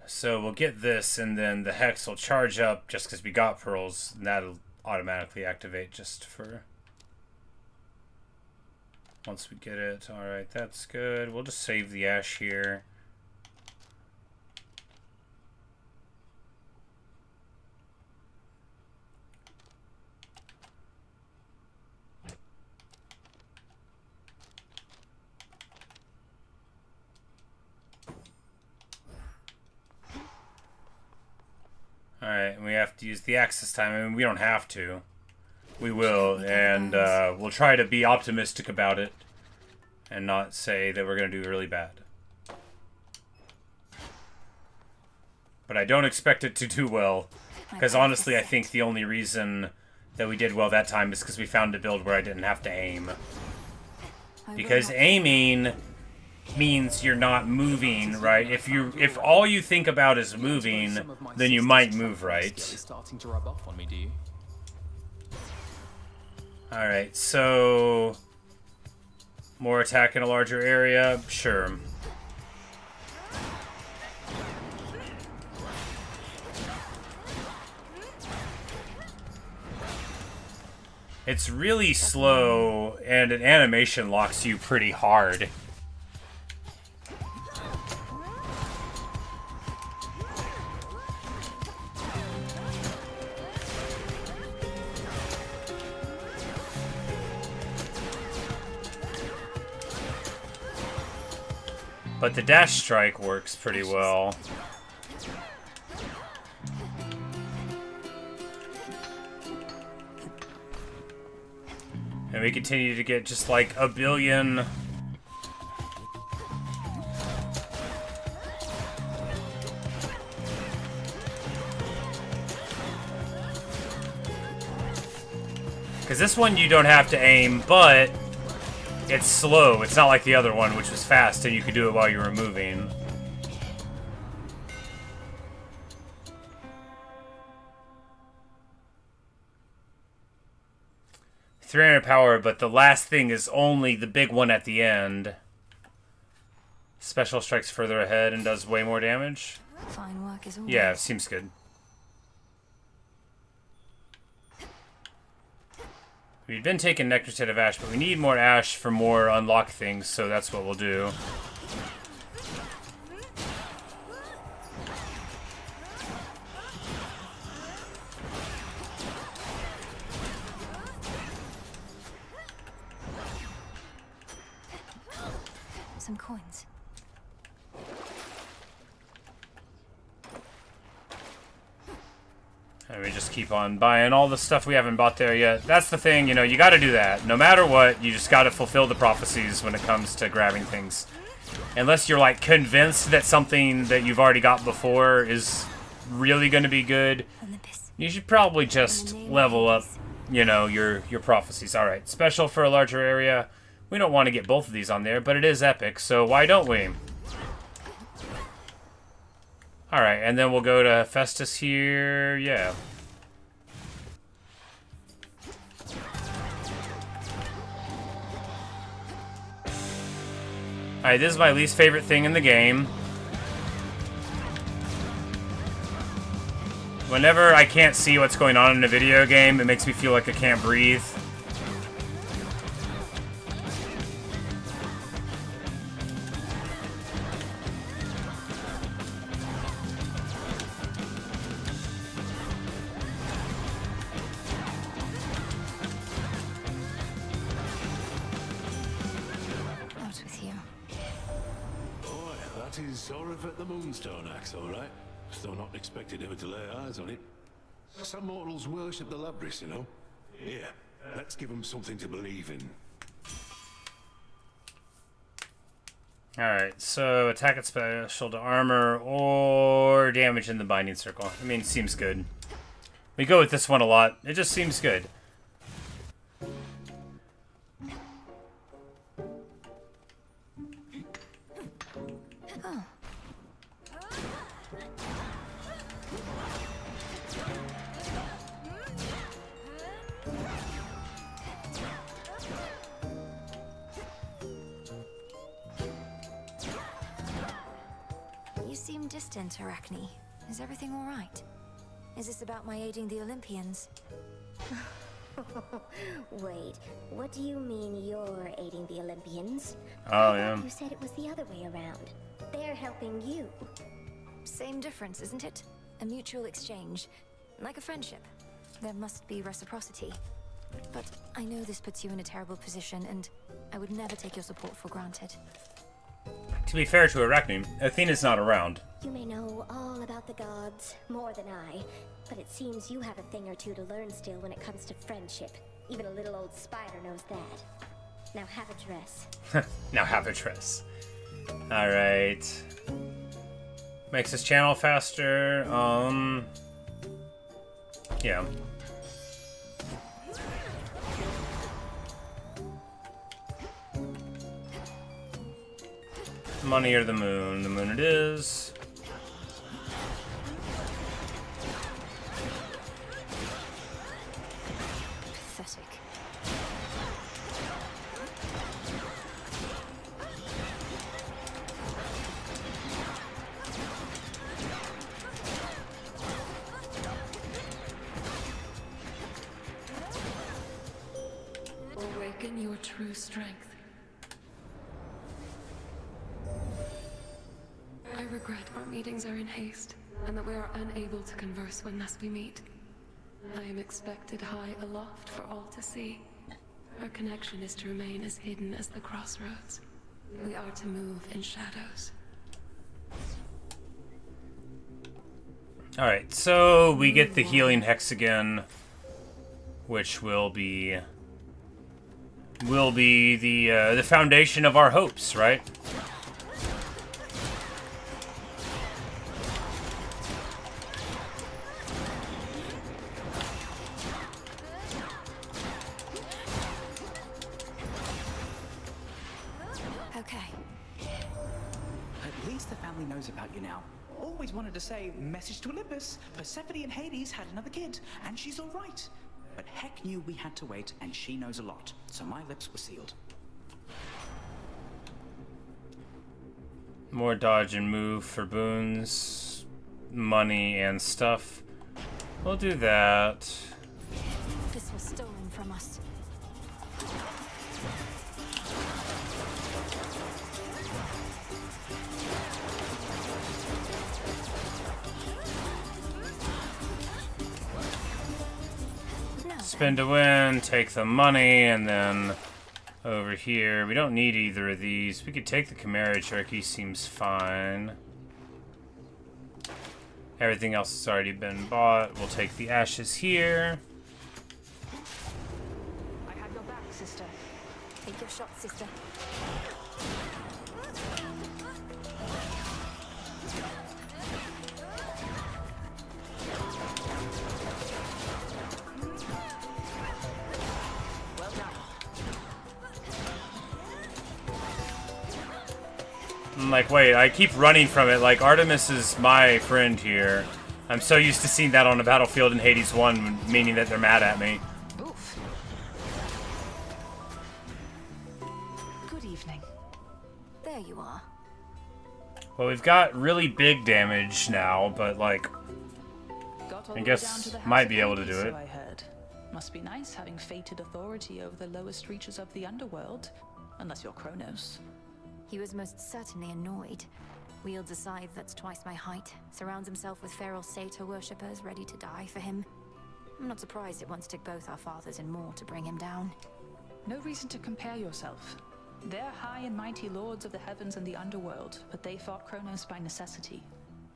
So we'll get this, and then the Hex will charge up just because we got pearls, and that'll automatically activate just for... once we get it. Alright, that's good. We'll just save the ash here. Alright, we have to use the axe this time. I mean, we don't have to. We will, and we'll try to be optimistic about it and not say that we're going to do really bad. But I don't expect it to do well, because honestly I think the only reason that we did well that time is because we found a build where I didn't have to aim. Because aiming means you're not moving, right? If all you think about is moving, then you might move right. Starting to rub off on me, do you? Alright, so... more attack in a larger area? Sure. It's really slow, and an animation locks you pretty hard. But the dash strike works pretty well. And we continue to get just like a billion. Because this one you don't have to aim, but it's slow. It's not like the other one, which was fast and you could do it while you were moving. .300 power, but the last thing is only the big one at the end. Special strikes further ahead and does way more damage. Fine work as always. Yeah, seems good. We've been taking Necrotate of Ash, but we need more Ash for more unlock things, so that's what we'll do. Some coins. And we just keep on buying all the stuff we haven't bought there yet. That's the thing, you know, you gotta do that. No matter what, you just gotta fulfill the prophecies when it comes to grabbing things. Unless you're, like, convinced that something that you've already got before is really gonna be good, you should probably just level up, you know, your prophecies. Alright, special for a larger area. We don't want to get both of these on there, but it is epic, so why don't we? Alright, and then we'll go to Festus here, yeah. Alright, this is my least favorite thing in the game. Whenever I can't see what's going on in a video game, it makes me feel like I can't breathe. At the Moonstone axe, all right. Still not expected ever to lay eyes on it. Some mortals worship the Labyrinth, you know. Here, let's give them something to believe in. Alright, so attack at special to armor or damage in the binding circle. I mean, seems good. We go with this one a lot. It just seems good. You seem distant, Arachne. Is everything all right? Is this about my aiding the Olympians? Wait, what do you mean you're aiding the Olympians? Oh, yeah. You said it was the other way around. They're helping you. Same difference, isn't it? A mutual exchange. Like a friendship. There must be reciprocity. But I know this puts you in a terrible position, and I would never take your support for granted. To be fair to Arachne, Athena's not around. You may know all about the gods, more than I, but it seems you have a thing or two to learn still when it comes to friendship. Even a little old spider knows that. Now have a dress. Now have a dress. Alright. Makes this channel faster. Yeah. Money or the moon? The moon it is. Pathetic. Awaken your true strength. I regret our meetings are in haste, and that we are unable to converse when thus we meet. I am expected high aloft for all to see. Our connection is to remain as hidden as the crossroads. We are to move in shadows. Alright, so we get the healing hexagon, which will be the foundation of our hopes, right? At least the family knows about you now. Always wanted to say, message to Olympus. Persephone and Hades had another kid, and she's all right. But Heck knew we had to wait, and she knows a lot. So my lips were sealed. More dodge and move for boons, money and stuff. We'll do that. This was stolen from us. Spin to win, take the money, and then over here. We don't need either of these. We could take the Chimera Turkey, seems fine. Everything else has already been bought. We'll take the ashes here. I have your back, sister. Take your shot, sister. I'm like, wait, I keep running from it. Like, Artemis is my friend here. I'm so used to seeing that on the battlefield in Hades 1, meaning that they're mad at me. Oof. Good evening. There you are. Well, we've got really big damage now, but, like, I guess might be able to do it. So I heard. Must be nice having fated authority over the lowest reaches of the underworld. Unless you're Kronos. He was most certainly annoyed. Wields a scythe that's twice my height, surrounds himself with feral satyr worshippers ready to die for him. I'm not surprised it once took both our fathers and more to bring him down. No reason to compare yourself. They're high and mighty lords of the heavens and the underworld, but they fought Kronos by necessity.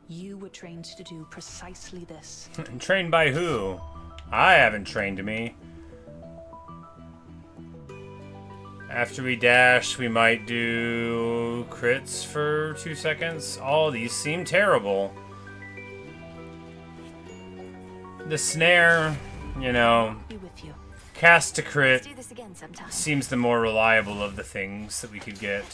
You were trained to do precisely this. Trained by who? I haven't trained me. After we dash, we might do crits for 2 seconds. All these seem terrible. The snare, you know, cast to crit seems the more reliable of the things that we could get.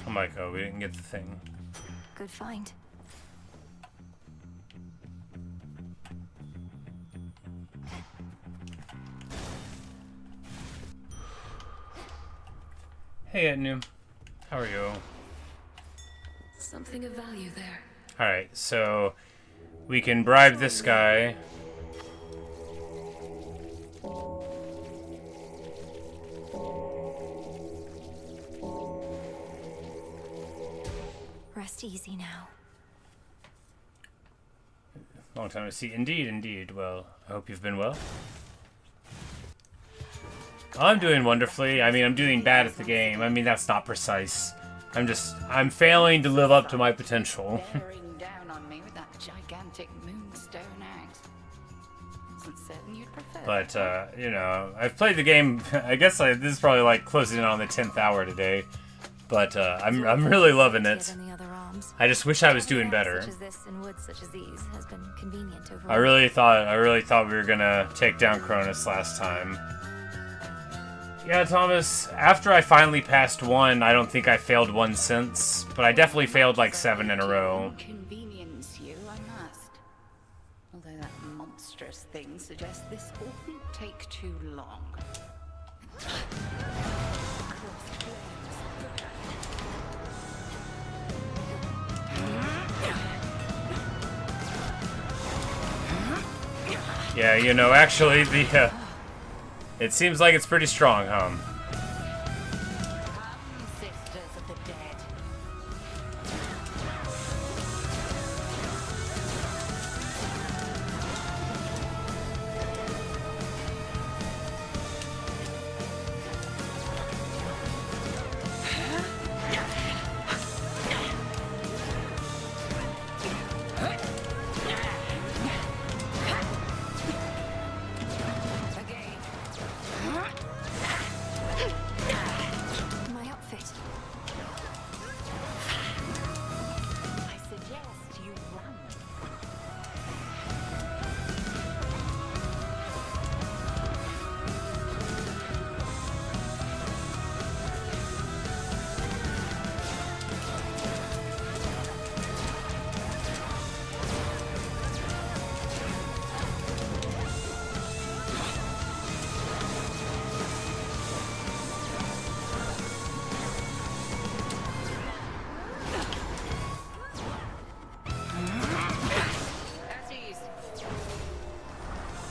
I'm like, oh, we didn't get the thing. Good find. Hey, Etnu. How are you? Something of value there. Alright, so we can bribe this guy. Rest easy now. Long time to see. Indeed, indeed. Well, I hope you've been well. I'm doing wonderfully. I mean, I'm doing bad at the game. I mean, that's not precise. I'm failing to live up to my potential. Bearing down on me with that gigantic moonstone axe. Wasn't certain you'd prefer. But, you know, I've played the game. I guess this is probably like closing in on the 10th hour today. But I'm really loving it. I just wish I was doing better. Such as this and woods such as these has been convenient overall. I really thought we were gonna take down Cronus last time. Yeah, Thomas, after I finally passed 1, I don't think I failed 1 since, but I definitely failed like 7 in a row. Inconvenience you, I must. Although that monstrous thing suggests this oughtn't take too long. Yeah, you know, actually, it seems like it's pretty strong, huh? Sisters of the dead.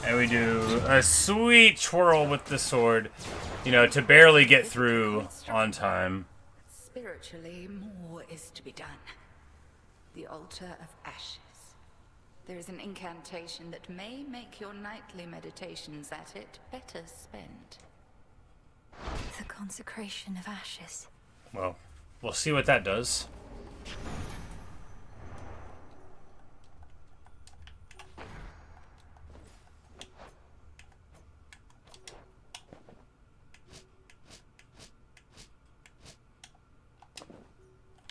And we do a sweet twirl with the sword, you know, to barely get through on time. Spiritually, more is to be done. The altar of ashes. There is an incantation that may make your nightly meditations at it better spent. The consecration of ashes. Well, we'll see what that does.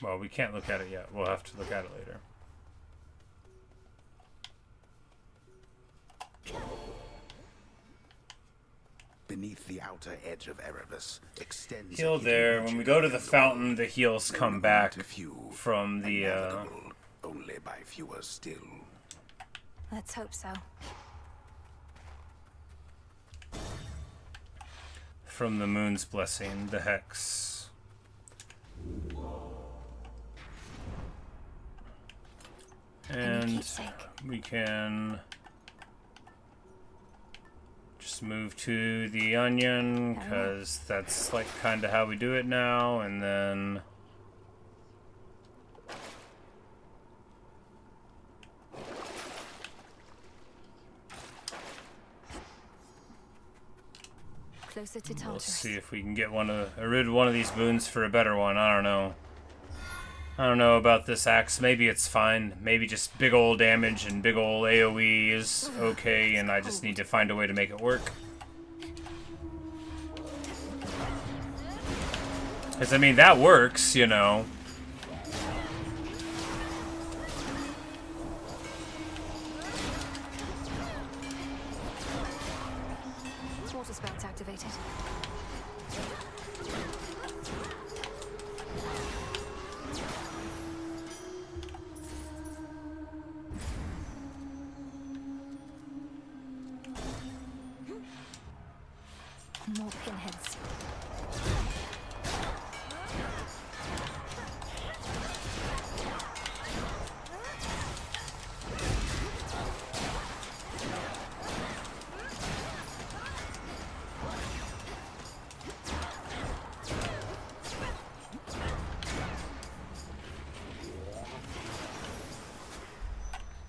Well, we can't look at it yet. We'll have to look at it later. Beneath the outer edge of Erebus extends Heal there. When we go to the fountain, the heals come back from the only by fewer still. Let's hope so. From the moon's blessing, the hex. And we can just move to the onion, because that's like kind of how we do it now, and then closer to Tartarus. we'll see if we can get rid of one of these boons for a better one. I don't know. I don't know about this axe. Maybe it's fine. Maybe just big old damage and big old AoE is okay, and I just need to find a way to make it work. Because, I mean, that works, you know. Water spouts activated. More pinheads.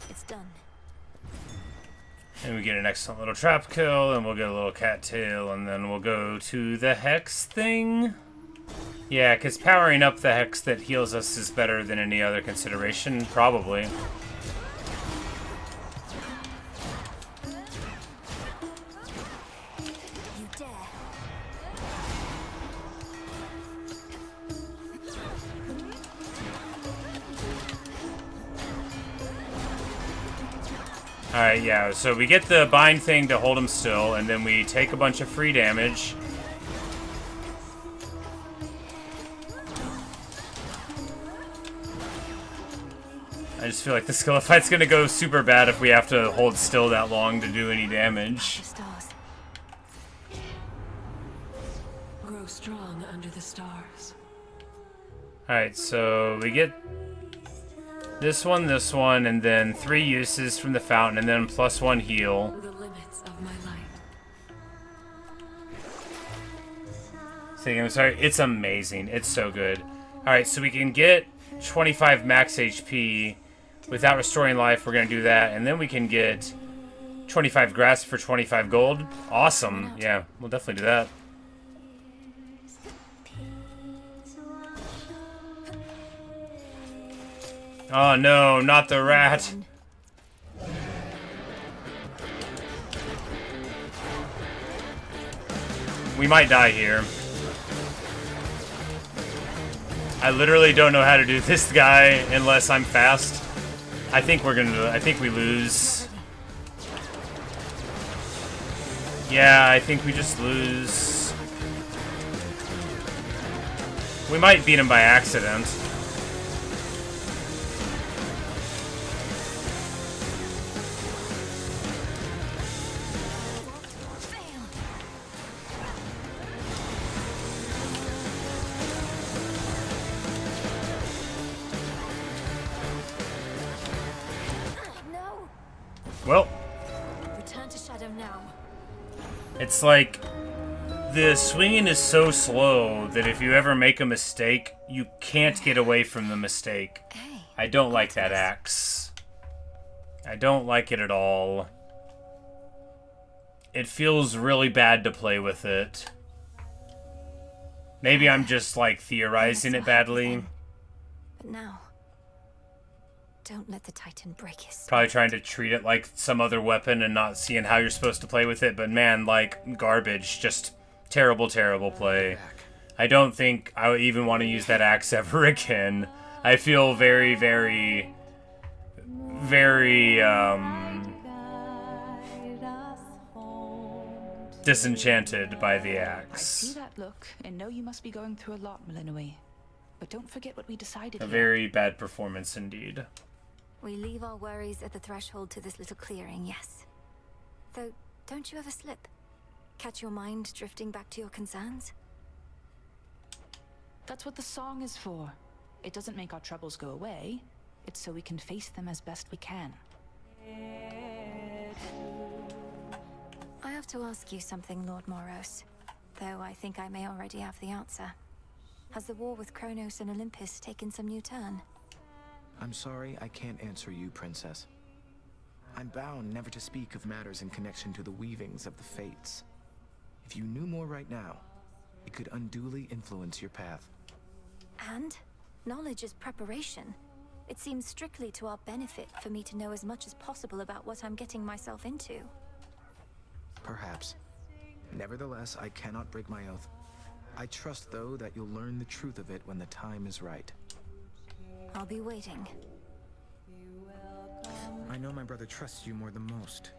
It's done. And we get an excellent little trap kill, and we'll get a little cattail, and then we'll go to the hex thing. Yeah, because powering up the hex that heals us is better than any other consideration, probably. You dare. Alright, yeah, so we get the bind thing to hold him still, and then we take a bunch of free damage. I just feel like the Scylla fight's gonna go super bad if we have to hold still that long to do any damage. Grow strong under the stars. Alright, so we get this one, and then 3 uses from the fountain, and then +1 heal. The limits of my light. I'm sorry, it's amazing. It's so good. Alright, so we can get 25 max HP without restoring life. We're going to do that, and then we can get 25 grass for 25 gold. Awesome. Yeah, we'll definitely do that. Oh no, not the rat. We might die here. I literally don't know how to do this guy unless I'm fast. I think we lose. Yeah, I think we just lose. We might beat him by accident. Well, Return to Shadow shadow now. It's like the swinging is so slow that if you ever make a mistake, you can't get away from the mistake. I don't like that axe. I don't like it at all. It feels really bad to play with it. Maybe I'm just like theorizing it badly. But now, don't let the Titan break his. Probably trying to treat it like some other weapon and not seeing how you're supposed to play with it, but man, like, garbage. Just terrible, terrible play. I don't think I would even want to use that axe ever again. I feel very, very, very, disenchanted by the I axe. see that look and know you must be going through a lot, Malinoi. But don't forget what we decided A here. very bad performance indeed. We leave our worries at the threshold to this little clearing, yes. Though, don't you ever slip? Catch your mind drifting back to your concerns? That's what the song is for. It doesn't make our troubles go away. It's so we can face them as best we can. I have to ask you something, Lord Moros. Though I think I may already have the answer. Has the war with Kronos and Olympus taken some new turn? I'm sorry I can't answer you, Princess. I'm bound never to speak of matters in connection to the weavings of the fates. If you knew more right now, it could unduly influence your path. And knowledge is preparation. It seems strictly to our benefit for me to know as much as possible about what I'm getting myself into. Perhaps. Nevertheless, I cannot break my oath. I trust, though, that you'll learn the truth of it when the time is right. I'll be waiting. I know my brother trusts you more than most.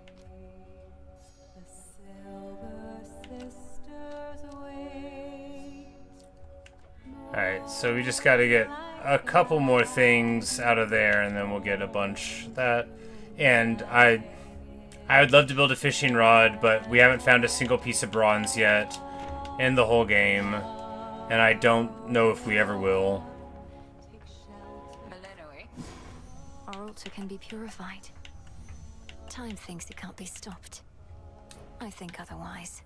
Alright, so we just gotta get a couple more things out of there and then we'll get a bunch of that. And I would love to build a fishing rod, but we haven't found a single piece of bronze yet in the whole game. And I don't know if we ever will. Our altar can be purified. Time thinks it can't be stopped. I think otherwise.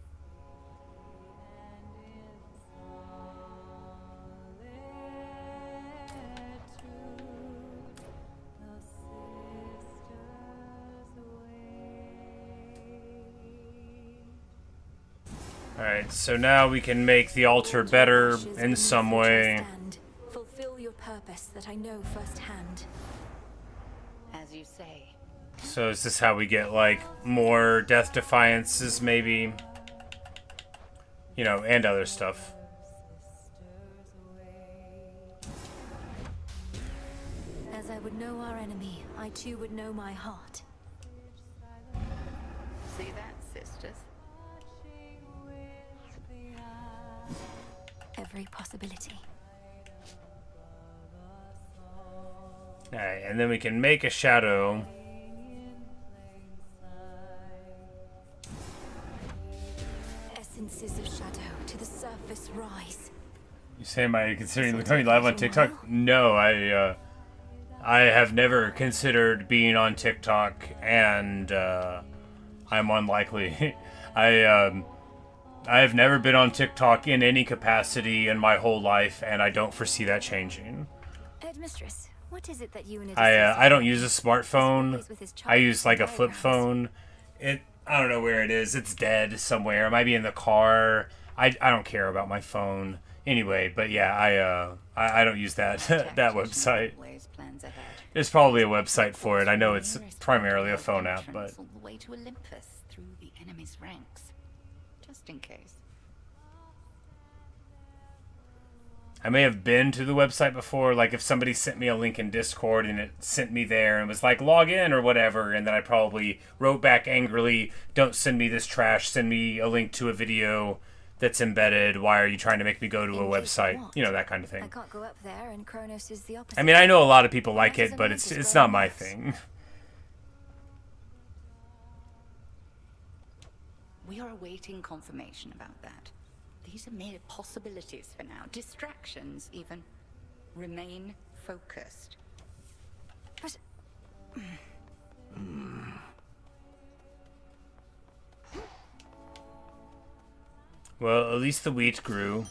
Alright, so now we can make the altar better in some way. Fulfill your purpose that I know firsthand. As you say. So is this how we get, like, more Death Defiances, maybe? You know, and other stuff. As I would know our enemy, I too would know my heart. See that, sisters? Every possibility. Alright, and then we can make a shadow. Essences of shadow to the surface rise. You say, am I considering becoming live on TikTok? No, I have never considered being on TikTok, and I'm unlikely. I have never been on TikTok in any capacity in my whole life, and I don't foresee that changing. Headmistress, what is it that you and I don't use a smartphone. I use like a flip phone. I don't know where it is. It's dead somewhere. It might be in the car. I don't care about my phone anyway. But yeah, I don't use that that website. There's probably a website for it. I know it's primarily a phone app, but All the way to Olympus through the enemy's ranks, just in case. I may have been to the website before, like if somebody sent me a link in Discord and it sent me there and was like, log in or whatever, and then I probably wrote back angrily, don't send me this trash, send me a link to a video that's embedded, why are you trying to make me go to a website, you know, that kind of I thing. can't go up there, and Kronos is the opposite. I mean, I know a lot of people like it, but it's not my thing. We are awaiting confirmation about that. These are mere possibilities for now. Distractions, even. Remain focused. But... Well, at least the wheat grew.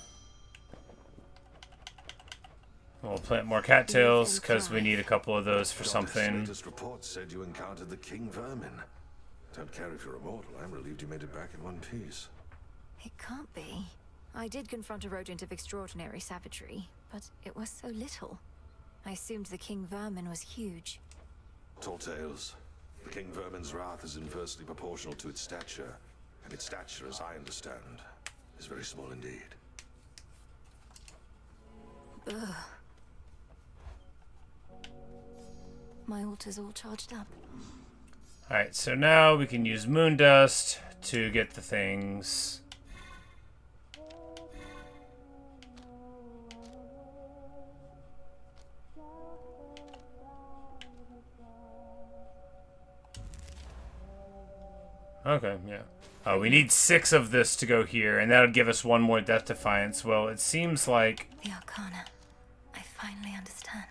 We'll plant more cattails, because we need a couple of those for something. Latest report said you encountered the king vermin. Don't care if you're immortal. I'm relieved you made it back in one piece. It can't be. I did confront a rodent of extraordinary savagery, but it was so little. I assumed the king vermin was huge. Tall tales. The king vermin's wrath is inversely proportional to its stature, and its stature, as I understand, is very small indeed. Ugh. My altar's all charged up. Alright, so now we can use moon dust to get the things. Okay, yeah. We need 6 of this to go here, and that would give us 1 more Death Defiance. Well, it seems like... The Arcana. I finally understand.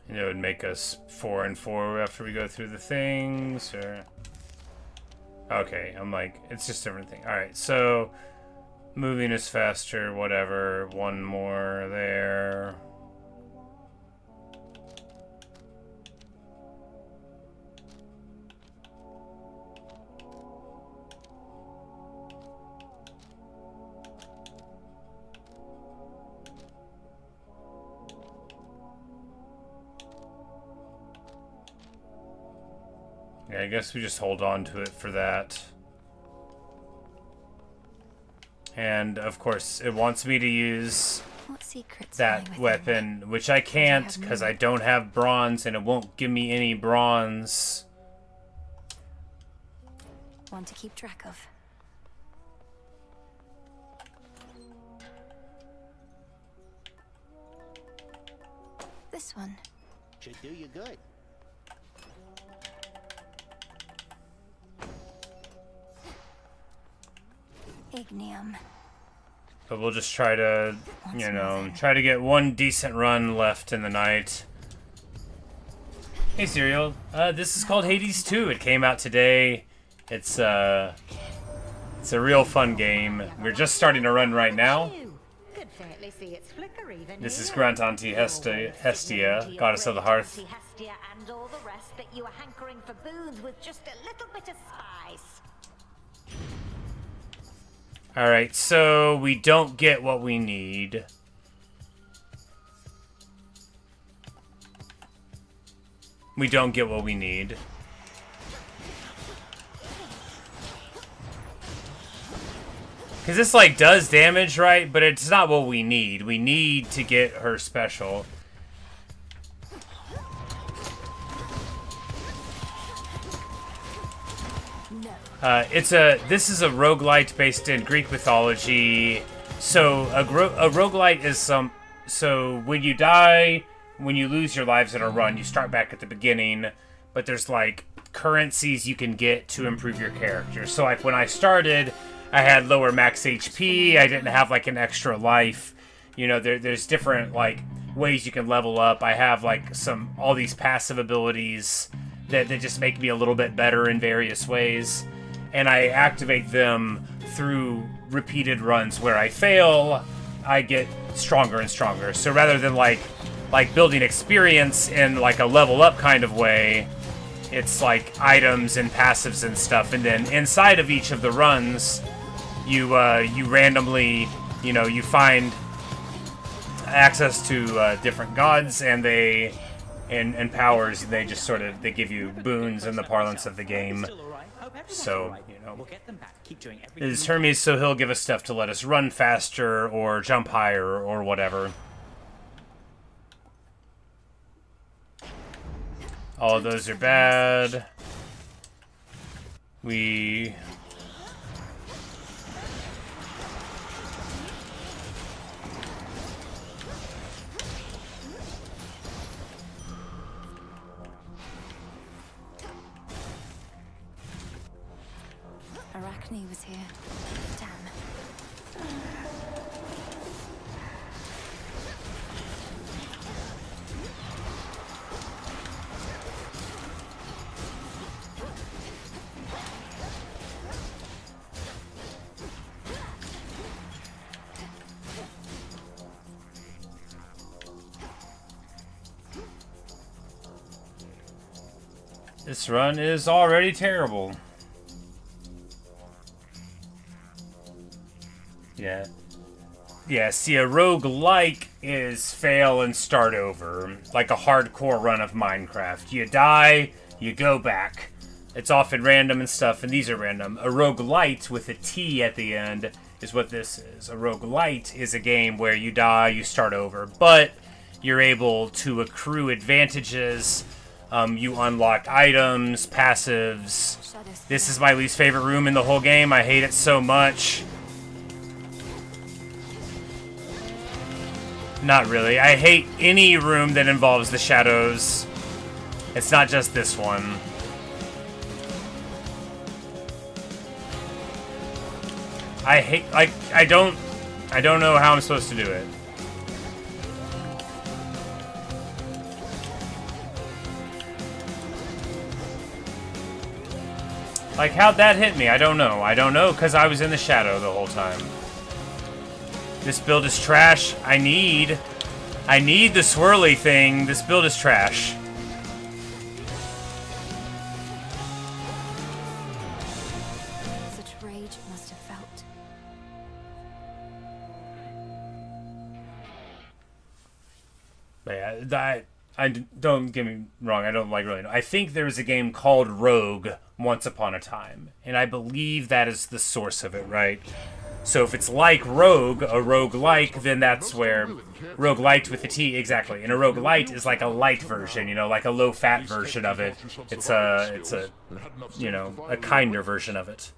And it would make us 4 and 4 after we go through the things, or... Okay, I'm like, it's just a different thing. Alright, so... Moving is faster, whatever. 1 more there. Yeah, I guess we just hold on to it for that. And, of course, it wants me to use that weapon, which I can't because I don't have bronze, and it won't give me any bronze. One to keep track of. This one. Should do you good. Ignium. But we'll just try to, you know, try to get 1 decent run left in the night. Hey, Serial. This is called Hades 2. It came out today. It's a real fun game. We're just starting to run right now. This is Grant Auntie Hestia, goddess of the hearth. Hestia and all the rest that you are hankering for boons with just a little bit of spice. Alright, so we don't get what we need. We don't get what we need. Because this, like, does damage, right? But it's not what we need. We need to get her special. This is a roguelite based in Greek mythology. So a roguelite is so when you die, when you lose your lives in a run, you start back at the beginning, but there's like currencies you can get to improve your character. So like when I started, I had lower max HP, I didn't have like an extra life. You know, there's different like ways you can level up. I have like all these passive abilities that just make me a little bit better in various ways. And I activate them through repeated runs. Where I fail, I get stronger and stronger. So rather than like building experience in like a level up kind of way, it's like items and passives and stuff. And then inside of each of the runs, you randomly, you know, you find access to different gods, and and powers. They just sort of they give you boons in the parlance of the game. So, you know, it's Hermes, so he'll give us stuff to let us run faster or jump higher or whatever. All of those are bad. Arachne was here. Damn. This run is already terrible. Yeah. Yeah, see, a roguelike is fail and start over. Like a hardcore run of Minecraft. You die, you go back. It's often random and stuff, and these are random. A roguelite with a T at the end is what this is. A roguelite is a game where you die, you start over. But you're able to accrue advantages. You unlock items, passives. This is my least favorite room in the whole game. I hate it so much. Not really. I hate any room that involves the shadows. It's not just this one. I hate, like, I don't know how I'm supposed to do it. Like, how'd that hit me? I don't know. I don't know, because I was in the shadow the whole time. This build is trash. I need the swirly thing. This build is trash. Such rage must have felt. But yeah, I don't get me wrong. I don't like really know. I think there was a game called Rogue once upon a time, and I believe that is the source of it, right? So if it's like Rogue, a roguelike, then that's where roguelite with the T, exactly. And a roguelite is like a light version, you know, like a low-fat version of it. It's a, you know, a kinder version of it.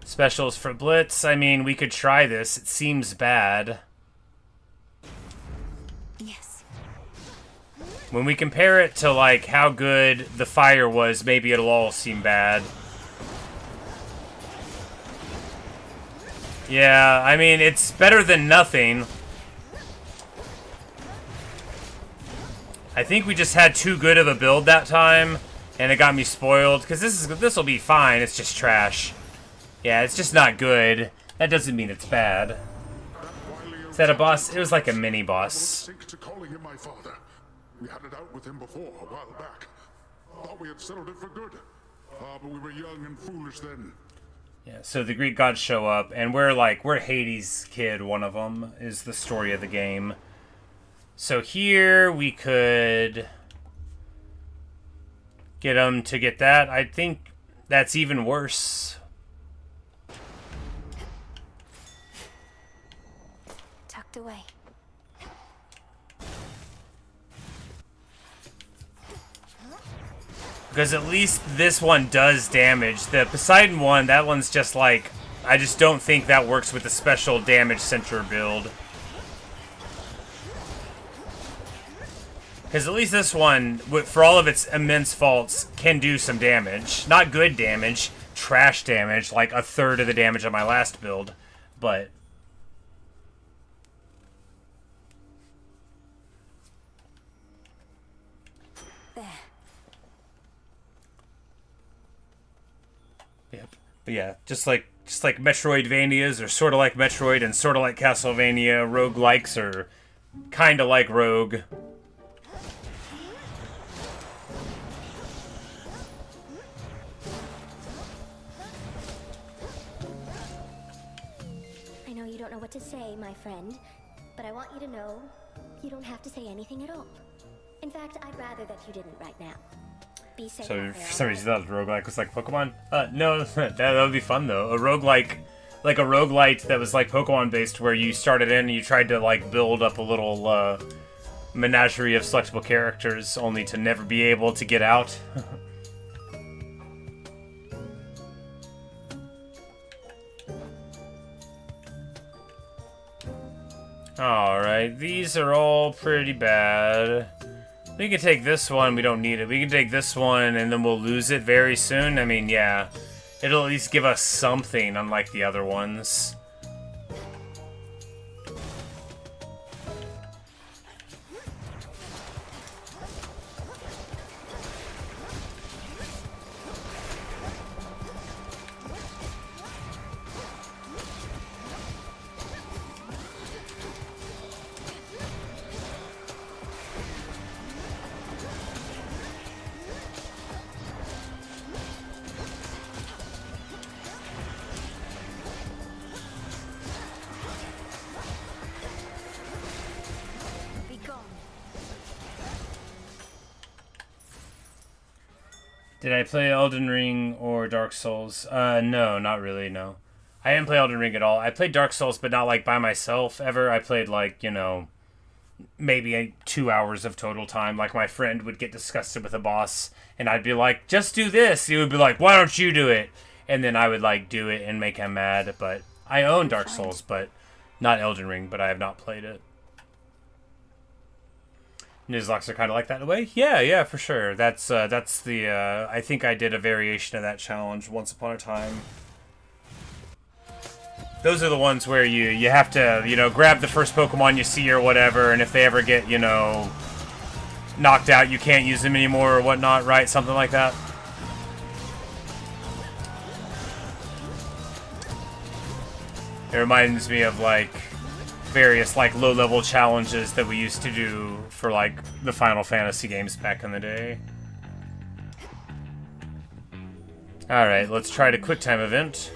Specials for Blitz. I mean, we could try this. It seems bad. Yes. When we compare it to, like, how good the fire was, maybe it'll all seem bad. Yeah, I mean, it's better than nothing. I think we just had too good of a build that time, and it got me spoiled, because this will be fine, it's just trash. Yeah, it's just not good. That doesn't mean it's bad. Is that a boss? It was like a mini-boss. We had it out with him before, a while back. Thought we had settled it for good. But we were young and foolish then. Yeah, so the Greek gods show up, and we're Hades' kid, one of them, is the story of the game. So here we could get them to get that. I think that's even worse. Tucked away. Because at least this one does damage. The Poseidon one, that one's just like... I just don't think that works with the special damage center build. Because at least this one, for all of its immense faults, can do some damage. Not good damage, trash damage, like a third of the damage of my last build. But... But yeah, just like Metroidvanias are sort of like Metroid and sort of like Castlevania, roguelikes are kind of like Rogue. I know you don't know what to say, my friend, but I want you to know you don't have to say anything at all. In fact, I'd rather that you didn't right now. Be safe. So for some reason that roguelike was like Pokemon? No, that would be fun though. A roguelike, like a roguelite that was like Pokemon based, where you started in and you tried to like build up a little menagerie of selectable characters, only to never be able to get out. Alright, these are all pretty bad. We can take this one, we don't need it. We can take this one and then we'll lose it very soon. I mean, yeah. It'll at least give us something, unlike the other ones. Did I play Elden Ring or Dark Souls? No, not really, no. I didn't play Elden Ring at all. I played Dark Souls, but not, like, by myself ever. I played, like, you know, maybe 2 hours of total time. Like, my friend would get disgusted with a boss, and I'd be like, just do this. He would be like, why don't you do it? And then I would, like, do it and make him mad. But I own Dark Souls, but not Elden Ring, but I have not played it. Nuzlockes are kind of like that in a way? Yeah, for sure. That's the, I think I did a variation of that challenge once upon a time. Those are the ones where you have to, you know, grab the first Pokemon you see or whatever, and if they ever get, you know, knocked out, you can't use them anymore or whatnot, right? Something like that. It reminds me of, like, various, like, low-level challenges that we used to do for, like, the Final Fantasy games back in the day. Alright, let's try the quick time event.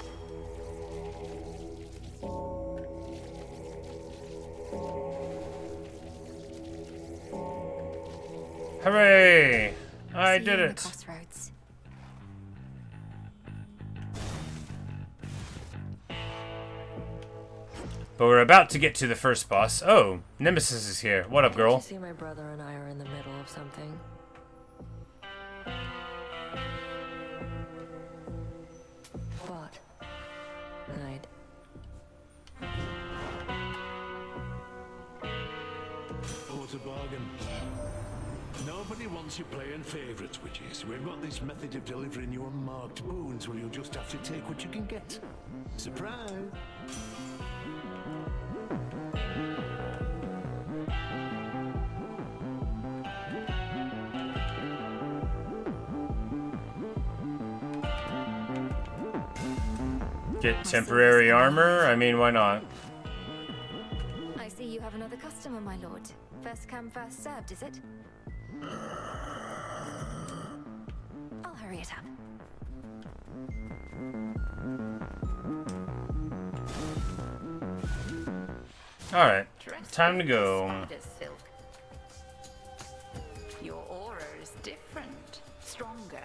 Hooray! I did it! Crossroads. But we're about to get to the first boss. Oh, Nemesis is here. What up, girl? Can't you see my brother and I are in the middle of something? What? I'd... What a bargain. Nobody wants you playing favourites, witches. We've got this method of delivering you unmarked boons where you'll just have to take what you can get. Surprise! Get temporary armor? I mean, why not? I see you have another customer, my lord. First come, first served, is it? I'll hurry it up. Alright, time to go. Silk. Your aura is different, stronger.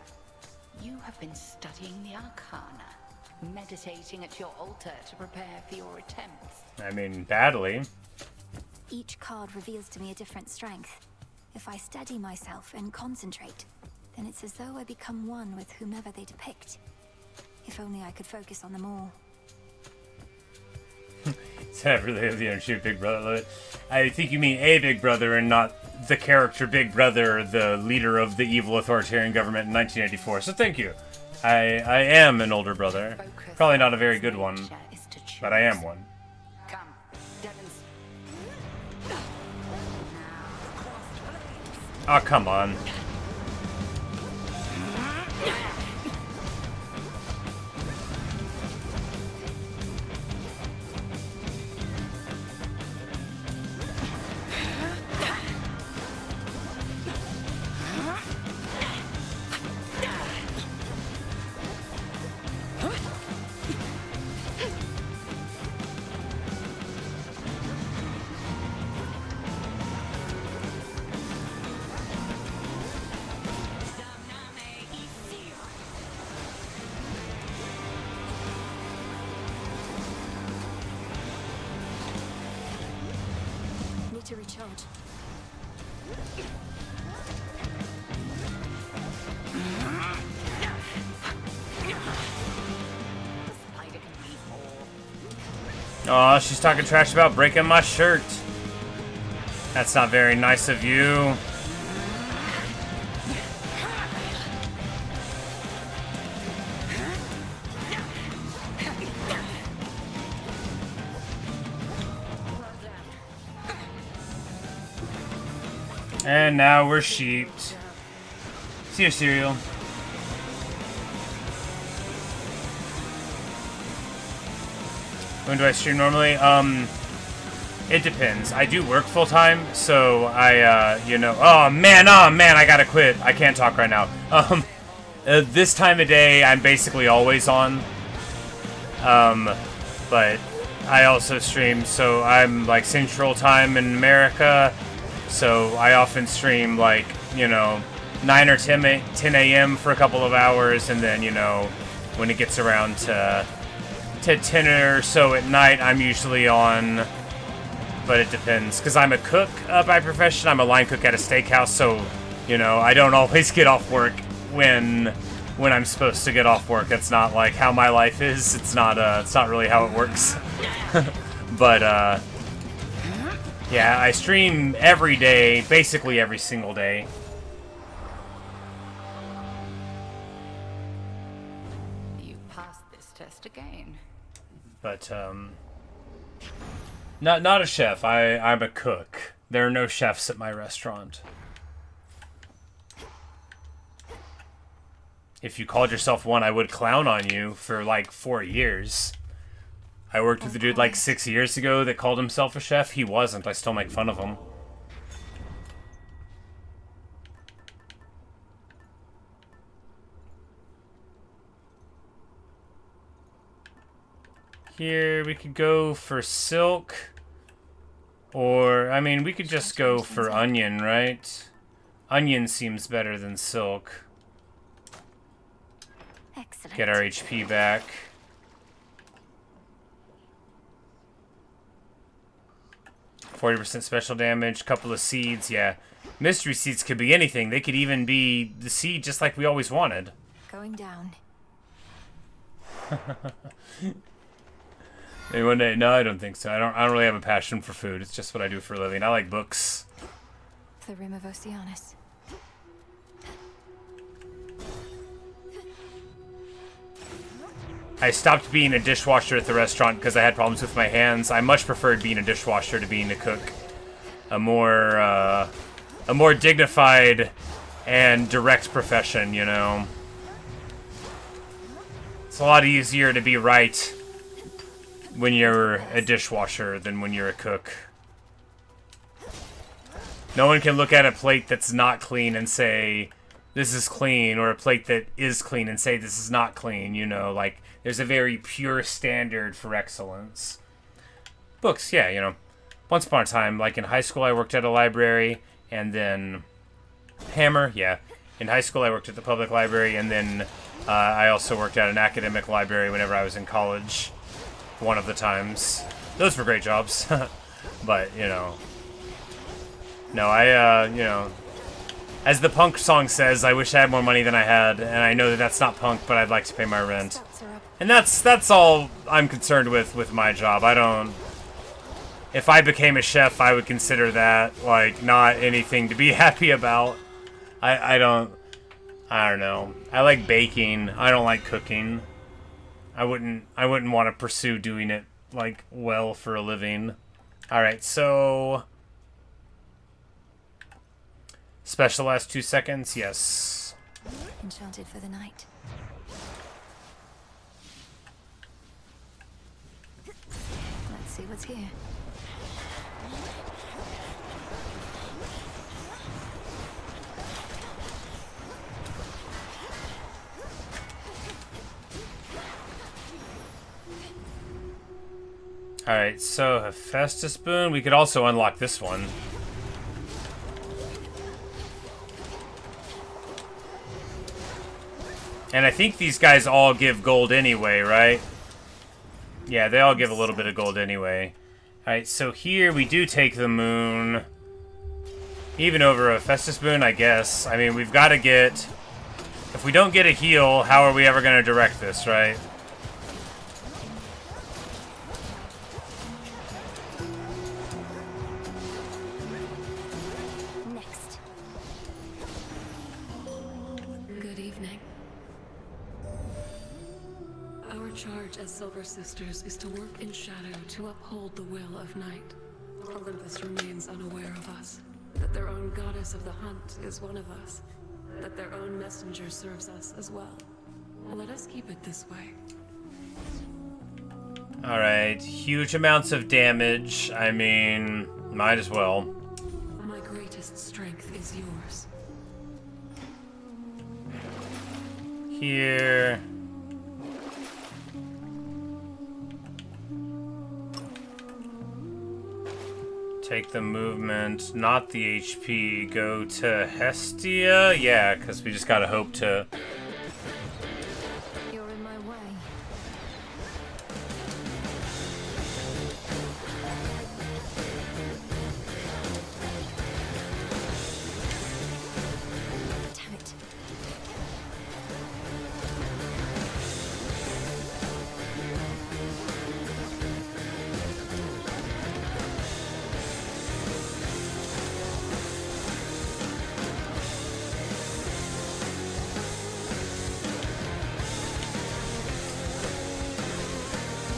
You have been studying the Arcana, meditating at your altar to prepare for your attempts. I mean, badly. Each card reveals to me a different strength. If I steady myself and concentrate, then it's as though I become one with whomever they depict. If only I could focus on them all. Is that really the energy of Big Brother? I think you mean a Big Brother and not the character Big Brother, the leader of the evil authoritarian government in 1984. So thank you. I am an older brother. Probably not a very good one, but I am one. Oh, come on. Need to recharge. Aw, she's talking trash about breaking my shirt. That's not very nice of you. And now we're sheeped. See you, cereal. When do I stream normally? It depends. I do work full time, so I, you know. Oh man, I gotta quit. I can't talk right now. This time of day, I'm basically always on. But I also stream, so I'm like Central Time in America. So I often stream like, you know, 9 or 10 a.m. for a couple of hours, and then, you know, when it gets around to 10 or so at night, I'm usually on, but it depends, because I'm a cook by profession. I'm a line cook at a steakhouse, so, you know, I don't always get off work when I'm supposed to get off work. That's not like how my life is. It's not really how it works. But yeah, I stream every day, basically every single day. You passed this test again. But not a chef. I'm a cook. There are no chefs at my restaurant. If you called yourself one, I would clown on you for like 4 years. I worked with a dude like 6 years ago that called himself a chef. He wasn't. I still make fun of him. Here, we could go for silk. Or, I mean, we could just go for onion, right? Onion seems better than silk. Excellent. Get our HP back. %, special damage, couple of seeds, yeah. Mystery seeds could be anything. They could even be the seed just like we always wanted. Going down. Maybe one day. No, I don't think so. I don't really have a passion for food. It's just what I do for a living. I like books. The Rim of Oceanus. I stopped being a dishwasher at the restaurant because I had problems with my hands. I much preferred being a dishwasher to being a cook. A more dignified and direct profession, you know. It's a lot easier to be right when you're a dishwasher than when you're a cook. No one can look at a plate that's not clean and say, this is clean, or a plate that is clean and say, this is not clean, you know, like, there's a very pure standard for excellence. Books, yeah, you know. Once upon a time, like in high school, I worked at a library, and then Hammer, yeah. In high school, I worked at the public library, and then I also worked at an academic library whenever I was in college. One of the times. Those were great jobs. But, you know. No, you know. As the punk song says, I wish I had more money than I had, and I know that that's not punk, but I'd like to pay my rent. And that's all I'm concerned with my job. I don't... If I became a chef, I would consider that, like, not anything to be happy about. I don't know. I like baking. I don't like cooking. I wouldn't want to pursue doing it, like, well for a living. Alright, so... Special last 2 seconds, yes. Enchanted for the night. Let's see what's here. Alright, so Hephaestus Boon. We could also unlock this one. And I think these guys all give gold anyway, right? Yeah, they all give a little bit of gold anyway. Alright, so here we do take the moon. Even over a Hephaestus Boon, I guess. I mean, we've got to get... If we don't get a heal, how are we ever going to direct this, right? Next. Good evening. Our charge as Silver Sisters is to work in shadow to uphold the will of night. Olympus remains unaware of us. That their own goddess of the hunt is one of us. That their own messenger serves us as well. Let us keep it this way. Alright, huge amounts of damage. I mean, might as well. My greatest strength is yours. Here. Take the movement, not the HP. Go to Hestia? Yeah, because we just gotta hope to... You're in my way. Damn it.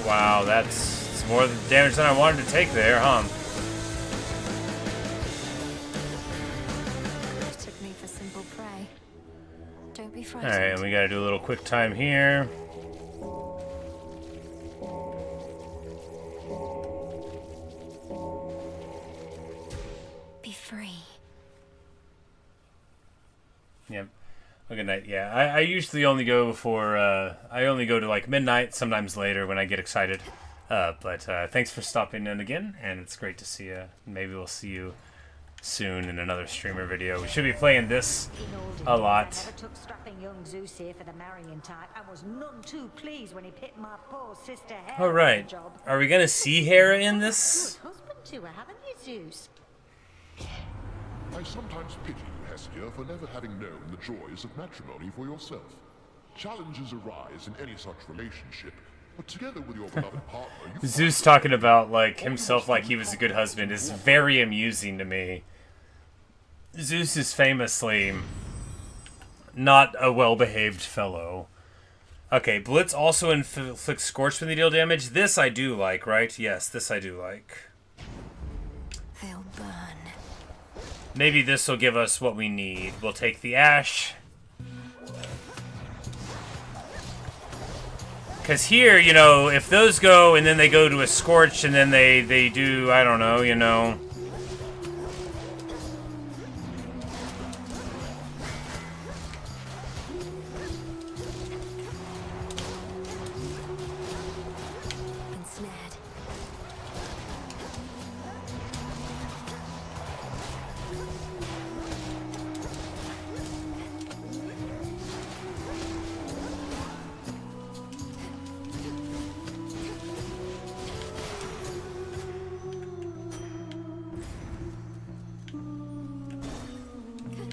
Wow, that's more damage than I wanted to take there, huh? Took me for simple prey. Don't be frightened. Alright, and we gotta do a little quick time here. Be free. Yep. Well, good night. Yeah, I usually only go before, I only go to like midnight, sometimes later when I get excited. But thanks for stopping in again, and it's great to see you. Maybe we'll see you soon in another streamer video. We should be playing this a lot. I never took strapping young Zeus here for the marrying type. I was none too pleased when he picked my poor sister Hera. Alright, are we gonna see Hera in this? Good husband to her, haven't you, Zeus? I sometimes pity you, Hestia, for never having known the joys of matrimony for yourself. Challenges arise in any such relationship, but together with your beloved partner, you Zeus talking about like himself like he was a good husband is very amusing to me. Zeus is famously not a well-behaved fellow. Okay, Blitz also inflicts Scorch when they deal damage. This I do like, right? Yes, this I do like. They'll burn. Maybe this will give us what we need. We'll take the Ash. Because here, you know, if those go and then they go to a Scorch and then they do, I don't know, you know. Ensnared.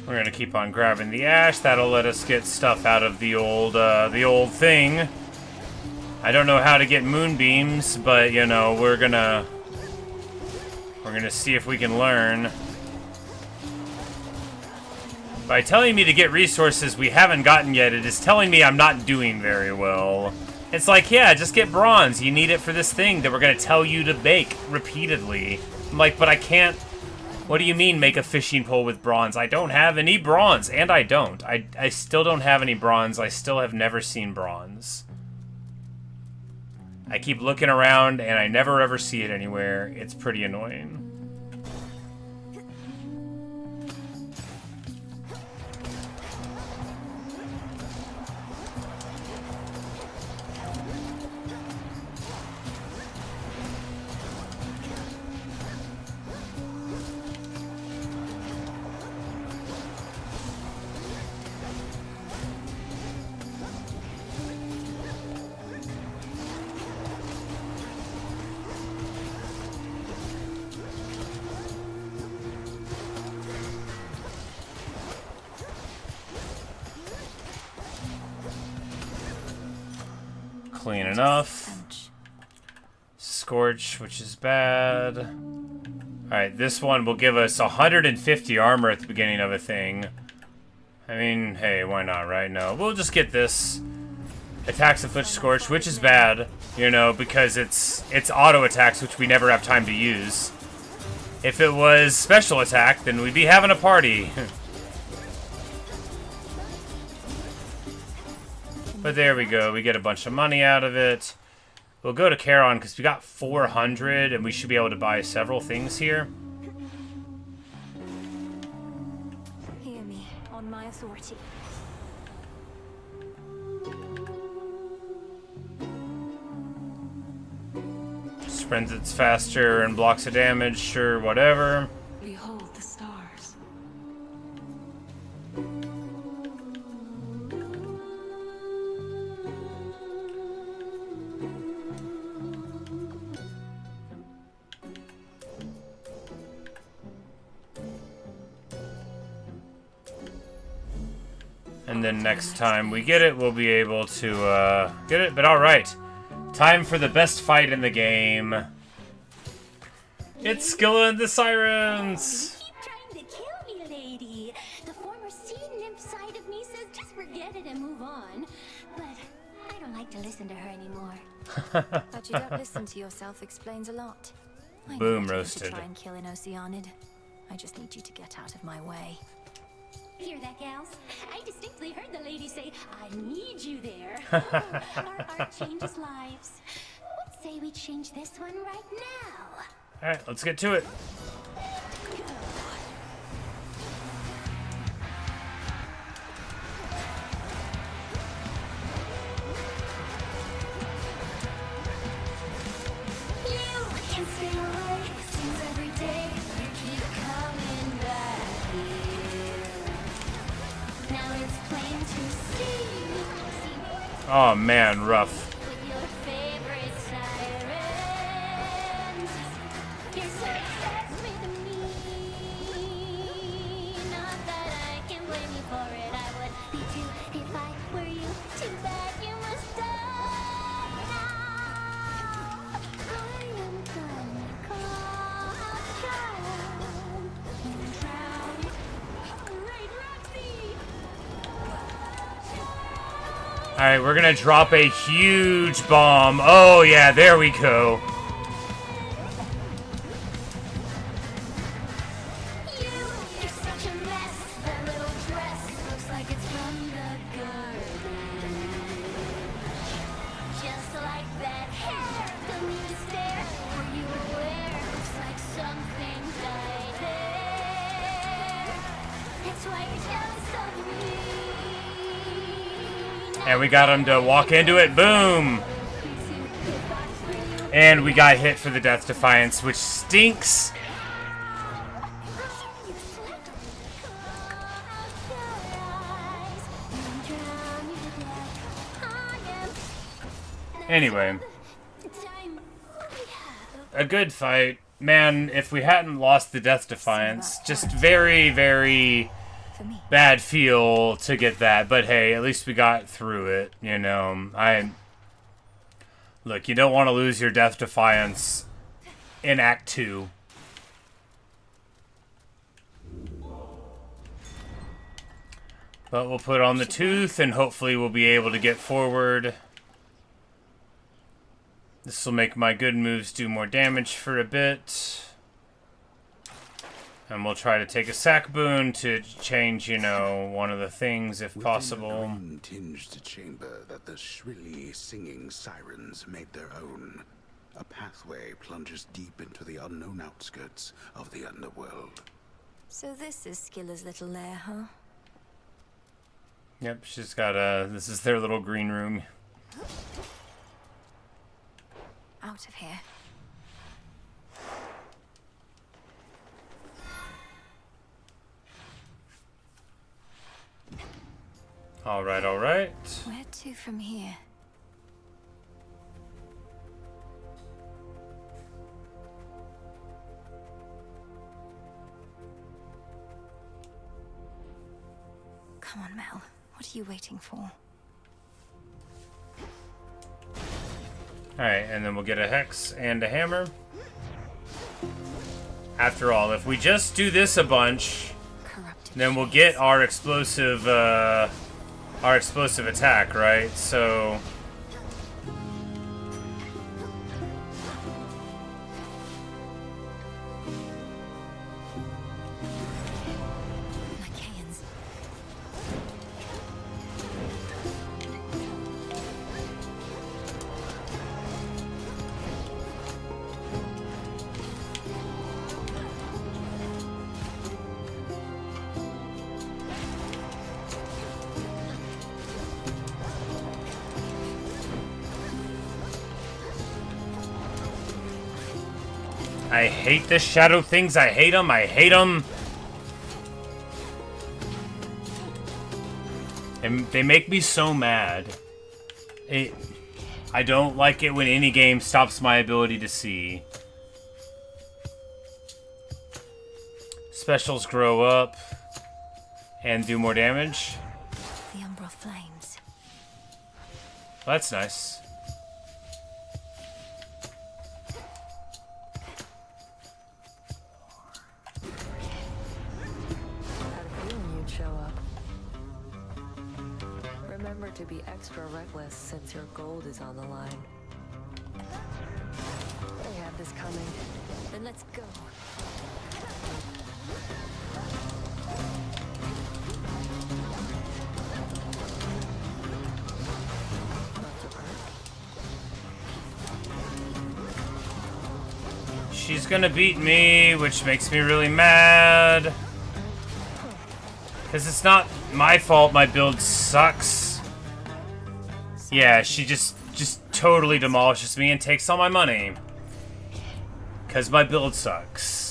We're gonna keep on grabbing the Ash. That'll let us get stuff out of the old thing. I don't know how to get moonbeams, but you know, we're gonna see if we can learn. By telling me to get resources we haven't gotten yet, it is telling me I'm not doing very well. It's like, yeah, just get bronze. You need it for this thing that we're gonna tell you to bake repeatedly. I'm like, but I can't. What do you mean make a fishing pole with bronze? I don't have any bronze, and I don't. I still don't have any bronze. I still have never seen bronze. I keep looking around, and I never ever see it anywhere. It's pretty annoying. Clean enough. Scorch, which is bad. Alright, this one will give us 150 armor at the beginning of a thing. I mean, hey, why not, right? No, we'll just get this. Attacks inflict Scorch, which is bad, you know, because it's auto attacks, which we never have time to use. If it was special attack, then we'd be having a party. But there we go. We get a bunch of money out of it. We'll go to Charon because we got 400 and we should be able to buy several things here. Hear me, on my authority. Sprints it's faster and blocks the damage, sure, whatever. Behold the stars. And then next time we get it, we'll be able to get it. But alright, time for the best fight in the game. It's Scylla and the Syreens! Keep trying to kill me, lady. The former sea nymph side of me says just forget it and move on. But I don't like to listen to her anymore. That you don't listen to yourself explains a lot. I Boom, never roasted. To try and kill an Oceanid. I just need you to get out of my way. Hear that, gals? I distinctly heard the lady say, I need you there. Our art changes lives. What say we change this one right now? Alright, let's get to it. You can stay away, seems every day you keep coming back here. Now it's plain to see. Oh man, rough. With your favorite sirens. You're so obsessed with me. Not that I can blame you for it. I would be too if I were you. Too bad you must die now. I am gonna call and drown. Right, Roxy. Alright, we're gonna drop a huge bomb. Oh yeah, there we go. You're such a mess. That little dress looks like it's from the garden. Just like that hair, the new stare. Were you aware? Looks like something died there. That's why you're jealous of me. And we got him to walk into it. Boom! And we got hit for the Death Defiance, which stinks. Anyway. A good fight. Man, if we hadn't lost the Death Defiance, just very, very bad feel to get that. But hey, at least we got through it, you know. Look, you don't want to lose your Death Defiance in Act 2. But we'll put on the tooth and hopefully we'll be able to get forward. This will make my good moves do more damage for a bit. And we'll try to take a sack boon to change, you know, one of the things if possible. Within a green-tinged chamber that the shrilly singing sirens made their own, a pathway plunges deep into the unknown outskirts of the underworld. So this is Scylla's little lair, huh? Yep, she's got a... This is their little green room. Out of here. Alright, alright. Where to from here? Come on, Mel. What are you waiting for? Alright, and then we'll get a hex and a hammer. After all, if we just do this a bunch, then we'll get our explosive attack, right? So... I hate the shadow things. I hate them. I hate them. And they make me so mad. I don't like it when any game stops my ability to see. Specials grow up and do more damage. The Umbra flames. Well, that's nice. Had a feeling you'd show up. Remember to be extra reckless since your gold is on the line. They have this coming. Then let's go. She's gonna beat me, which makes me really mad. Because it's not my fault my build sucks. Yeah, she just totally demolishes me and takes all my money. Because my build sucks.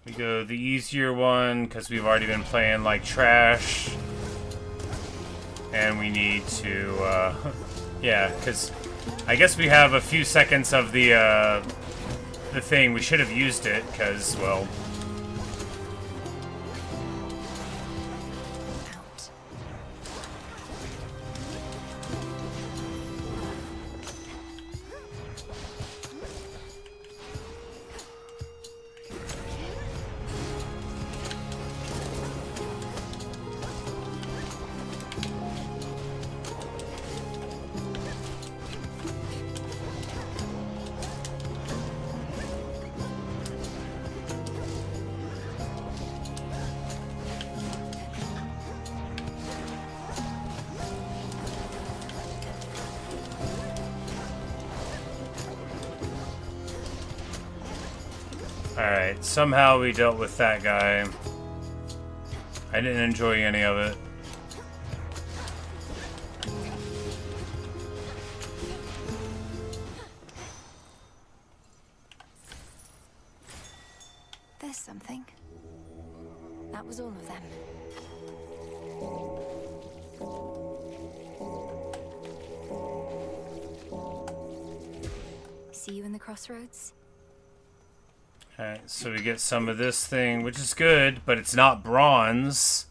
We go the easier one because we've already been playing like trash. And we need to, yeah, because I guess we have a few seconds of the thing. We should have used it because, well... Alright, somehow we dealt with that guy. I didn't enjoy any of it. There's something. That was all of them. See you in the crossroads? Alright, so we get some of this thing, which is good, but it's not bronze.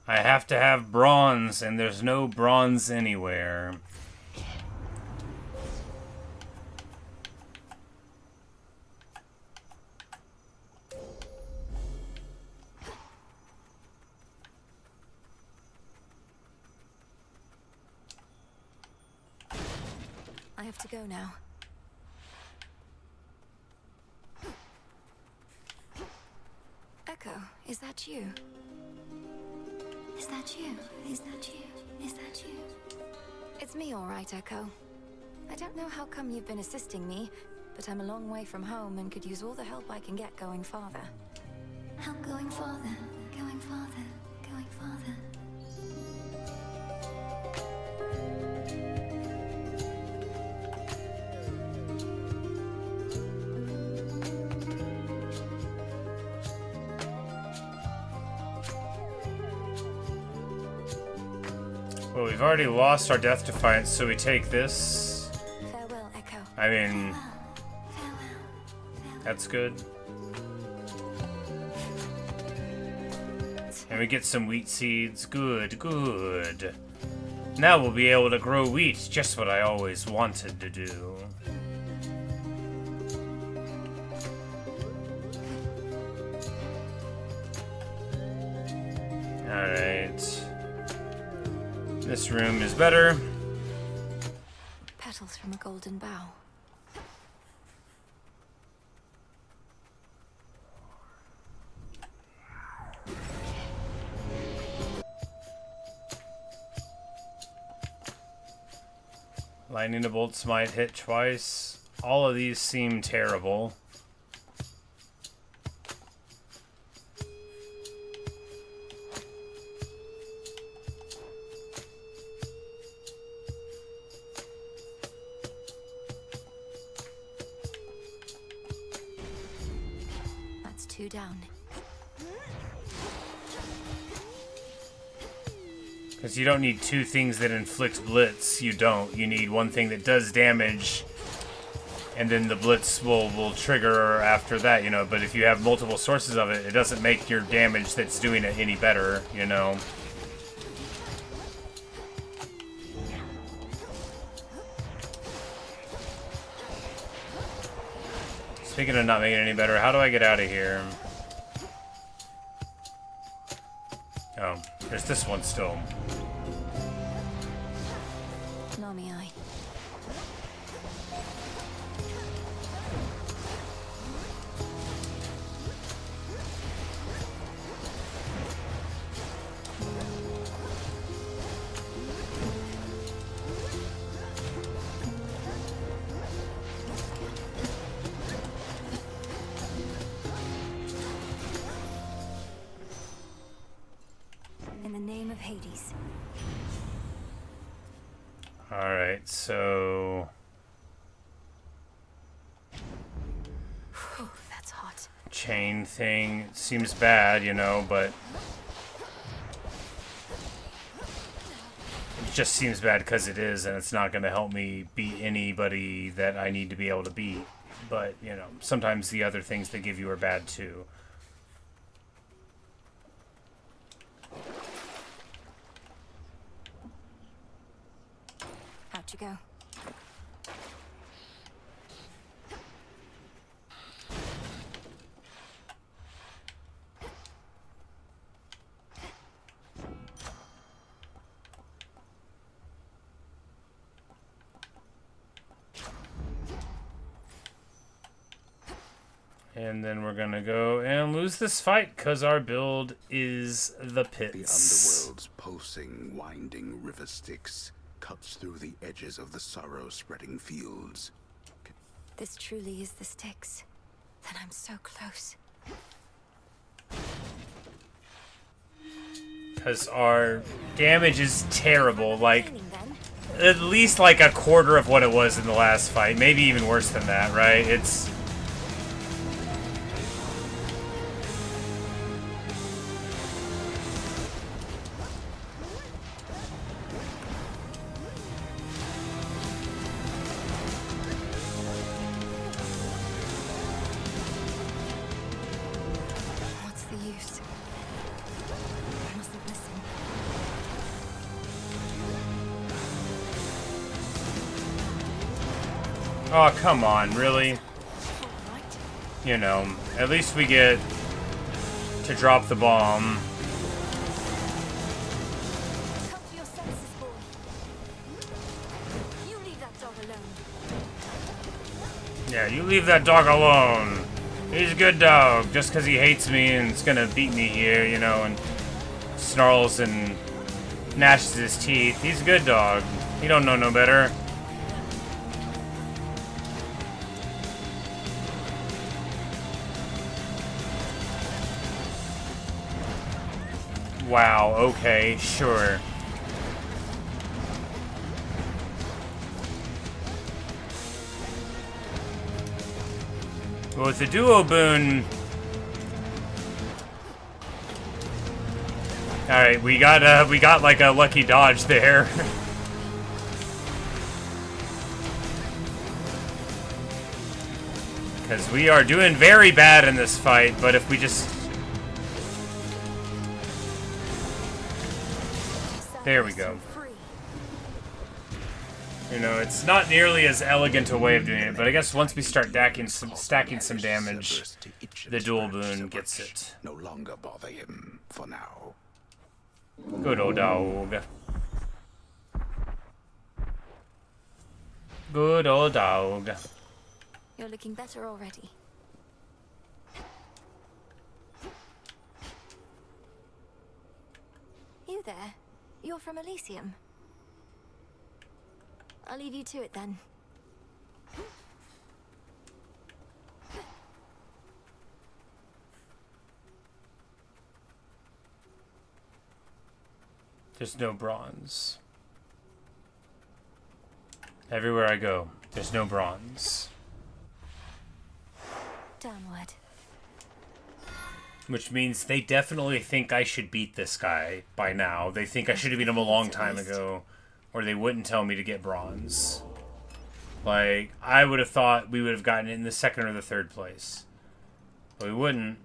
I have to have bronze, and there's no bronze anywhere. I have to go now. Echo, is that you? Is that you? Is that you? Is that you? It's me, all right, Echo. I don't know how come you've been assisting me, but I'm a long way from home and could use all the help I can get going farther. Help going farther, going farther, going farther. Well, we've already lost our Death Defiance, so we take this. Farewell, Echo. I mean, that's good. And we get some wheat seeds. Good, good. Now we'll be able to grow wheat, just what I always wanted to do. Alright. This room is better. forth from a golden bough. Lightning bolts might hit twice. All of these seem terrible. That's 2 down. Because you don't need 2 things that inflict blitz. You don't. You need 1 thing that does damage, and then the blitz will trigger after that, you know. But if you have multiple sources of it, it doesn't make your damage that's doing it any better, you know. Speaking of not making it any better, how do I get out of here? Oh, there's this one still. Nami eye. In the name of Hades. Alright, so... Whew, that's hot. Chain thing seems bad, you know, but... It just seems bad because it is, and it's not going to help me beat anybody that I need to be able to beat. But, you know, sometimes the other things they give you are bad too. Out you go. And then we're gonna go and lose this fight because our build is the pits. The underworld's pulsing, winding river Styx cuts through the edges of the sorrow-spreading fields. This truly is the Styx. Then I'm so close. Because our damage is terrible, like, at least like a quarter of what it was in the last fight. Maybe even worse than that, right? It's... What's the use? I mustn't listen. Oh, come on, really? You know, at least we get to drop the bomb. Come to your senses, boy. You leave that dog alone. Yeah, you leave that dog alone. He's a good dog, just because he hates me and is gonna beat me here, you know, and snarls and gnashes his teeth. He's a good dog. He don't know no better. Wow, okay, sure. Well, with the duo boon... Alright, we got like a lucky dodge there. Because we are doing very bad in this fight, but if we just... There we go. You know, it's not nearly as elegant a way of doing it, but I guess once we start stacking some damage, the dual boon gets it. No longer bother him for now. Good old dog. Good old dog. You're looking better already. You there? You're from Elysium. I'll leave you to it then. There's no bronze. Everywhere I go, there's no bronze. Downward. Which means they definitely think I should beat this guy by now. They think I should have beat him a long time ago, or they wouldn't tell me to get bronze. Like, I would have thought we would have gotten it in the second or the third place. But we wouldn't.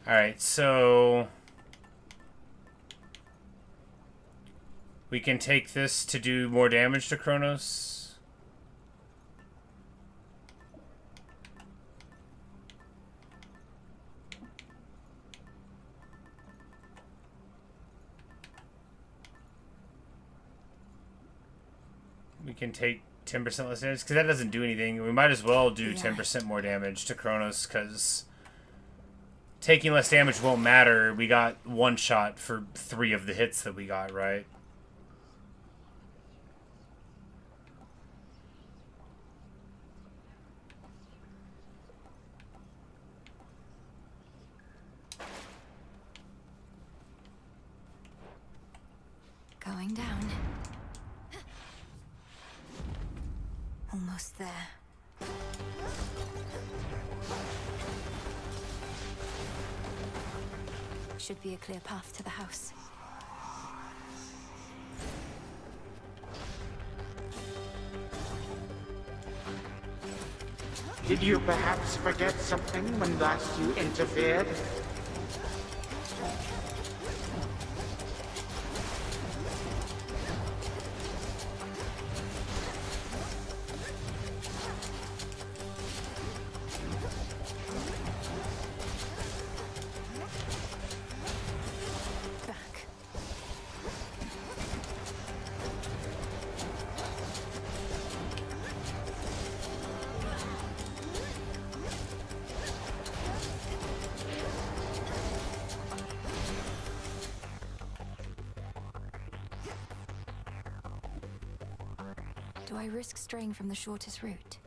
Alright, so... we can take this to do more damage to Kronos. We can take 10% less damage, because that doesn't do anything. We might as well do 10% more damage to Kronos, because taking less damage won't matter. We got one shot for 3 of the hits that we got, right? Going down. Almost there. Should be a clear path to the house. Did you perhaps forget something when last you interfered? Do I risk straying from the shortest route?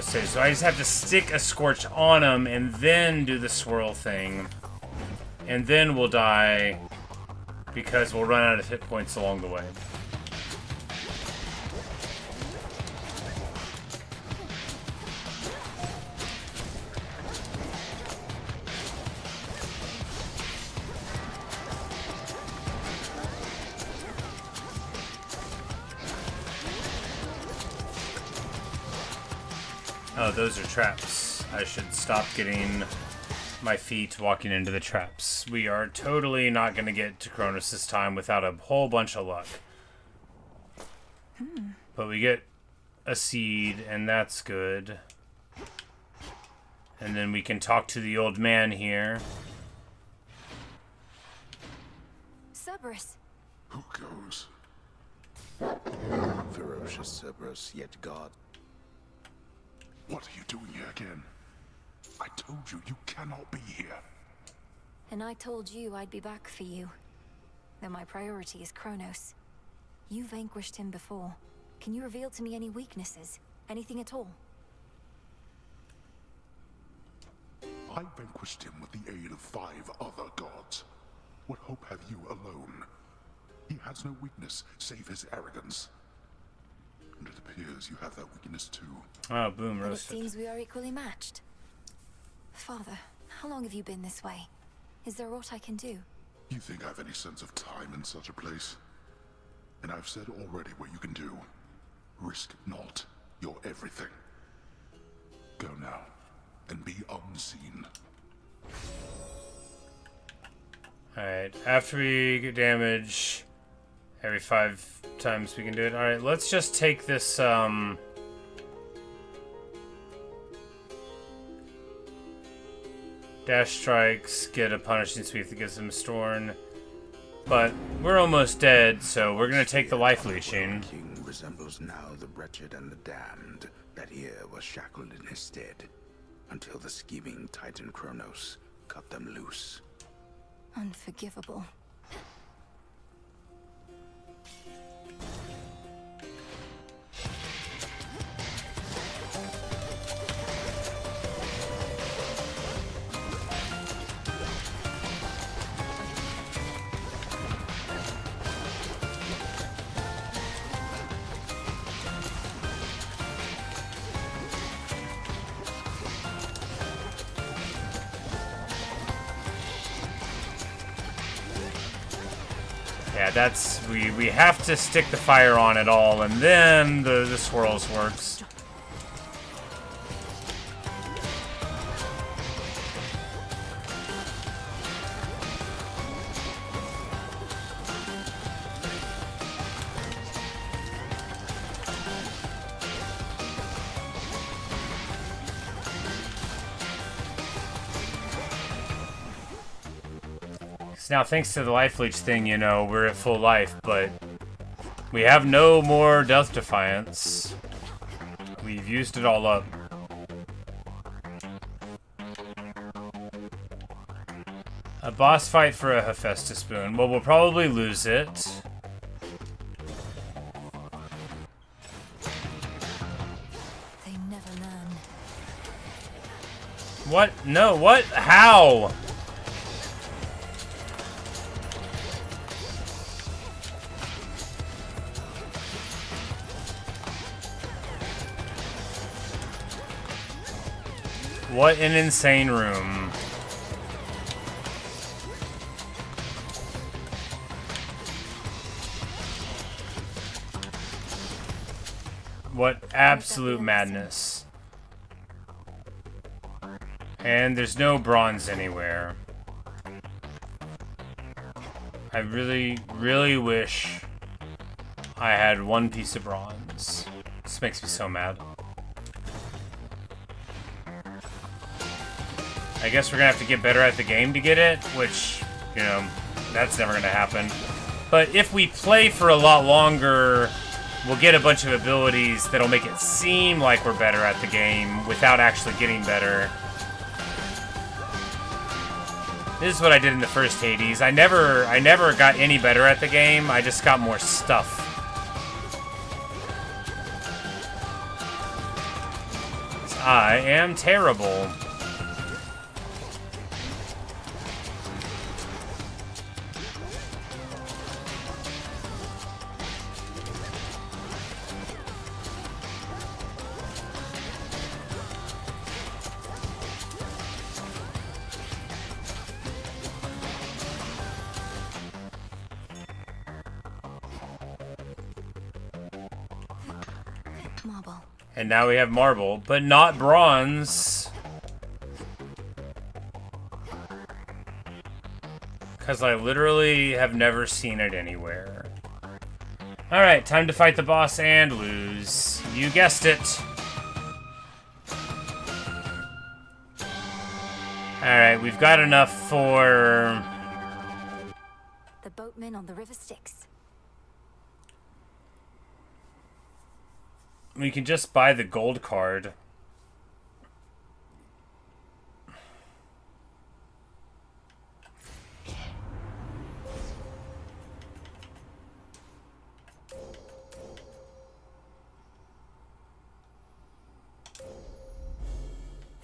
So I just have to stick a Scorch on him and then do the swirl thing. And then we'll die because we'll run out of hit points along the way. Oh, those are traps. I should stop getting my feet walking into the traps. We are totally not going to get to Kronos this time without a whole bunch of luck. But we get a seed, and that's good. And then we can talk to the old man here. Cerberus. Who goes? Ferocious Cerberus, yet God. What are you doing here again? I told you, you cannot be here. And I told you I'd be back for you. Though my priority is Kronos. You vanquished him before. Can you reveal to me any weaknesses? Anything at all? I vanquished him with the aid of 5 other gods. What hope have you alone? He has no weakness, save his arrogance. And it appears you have that weakness too. Oh, boom, Well, it roasted. seems we are equally matched. Father, how long have you been this way? Is there aught I can do? You think I've any sense of time in such a place? And I've said already what you can do. Risk not your everything. Go now, and be unseen. Alright, after we get damage, every 5 times we can do it. Alright, let's just take this, dash strikes, get a punishing sweep that gives him a Storn. But we're almost dead, so we're gonna take the life leeching. King resembles now the wretched and the damned that here was shackled in his stead, until the scheming Titan Kronos cut them loose. Unforgivable. Yeah, that's... We have to stick the fire on it all, and then the swirls works. Now, thanks to the life leech thing, you know, we're at full life, but we have no more Death Defiance. We've used it all up. A boss fight for a Hephaestus Boon. Well, we'll probably lose it. They never learn. What? No, what? How? What an insane room. What absolute madness. And there's no bronze anywhere. I really, really wish I had one piece of bronze. This makes me so mad. I guess we're gonna have to get better at the game to get it, which, you know, that's never gonna happen. But if we play for a lot longer, we'll get a bunch of abilities that'll make it seem like we're better at the game without actually getting better. This is what I did in the first Hades. I never got any better at the game, I just got more stuff. I am terrible. Marble. And now we have marble, but not bronze. Because I literally have never seen it anywhere. Alright, time to fight the boss and lose. You guessed it. Alright, we've got enough for... The boatman on the river Styx. We can just buy the gold card.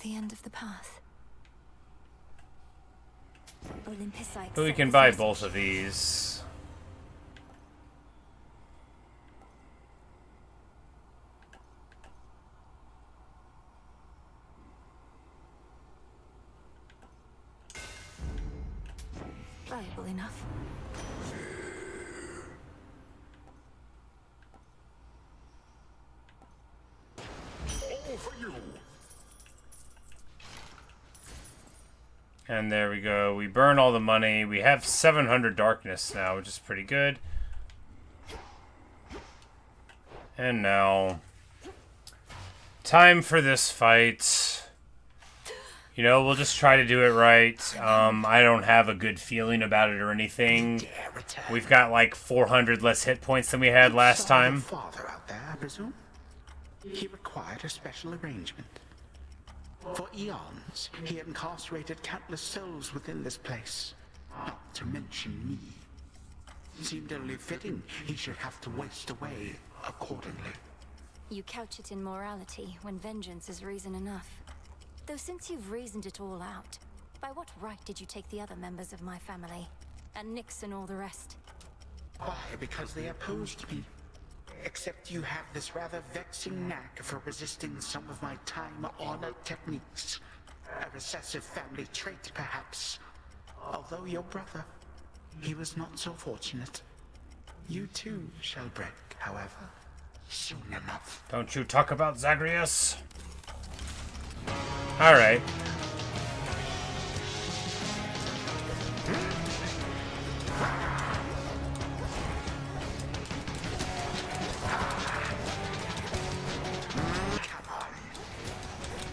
The end of the path. Olympus, I But we accept can this buy message. both of these. enough. All for you. And there we go. We burn all the money. We have 700 darkness now, which is pretty good. And now, time for this fight. You know, we'll just try to do it right. I don't have a good feeling about it or anything. We've got like 400 less hit points than we had last time. Father out there, I presume? He required a special arrangement. For eons, he incarcerated countless souls within this place, not to mention me. It seemed only fitting he should have to waste away accordingly. You couch it in morality when vengeance is reason enough. Though since you've reasoned it all out, by what right did you take the other members of my family? And Nyx and all the rest? Why? Because they opposed me. Except you have this rather vexing knack for resisting some of my time-honored techniques. A recessive family trait, perhaps. Although your brother, he was not so fortunate. You too shall break, however, soon enough. Don't you talk about Zagreus? Alright.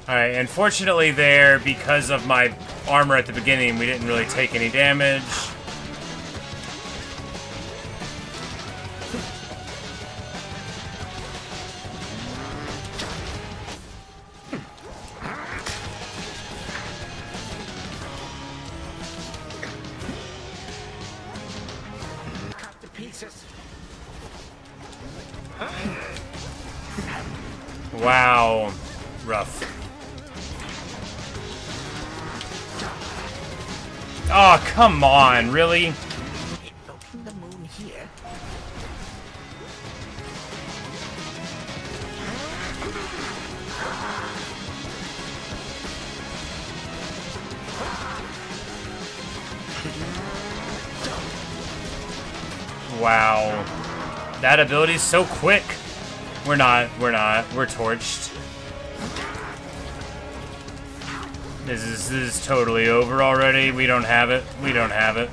Alright, unfortunately there, because of my armor at the beginning, we didn't really take any damage. Cut to pieces. Wow. Rough. Oh, come on, really? Invoking the moon here. Wow. That ability's so quick. We're not. We're torched. This is totally over already. We don't have it. We don't have it.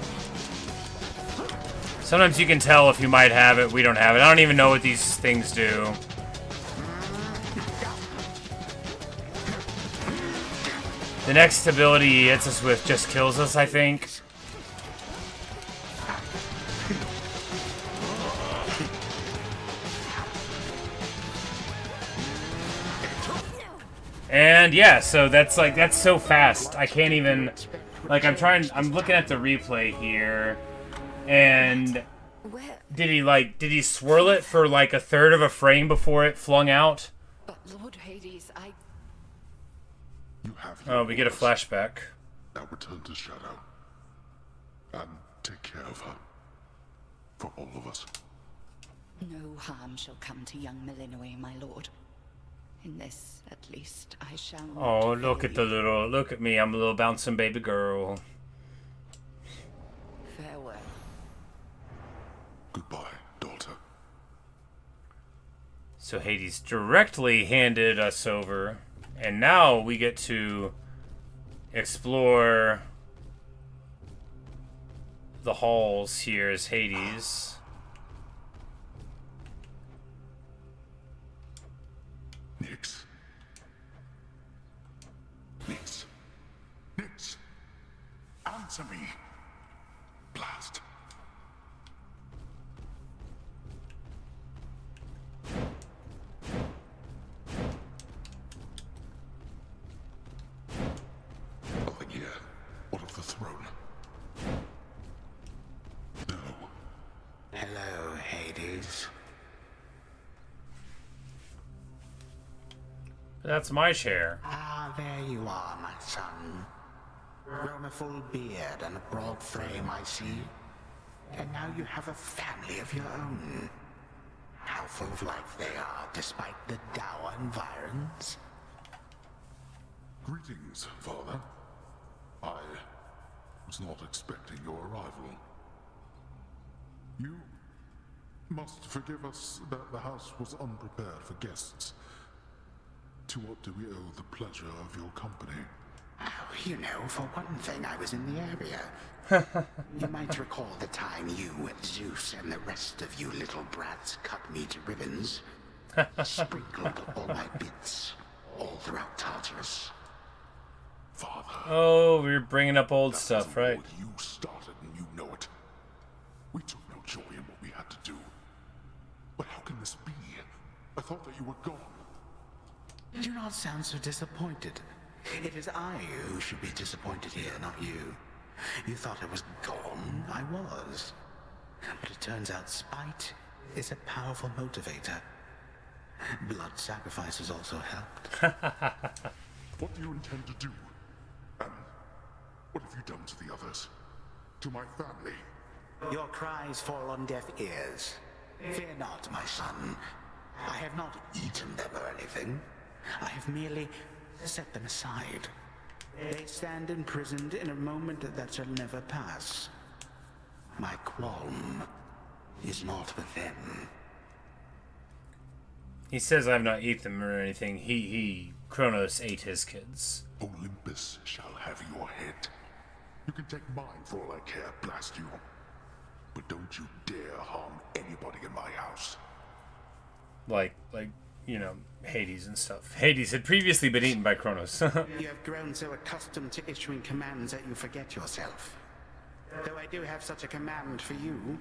Sometimes you can tell if you might have it. We don't have it. I don't even know what these things do. The next ability he hits us with just kills us, I think. And yeah, so that's so fast. I can't even, like, I'm looking at the replay here, and did he swirl it for like a third of a frame before it flung out? But Lord Hades, You have Oh, we get a flashback. Now return to Shadow. And take care of her. For all of us. no harm shall come to young Malinois, my lord. In this, at least, I shall not Oh, look fail at the you. look at me. I'm a little bouncing baby girl. Farewell. Goodbye, daughter. So Hades directly handed us over, and now we get to explore the halls here as Hades. Nyx. Nyx. Nyx. Answer me. Blast. Nothing here. What of the throne? No. Hello, Hades. That's my chair. Ah, there you are, my son. Grown a full beard and a broad frame, I see. And now you have a family of your own. How full of life they are, despite the dour environs. Greetings, Father. I was not expecting your arrival. You must forgive us that the house was unprepared for guests. To what do we owe the pleasure of your company? Oh, you know, for one thing, I was in the area. You might recall the time you, Zeus, and the rest of you little brats cut me to ribbons. Sprinkled all my bits all throughout Tartarus. Father. Oh, we're bringing up old stuff, right? You started and you know it. We took no joy in what we had to do. But how can this be? I thought that you were gone. Do not sound so disappointed. It is I who should be disappointed here, not you. You thought I was gone. I was. But it turns out spite is a powerful motivator. Blood sacrifices also helped. What do you intend to do? And what have you done to the others? To my family? Your cries fall on deaf ears. Fear not, my son. I have not eaten them or anything. I have merely set them aside. They stand imprisoned in a moment that shall never pass. My qualm is not with them. He says I've not eaten them or anything. Kronos ate his kids. Olympus shall have your head. You can take mine for all I care, blast you. But don't you dare harm anybody in my house. Like, you know, Hades and stuff. Hades had previously been eaten by Kronos. You have grown so accustomed to issuing commands that you forget yourself. Though I do have such a command for you,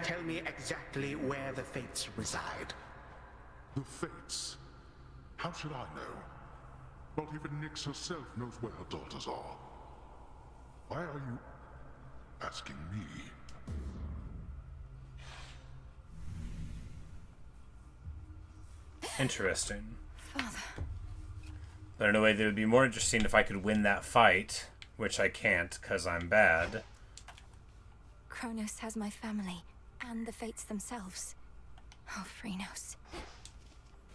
tell me exactly where the Fates reside. The Fates? How should I know? Not even Nyx herself knows where her daughters are. Why are you asking me? Interesting. Father. But in a way that would be more interesting if I could win that fight, which I can't because I'm bad. Kronos has my family, and the Fates themselves. Oh, Phrynos.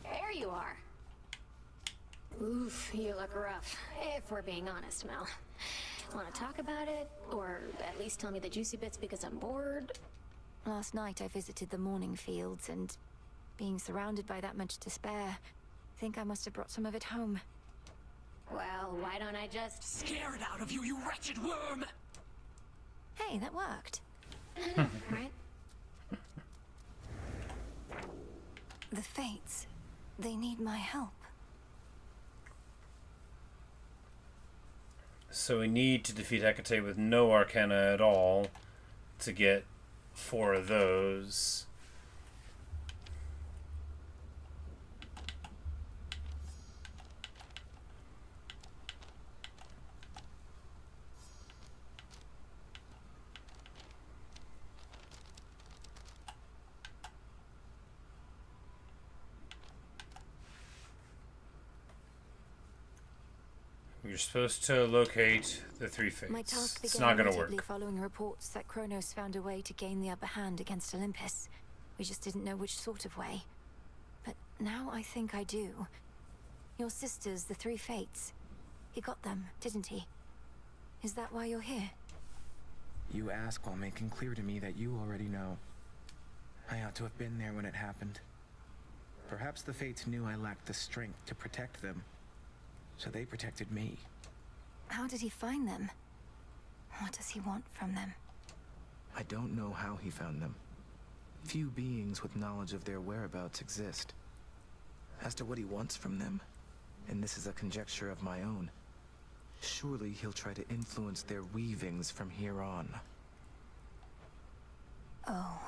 There you are. Oof, you look rough, if we're being honest, Mel. Want to talk about it? Or at least tell me the juicy bits because I'm bored? Last night I visited the mourning fields, and being surrounded by that much despair, I think I must have brought some of it home. Well, why don't I just scare it out of you, you wretched worm? Hey, that worked. Right? The Fates, they need my help. So we need to defeat Hecate with no Arcana at all to get 4 of those. You're supposed to locate the 3 Fates. My task It's began not gonna immediately work. following reports that Kronos found a way to gain the upper hand against Olympus. We just didn't know which sort of way. But now I think I do. Your sisters, the 3 Fates. He got them, didn't he? Is that why you're here? You ask while making clear to me that you already know. I ought to have been there when it happened. Perhaps the Fates knew I lacked the strength to protect them, so they protected me. How did he find them? What does he want from them? I don't know how he found them. Few beings with knowledge of their whereabouts exist. As to what he wants from them, and this is a conjecture of my own, surely he'll try to influence their weavings from here on. Oh.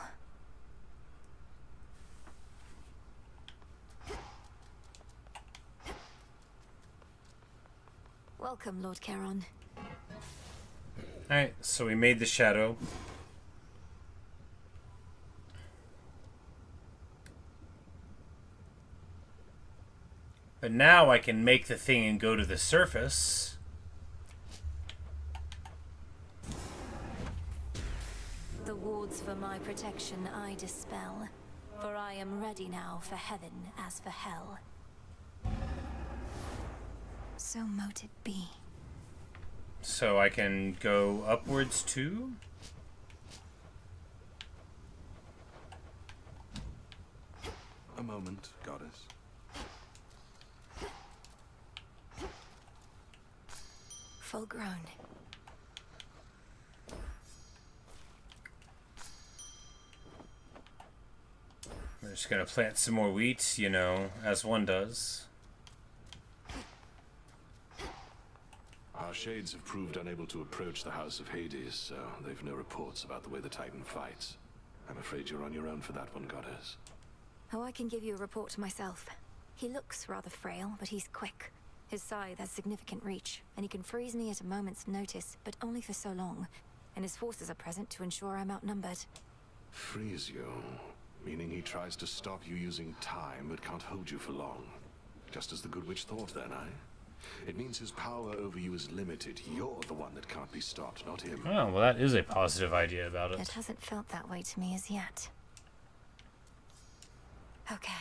Welcome, Lord Charon. Alright, so we made the shadow. But now I can make the thing and go to the surface. The wards for my protection I dispel, for I am ready now for heaven as for hell. So mote it be. So I can go upwards too? moment, goddess. Full grown. We're just gonna plant some more wheat, you know, as one does. Our shades have proved unable to approach the House of Hades, so they've no reports about the way the Titan fights. I'm afraid you're on your own for that one, goddess. Oh, I can give you a report myself. He looks rather frail, but he's quick. His scythe has significant reach, and he can freeze me at a moment's notice, but only for so long. And his forces are present to ensure I'm outnumbered. Freeze you? Meaning he tries to stop you using time, but can't hold you for long. Just as the Good Witch thought then, eh? It means his power over you is limited. You're the one that can't be stopped, not him. Oh, well, that is a positive idea about it. It hasn't felt that way to me as yet. Okay.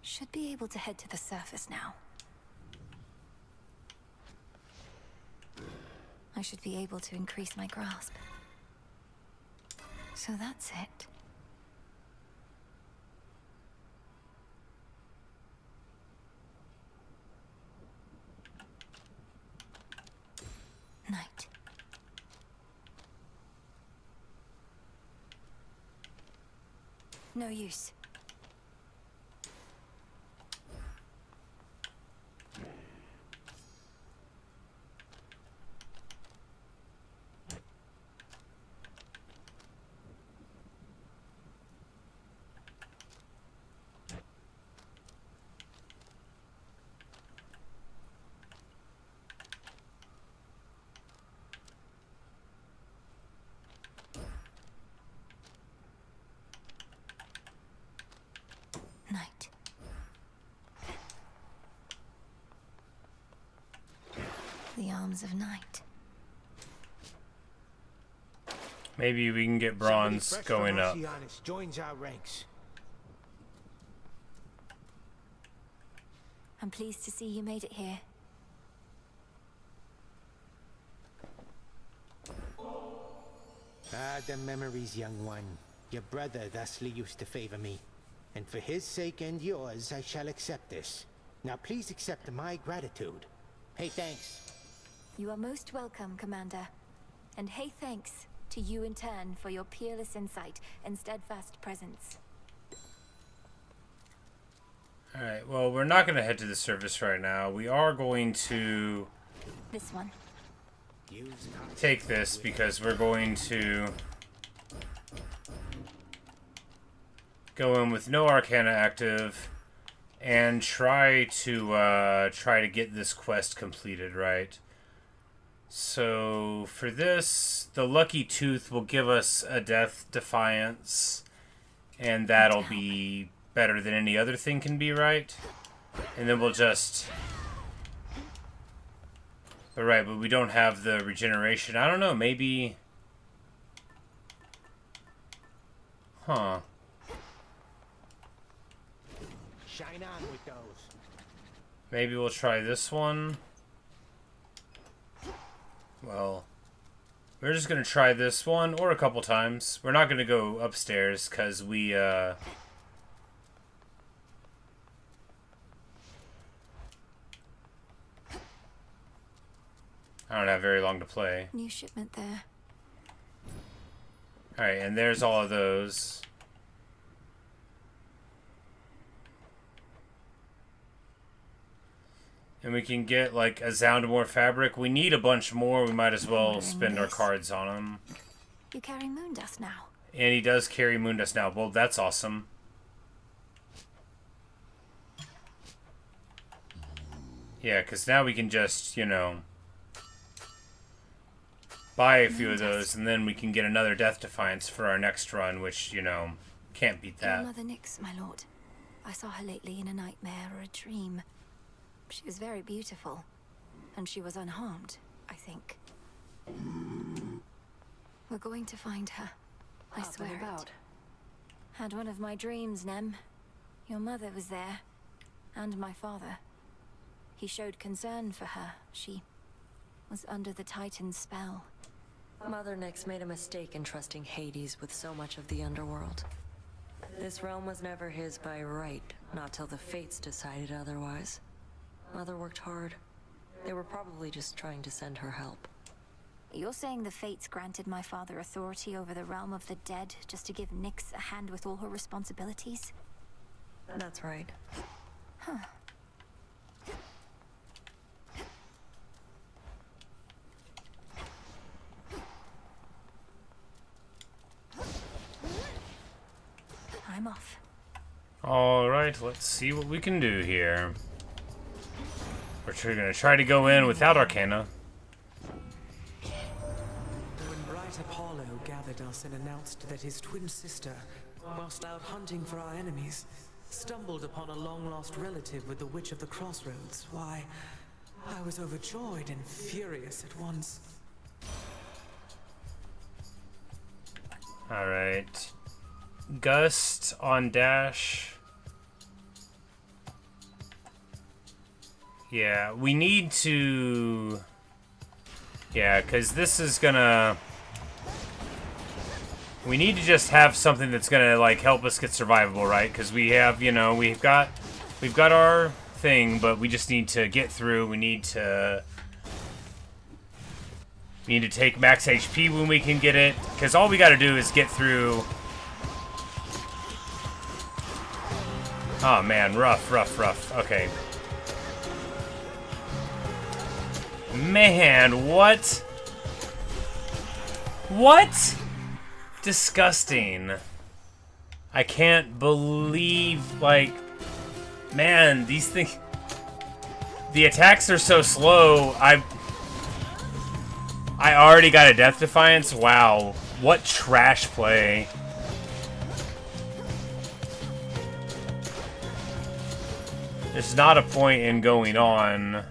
Should be able to head to the surface now. I should be able to increase my grasp. So that's it. Night. No use. Night. The arms of night. Maybe we can get bronze going up. Joins our ranks. I'm pleased to see you made it here. Ah, the memories, young one. Your brother thusly used to favor me. And for his sake and yours, I shall accept this. Now please accept my gratitude. Hey, thanks. You are most welcome, Commander. And hey, thanks to you in turn for your peerless insight and steadfast presence. Alright, well, we're not going to head to the surface right now. We are going to This one. take this because we're going to go in with no Arcana active and try to get this quest completed, right? So for this, the Lucky Tooth will give us a Death Defiance, and that'll be better than any other thing can be, right? And then we'll just... But right, but we don't have the regeneration. I don't know, maybe... Huh. Shine on with those. Maybe we'll try this one. Well, we're just gonna try this one, or a couple times. We're not gonna go upstairs, because we, I don't have very long to play. New shipment there. Alright, and there's all of those. And we can get, like, a Zoundamore fabric. We need a bunch more. We might as well spend our cards on them. You carry moondust now. And he does carry moondust now. Well, that's awesome. Yeah, because now we can just, you know, buy a few of those, and then we can get another Death Defiance for our next run, which, you know, can't beat that. Your mother Nyx, my lord. I saw her lately in a nightmare or a dream. She was very beautiful, and she was unharmed, I think. We're going to find her. I swear it. Had one of my dreams, Nem. Your mother was there, and my father. He showed concern for her. She was under the Titan's spell. Mother Nyx made a mistake in trusting Hades with so much of the underworld. This realm was never his by right, not till the fates decided otherwise. Mother worked hard. They were probably just trying to send her help. You're saying the fates granted my father authority over the realm of the dead just to give Nyx a hand with all her responsibilities? That's right. Huh. I'm off. Alright, let's see what we can do here. We're gonna try to go in without Arcana. When bright Apollo gathered us and announced that his twin sister, whilst out hunting for our enemies, stumbled upon a long-lost relative with the Witch of the Crossroads, why, I was overjoyed and furious at once. Alright. Gust on dash. Yeah, we need to... Yeah, because this is gonna... We need to just have something that's gonna, like, help us get survivable, right? Because we have, you know, we've got our thing, but we just need to get through. We need to take max HP when we can get it, because all we gotta do is get through... Oh man, rough. Okay. Man, what? What? Disgusting. I can't believe, like... Man, these things... The attacks are so slow, I already got a Death Defiance? Wow. What trash play. There's not a point in going on.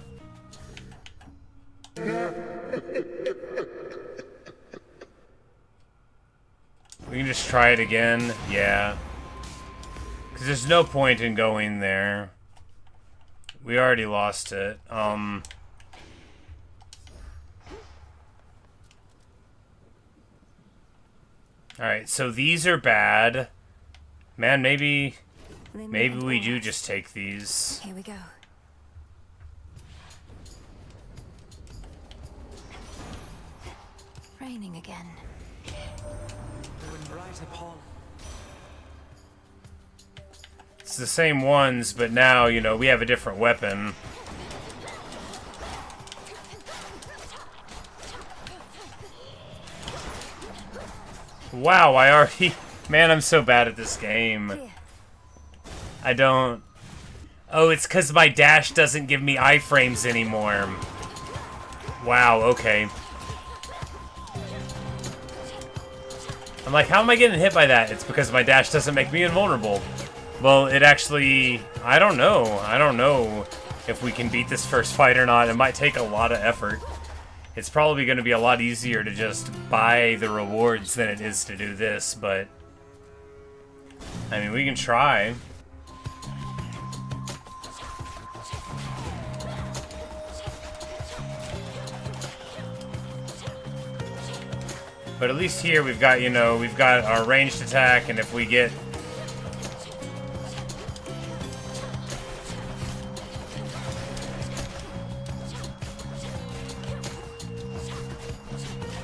We can just try it again. Yeah. Because there's no point in going there. We already lost it. Alright, so these are bad. Man, maybe we do just take these. Here we go. Raining again. When bright Apollo... It's the same ones, but now, you know, we have a different weapon. Wow, I already... Man, I'm so bad at this game. I don't... Oh, it's because my dash doesn't give me iframes anymore. Wow, okay. I'm like, how am I getting hit by that? It's because my dash doesn't make me invulnerable. Well, it actually... I don't know. I don't know if we can beat this first fight or not. It might take a lot of effort. It's probably going to be a lot easier to just buy the rewards than it is to do this, but... I mean, we can try. But at least here we've got, you know, we've got our ranged attack, and if we get...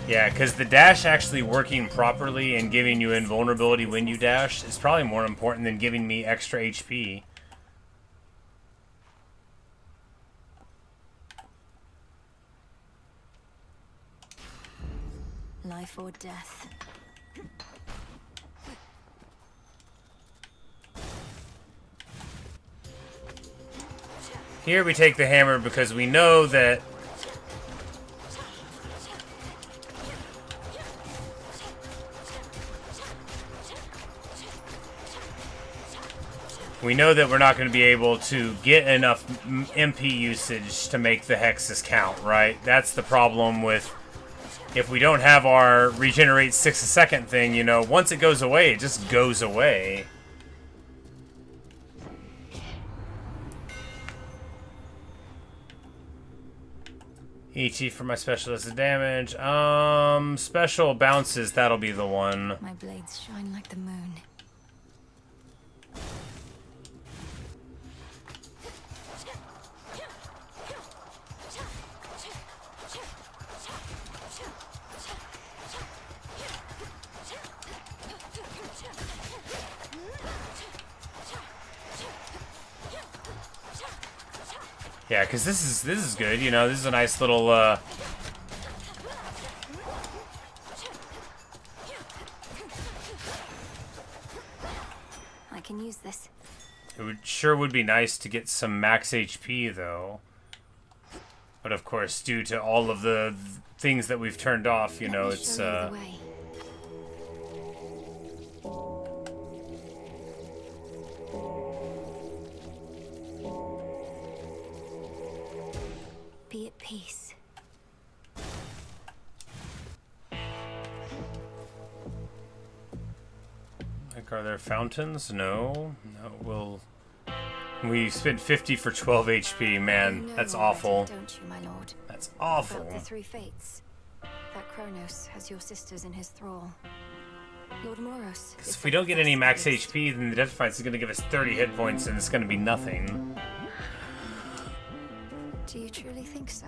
Yeah, because the dash actually working properly and giving you invulnerability when you dash is probably more important than giving me extra HP. Life or death. Here we take the hammer because we know that we're not going to be able to get enough MP usage to make the hexes count, right? That's the problem with if we don't have our regenerate 6 a second thing, you know, once it goes away, it just goes away. ET for my special does the damage. Special bounces, that'll be the one. My blades shine like the moon. Yeah, because this is good. You know, this is a nice little. I can use this. It would be nice to get some max HP though. But of course, due to all of the things that we've turned off, you know, it's Be at peace. like, are there fountains? No. No, we spent 50 for 12 HP, man. That's awful. Don't you, my lord? That's awful. About the three fates. That Kronos has your sisters in his thrall. Lord Moros. Because if we don't get any max HP, then the Death Fights is going to give us 30 hit points, and it's going to be nothing. Do you truly think so?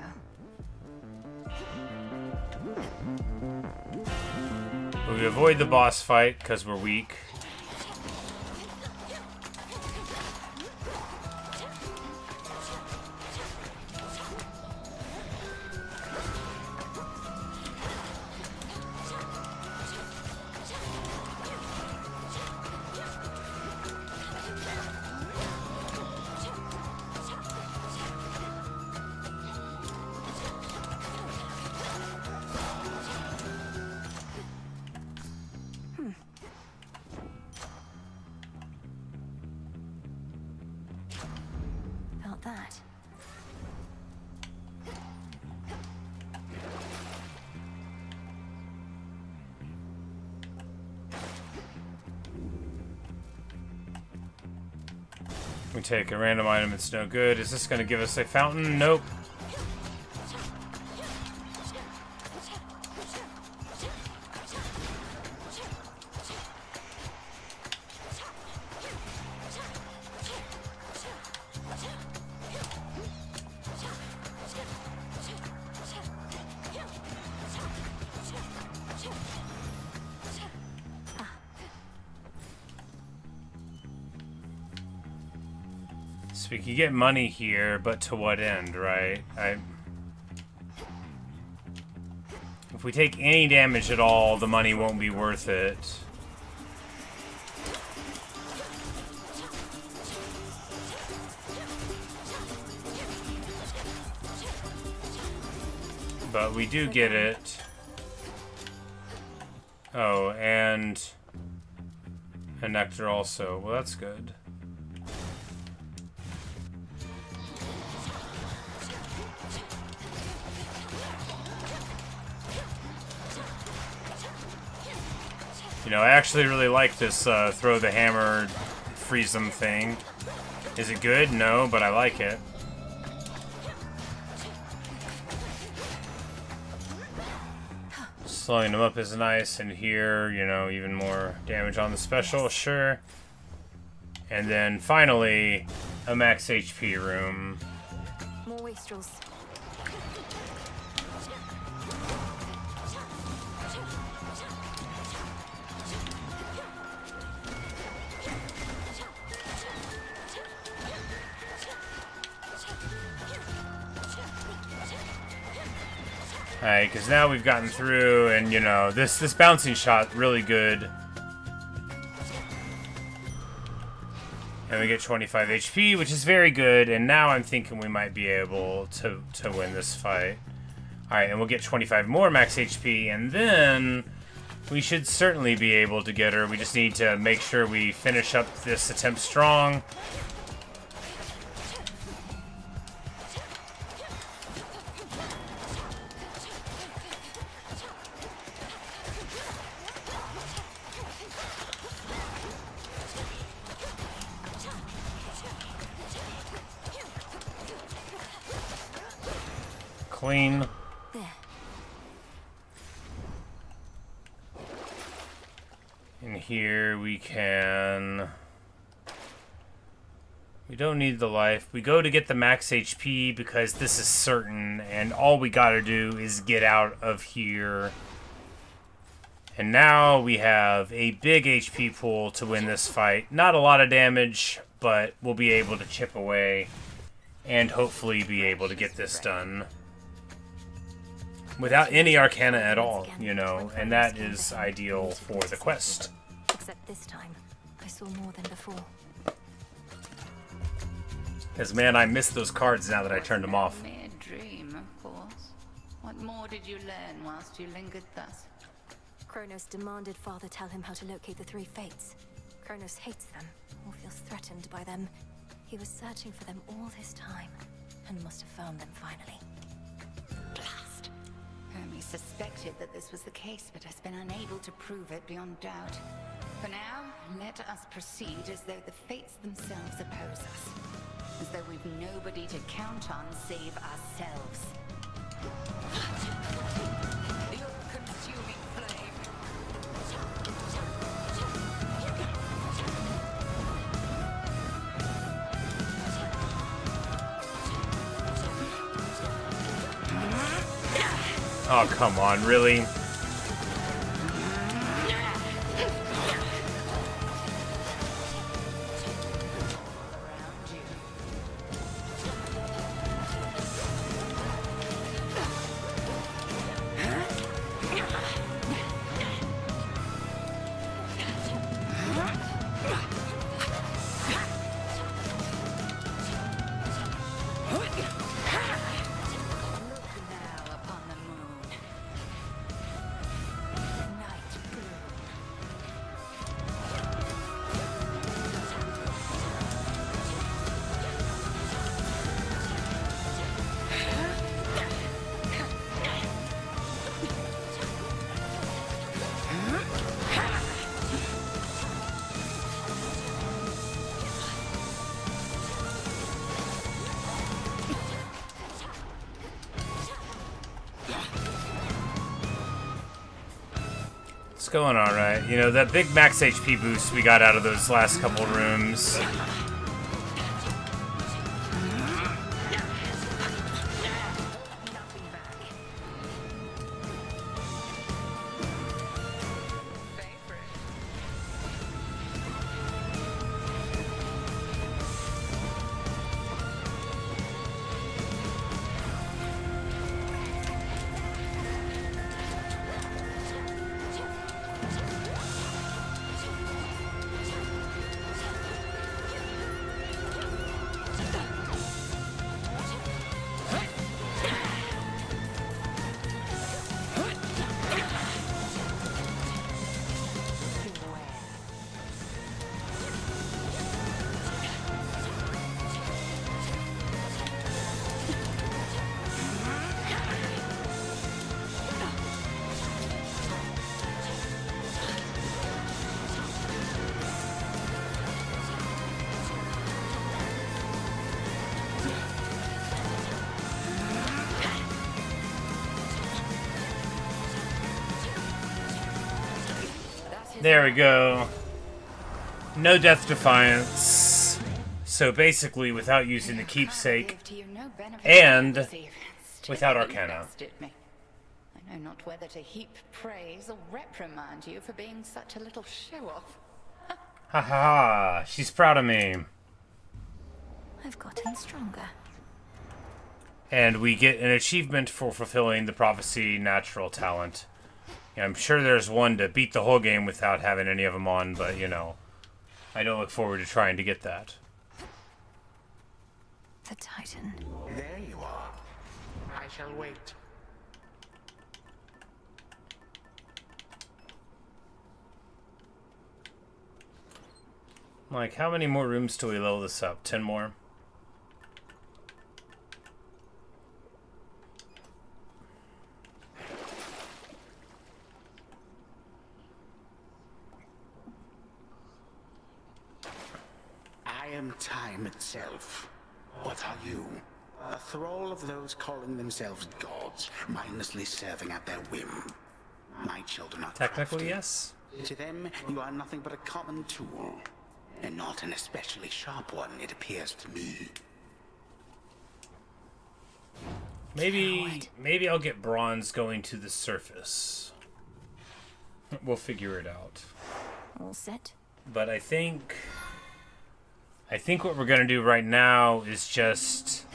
We avoid the boss fight because we're weak. Felt that. We take a random item, it's no good. Is this going to give us a fountain? Nope. So we can get money here, but to what end, right? If we take any damage at all, the money won't be worth it. But we do get it. Oh, and a nectar also. Well, that's good. You know, I actually really like this throw the hammer, freeze them thing. Is it good? No, but I like it. Slowing them up is nice, and here, you know, even more damage on the special, sure. And then finally, a max HP room. More wastrels. Alright, because now we've gotten through, and you know, this bouncing shot really good. And we get 25 HP, which is very good, and now I'm thinking we might be able to win this fight. Alright, and we'll get 25 more max HP, and then we should certainly be able to get her. We just need to make sure we finish up this attempt strong. Clean. And here we can... We don't need the life. We go to get the max HP because this is certain, and all we gotta do is get out of here. And now we have a big HP pool to win this fight. Not a lot of damage, but we'll be able to chip away and hopefully be able to get this done without any arcana at all, you know, and that is ideal for the quest. Except this time, I saw more than before. Because, man, I miss those cards now that I turned them off. Mere dream, of course. What more did you learn whilst you lingered thus? Kronos demanded Father tell him how to locate the three fates. Kronos hates them, or feels threatened by them. He was searching for them all this time, and must have found them finally. Blast! Hermes suspected that this was the case, but has been unable to prove it beyond doubt. For now, let us proceed as though the fates themselves oppose us. As though we've nobody to count on save ourselves. The all-consuming flame. Oh, come on, really? It's going alright. You know, that big max HP boost we got out of those last couple rooms. There we go. No Death Defiance. So basically, without using the keepsake, and without Arcana. I know not whether to heap praise or reprimand you for being such a little show-off. Ha ha ha! She's proud of me. I've gotten stronger. And we get an achievement for fulfilling the prophecy natural talent. I'm sure there's one to beat the whole game without having any of them on, but, you know, I don't look forward to trying to get that. The Titan. There you are. I shall wait. Like, how many more rooms till we level this up? 10 more? I am time itself. What are you? A thrall of those calling themselves gods, mindlessly serving at their whim. My children are technically crafty. Yes. To them, you are nothing but a common tool. And not an especially sharp one, it appears to me. Maybe I'll get bronze going to the surface. We'll figure it out. All set? But I think what we're gonna do right now is just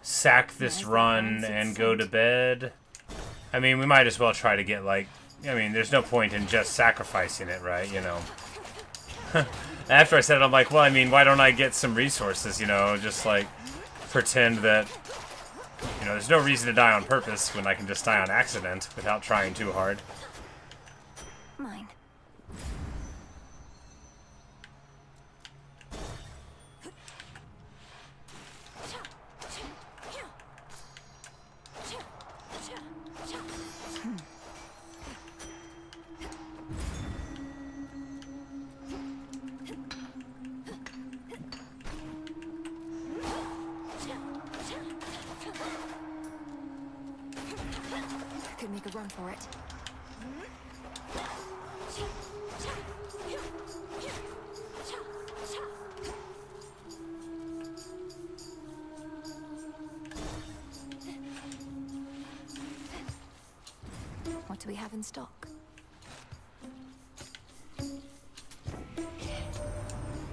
sack this run and go to bed. I mean, we might as well try to get, like... I mean, there's no point in just sacrificing it, right? You know. After I said it, I'm like, well, I mean, why don't I get some resources, you know? Just, like, pretend that... You know, there's no reason to die on purpose when I can just die on accident without trying too hard. Mine. Could make a run for it. What do we have in stock? Old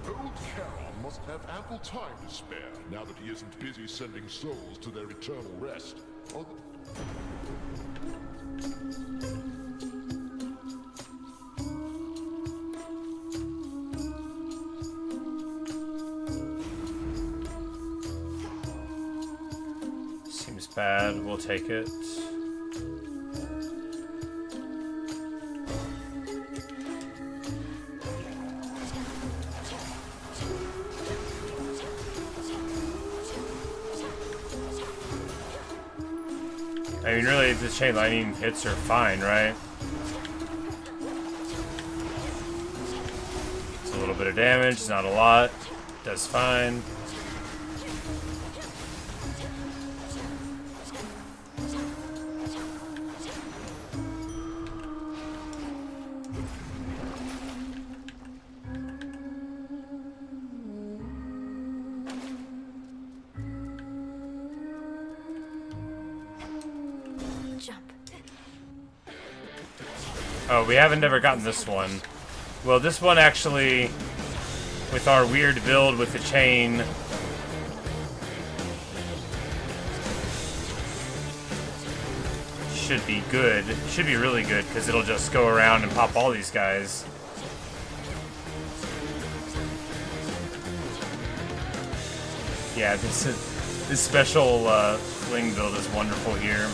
Charon must have ample time to spare now that he isn't busy sending souls to their eternal rest. Seems bad. We'll take it. I mean, really, the chain lightning hits are fine, right? It's a little bit of damage, not a lot. Does fine. Oh, we haven't ever gotten this one. Well, this one actually, with our weird build with the chain, should be good. Should be really good, because it'll just go around and pop all these guys. Yeah, this special fling build is wonderful here.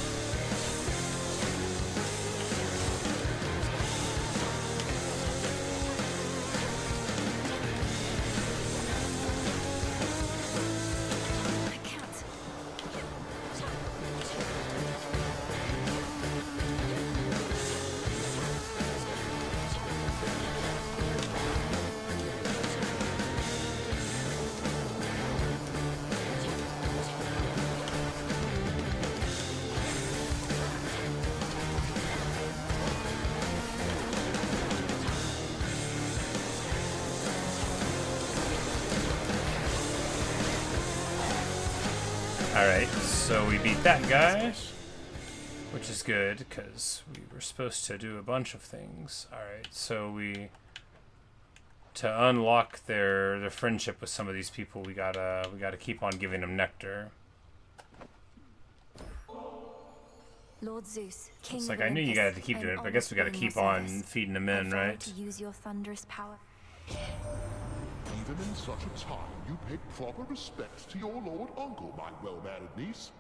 Alright, so we beat that guy, which is good, because we were supposed to do a bunch of things. Alright, so to unlock their friendship with some of these people, we gotta keep on giving them nectar. Lord Zeus, King It's like, of I knew you Olympus, gotta keep doing it, I'm but I guess we gotta honest keep in your on service. feeding them in, I vow right? to use your thunderous power. Even in such a time, you pay proper respect to your lord uncle, my well-mannered niece.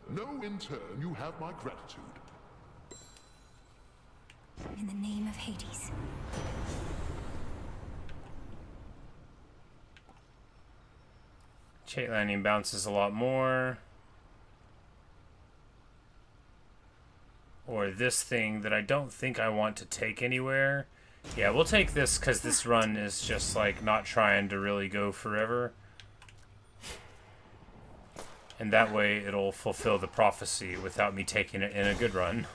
Know in turn you have my gratitude. In the name of Hades. Chain lightning bounces a lot more. Or this thing that I don't think I want to take anywhere. Yeah, we'll take this because this run is just like not trying to really go forever. And that way it'll fulfill the prophecy without me taking it in a good run.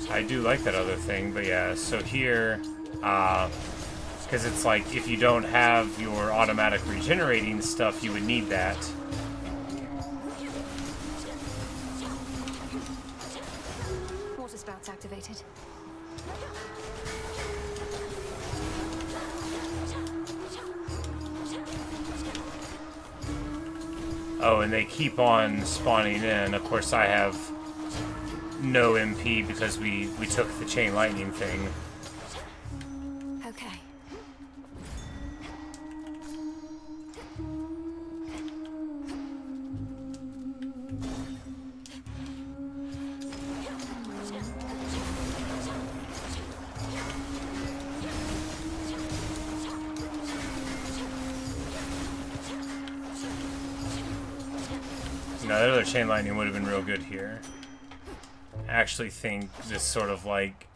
I do like that other thing, but yeah, so here, because it's like, if you don't have your automatic regenerating stuff, you would need that. spouts activated. Oh, and they keep on spawning in. Of course, I have no MP because we took the chain lightning thing. Okay. No, that other chain lightning would have been real good here. I actually think this sort of like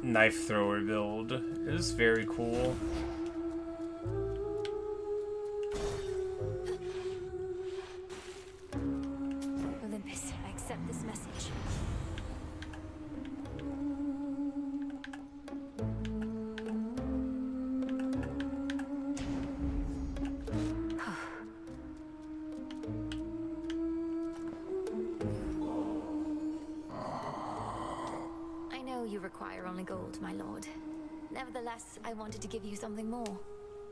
knife thrower build is very cool. Olympus, I accept this message. I know you require only gold, my lord. Nevertheless, I wanted to give you something more.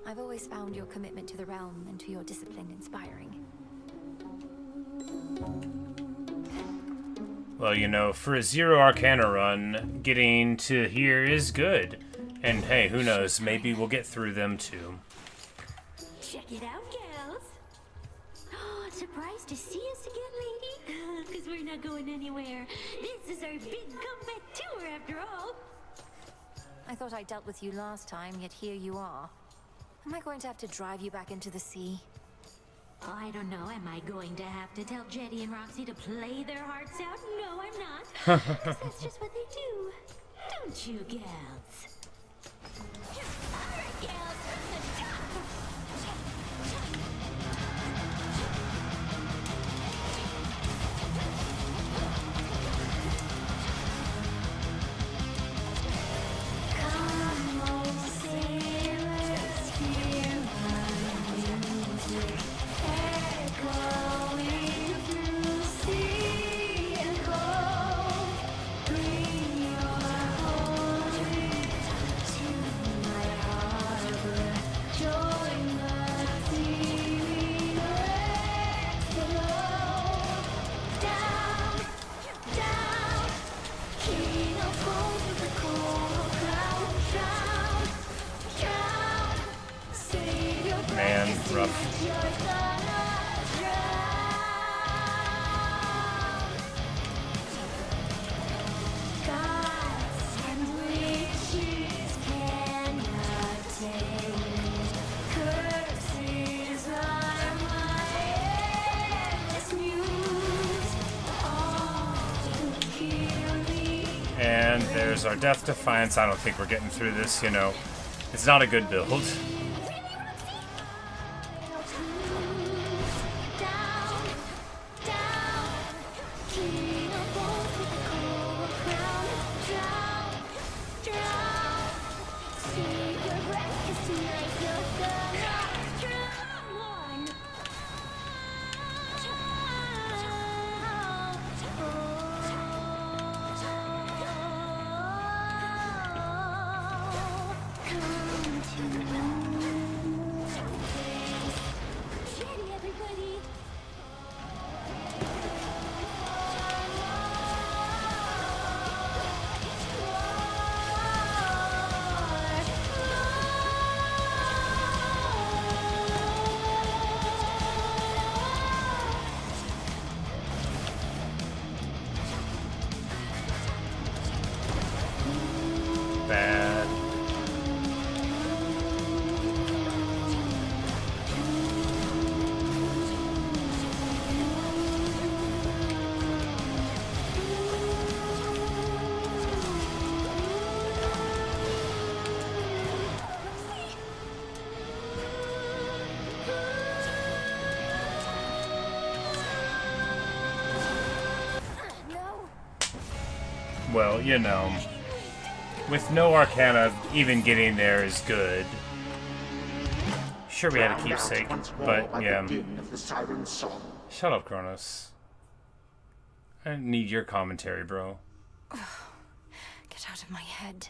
I've always found your commitment to the realm and to your discipline inspiring. Well, you know, for a Zero Arcana run, getting to here is good. And hey, who knows, maybe we'll get through them too. Check it out, gals. Surprised to see us again, lady? Because we're not going anywhere. This is our big comeback tour, after all. I thought I dealt with you last time, yet here you are. Am I going to have to drive you back into the sea? Oh, I don't know. Am I going to have to tell Jetty and Roxy to play their hearts out? No, I'm not. Because that's just what they do. Don't you, gals? All right, gals, from the top. Come on, sailors, hear my music, echoing through sea and cold. Bring your holy to my harbor. Join the teeming waves below. Down, down, king of gold with the coral crown. Drown, drown, save your breath. Man, rough. You're gonna drown. Gods and witches cannot tame. Curses are my endless muse. All to kill me. And there's our Death Defiance. I don't think we're getting through this, you know. It's not a good build. Down, down, king of gold with the coral crown. Drown, drown, save your breath 'cause tonight you're gonna drown. Come to Jetty, everybody. Bad. Well, you know, with no Arcana, even getting there is good. Sure, we had a keepsake, but yeah. Shut up, Kronos. I didn't need your commentary, bro. of my head.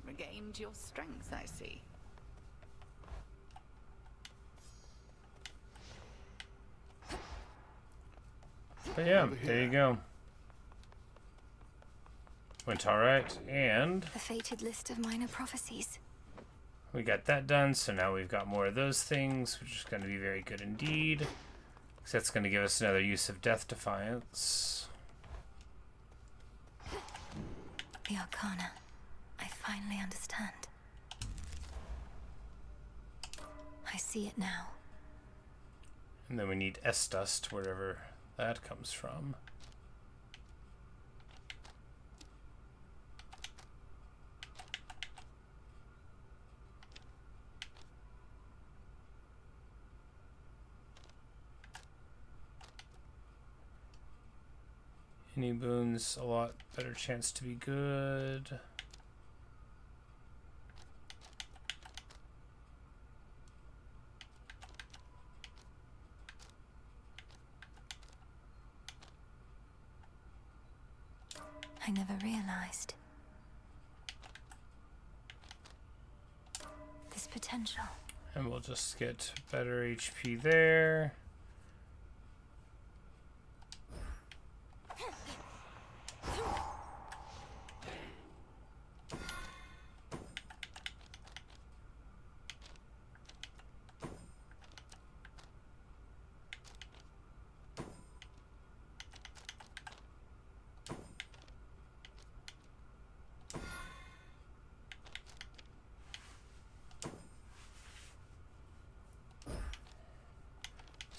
Regained your strength, I see. But yeah, there you go. Went alright, and The fated list of minor prophecies. we got that done, so now we've got more of those things, which is going to be very good indeed. So that's going to give us another use of Death Defiance. The Arcana. I finally understand. I see it now. And then we need S-Dust, wherever that comes from. Any boons, a lot better chance to be good. I never realized. This potential. And we'll just get better HP there.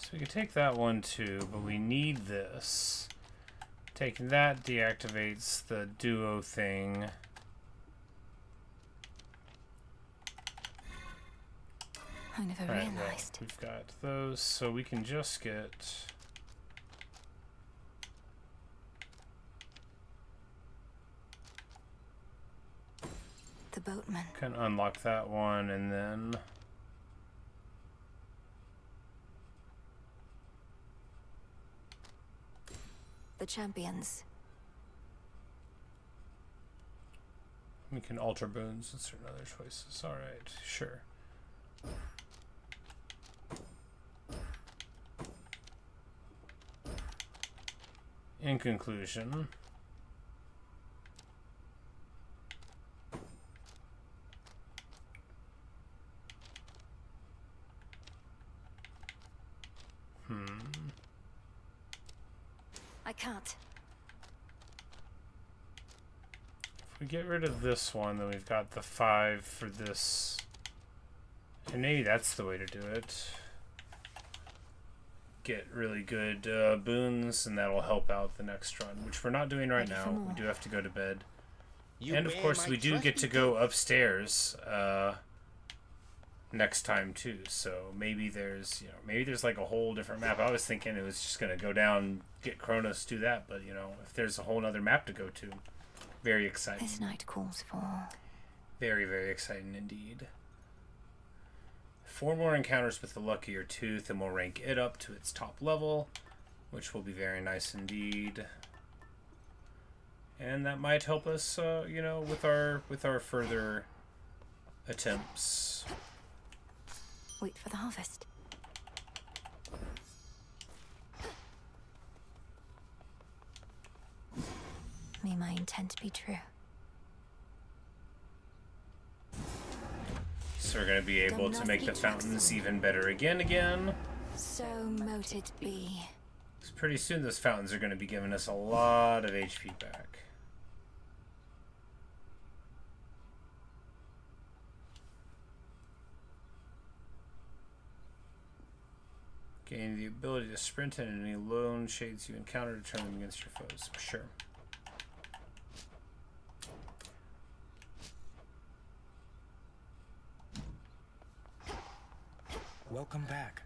So we can take that one too, but we need this. Taking that deactivates the duo thing. I never Alright, well, realized. we've got those, so we can just get... The boatman. Can unlock that one, and then... The champions. We can alter boons and certain other choices. Alright, sure. In conclusion... I can't. If we get rid of this one, then we've got the 5 for this. And maybe that's the way to do it. Get really good boons, and that'll help out the next run, which we're not doing right now. We do have to go to bed. And of course, we do get to go upstairs next time too. So maybe there's, maybe there's like a whole different map. I was thinking it was just gonna go down, get Kronos, do that, but if there's a whole other map to go to, very exciting. This night calls for very, very exciting indeed. 4 more encounters with the luckier tooth, and we'll rank it up to its top level, which will be very nice indeed. And that might help us, with our further attempts. wait for the harvest. May my intent be true. So we're going to be able to make the fountains even better again. So mote it be. 'Cause pretty soon those fountains are going to be giving us a lot of HP back. Gain the ability to sprint in any lone shades you encounter to turn them against your foes. Sure. Welcome back.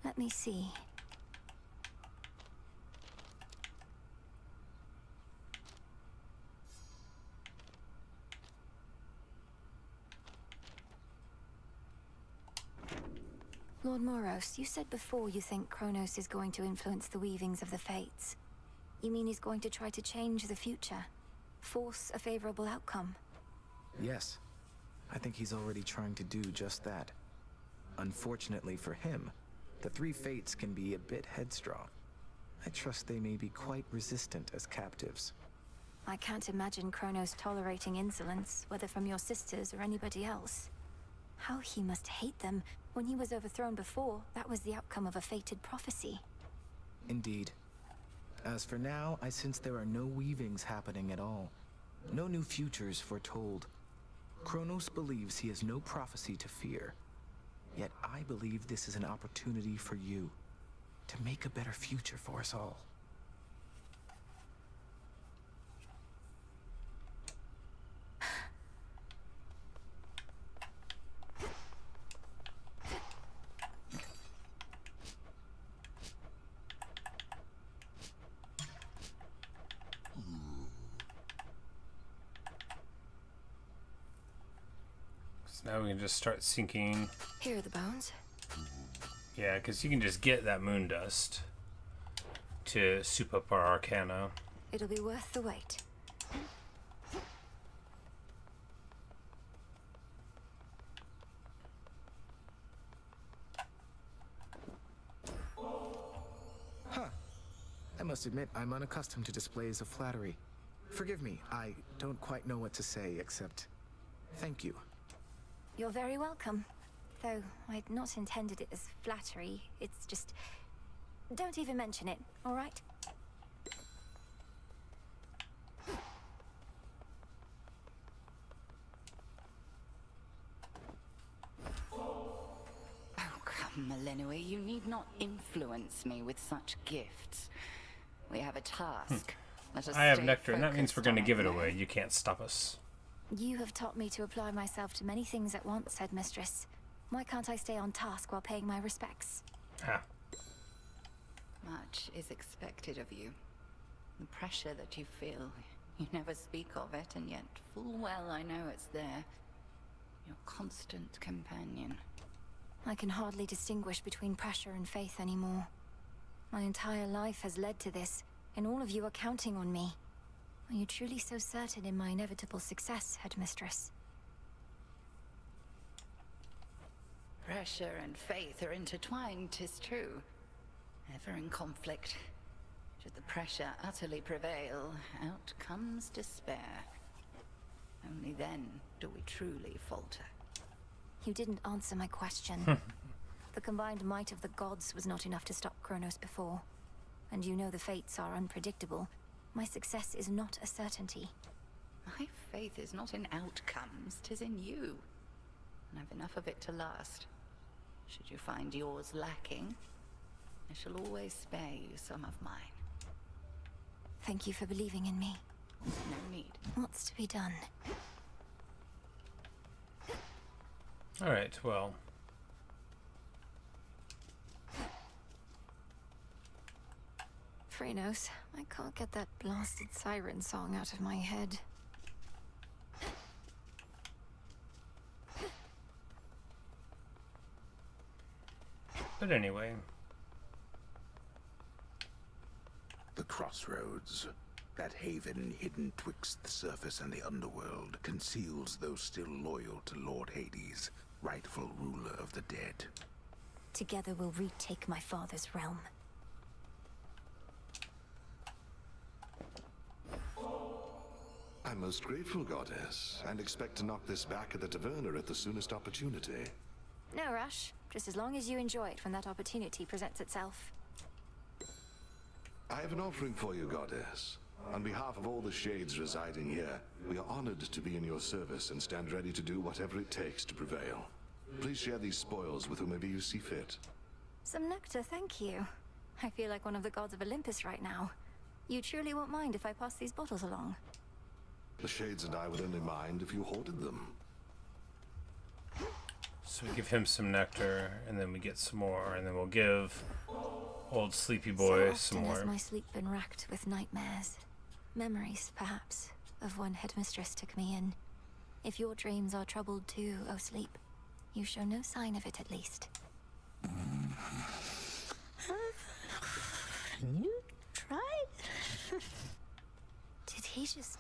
Let me see. Lord Moros, you said before you think Kronos is going to influence the weavings of the fates. You mean he's going to try to change the future? Force a favorable outcome? Yes. I think he's already trying to do just that. Unfortunately for him, the three fates can be a bit headstrong. I trust they may be quite resistant as captives. I can't imagine Kronos tolerating insolence, whether from your sisters or anybody else. How he must hate them. When he was overthrown before, that was the outcome of a fated prophecy. Indeed. As for now, I sense there are no weavings happening at all. No new futures foretold. Kronos believes he has no prophecy to fear. Yet I believe this is an opportunity for you to make a better future for us all. Now we can just start sinking. Here are the bones. Yeah, because you can just get that moon dust to soup up our arcana. It'll be worth the wait. Huh. I must admit, I'm unaccustomed to displays of flattery. Forgive me, I don't quite know what to say except thank you. You're very welcome. Though I'd not intended it as flattery. It's just... Don't even mention it, all right? Oh, come, Melenui, you need not influence me with such gifts. We have a task. Let us I have stay nectar, and that means we're focused going to on give it now. away. You can't stop us. You have taught me to apply myself to many things at once, Headmistress. Why can't I stay on task while paying my respects? Ah. Much is expected of you. The pressure that you feel, you never speak of it, and yet full well I know it's there. Your constant companion. I can hardly distinguish between pressure and faith anymore. My entire life has led to this, and all of you are counting on me. Are you truly so certain in my inevitable success, Headmistress? Pressure and faith are intertwined, 'tis true. Ever in conflict. Should the pressure utterly prevail, out comes despair. Only then do we truly falter. You didn't answer my question. The combined might of the gods was not enough to stop Kronos before. And you know the fates are unpredictable. My success is not a certainty. My faith is not in outcomes, 'tis in you. And I've enough of it to last. Should you find yours lacking, I shall always spare you some of mine. Thank you for believing in me. No need. What's to be done? Alright, well. Frenos, I can't get that blasted siren song out of my head. But anyway. The crossroads, that haven hidden twixt the surface and the underworld, conceals those still loyal to Lord Hades, rightful ruler of the dead. Together we'll retake my father's realm. I'm most grateful, Goddess, and expect to knock this back at the Taverna at the soonest opportunity. No rush, just as long as you enjoy it when that opportunity presents itself. I have an offering for you, Goddess. On behalf of all the shades residing here, we are honored to be in your service and stand ready to do whatever it takes to prevail. Please share these spoils with whomever you see fit. Some nectar, thank you. I feel like one of the gods of Olympus right now. You truly won't mind if I pass these bottles along? The shades and I would only mind if you hoarded them. So we give him some nectar, and then we get some more, and then we'll give old sleepy boy some more. Has my sleep been racked with nightmares? Memories, perhaps, of when Headmistress took me in. If your dreams are troubled too, O sleep, you show no sign of it at least. You tried? Did he just...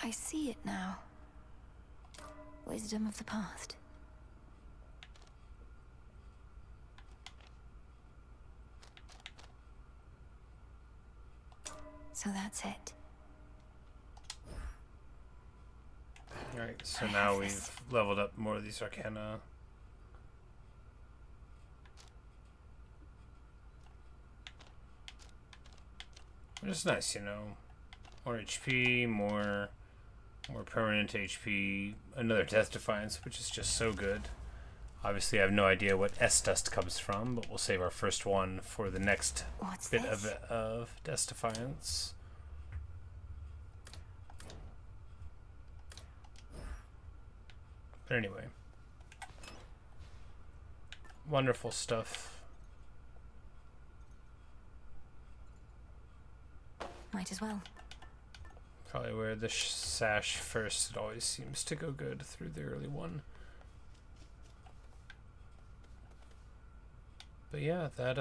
I see it now. Wisdom of the past. So that's it. Alright, so now we've leveled up more of these arcana. Which is nice, you know. More HP, more permanent HP, another Death Defiance, which is just so good. Obviously, I have no idea what S-Dust comes from, but we'll save our first one for the next bit of Death Defiance. But anyway. Wonderful stuff. Might as well. Probably wear the sash first. It always seems to go good through the early one. But yeah, that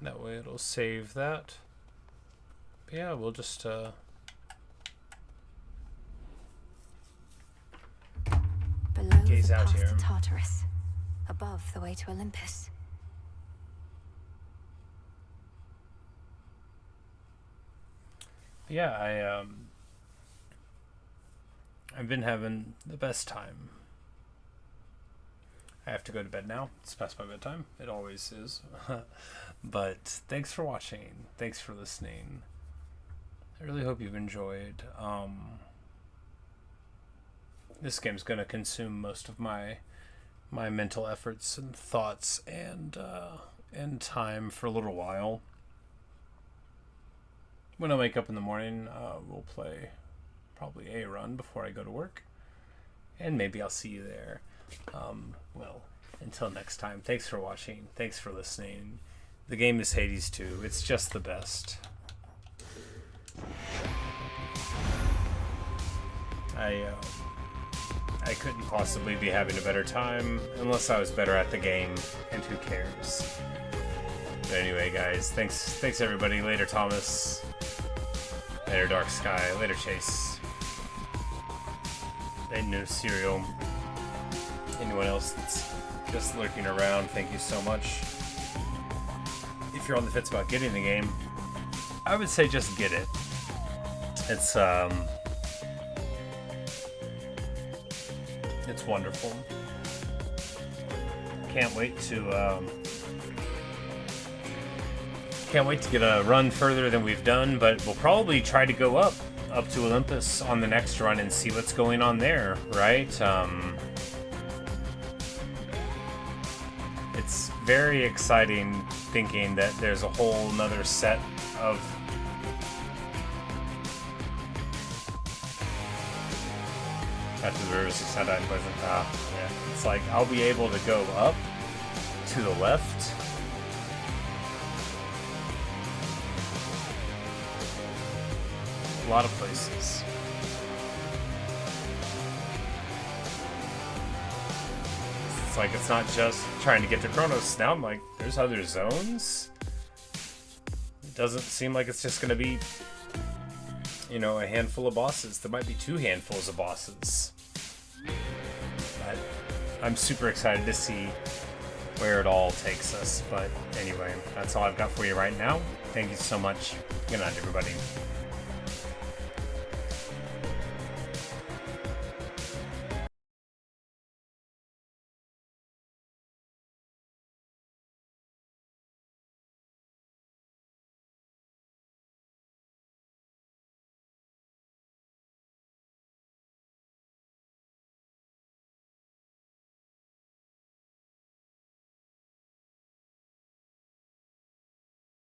that way it'll save that. But yeah, we'll just gaze out Past here. to Tartarus. Above, the way to Olympus. Yeah, I've been having the best time. I have to go to bed now. It's past my bedtime. It always is. But thanks for watching. Thanks for listening. I really hope you've enjoyed. This game's gonna consume most of my mental efforts and thoughts and time for a little while. When I wake up in the morning, we'll play probably a run before I go to work, and maybe I'll see you there. Well, until next time, thanks for watching. Thanks for listening. The game is Hades 2. It's just the best. I couldn't possibly be having a better time unless I was better at the game, and who cares? But anyway, guys, thanks everybody. Later, Thomas. Later, Dark Sky. Later, Chase. Later, New Serial. Anyone else that's just lurking around, thank you so much. If you're on the fence about getting the game, I would say just get it. It's wonderful. Can't wait to get a run further than we've done, but we'll probably try to go up to Olympus on the next run and see what's going on there, right? It's very exciting thinking that there's a whole nother set of after the river 600 Pleasant. Yeah. It's like I'll be able to go up to the left. A lot of places. It's like it's not just trying to get to Kronos. Now I'm like, there's other zones? It doesn't seem like it's just going to be, you know, a handful of bosses. There might be 2 handfuls of bosses. But I'm super excited to see where it all takes us. But anyway, that's all I've got for you right now. Thank you so much. Good night, everybody.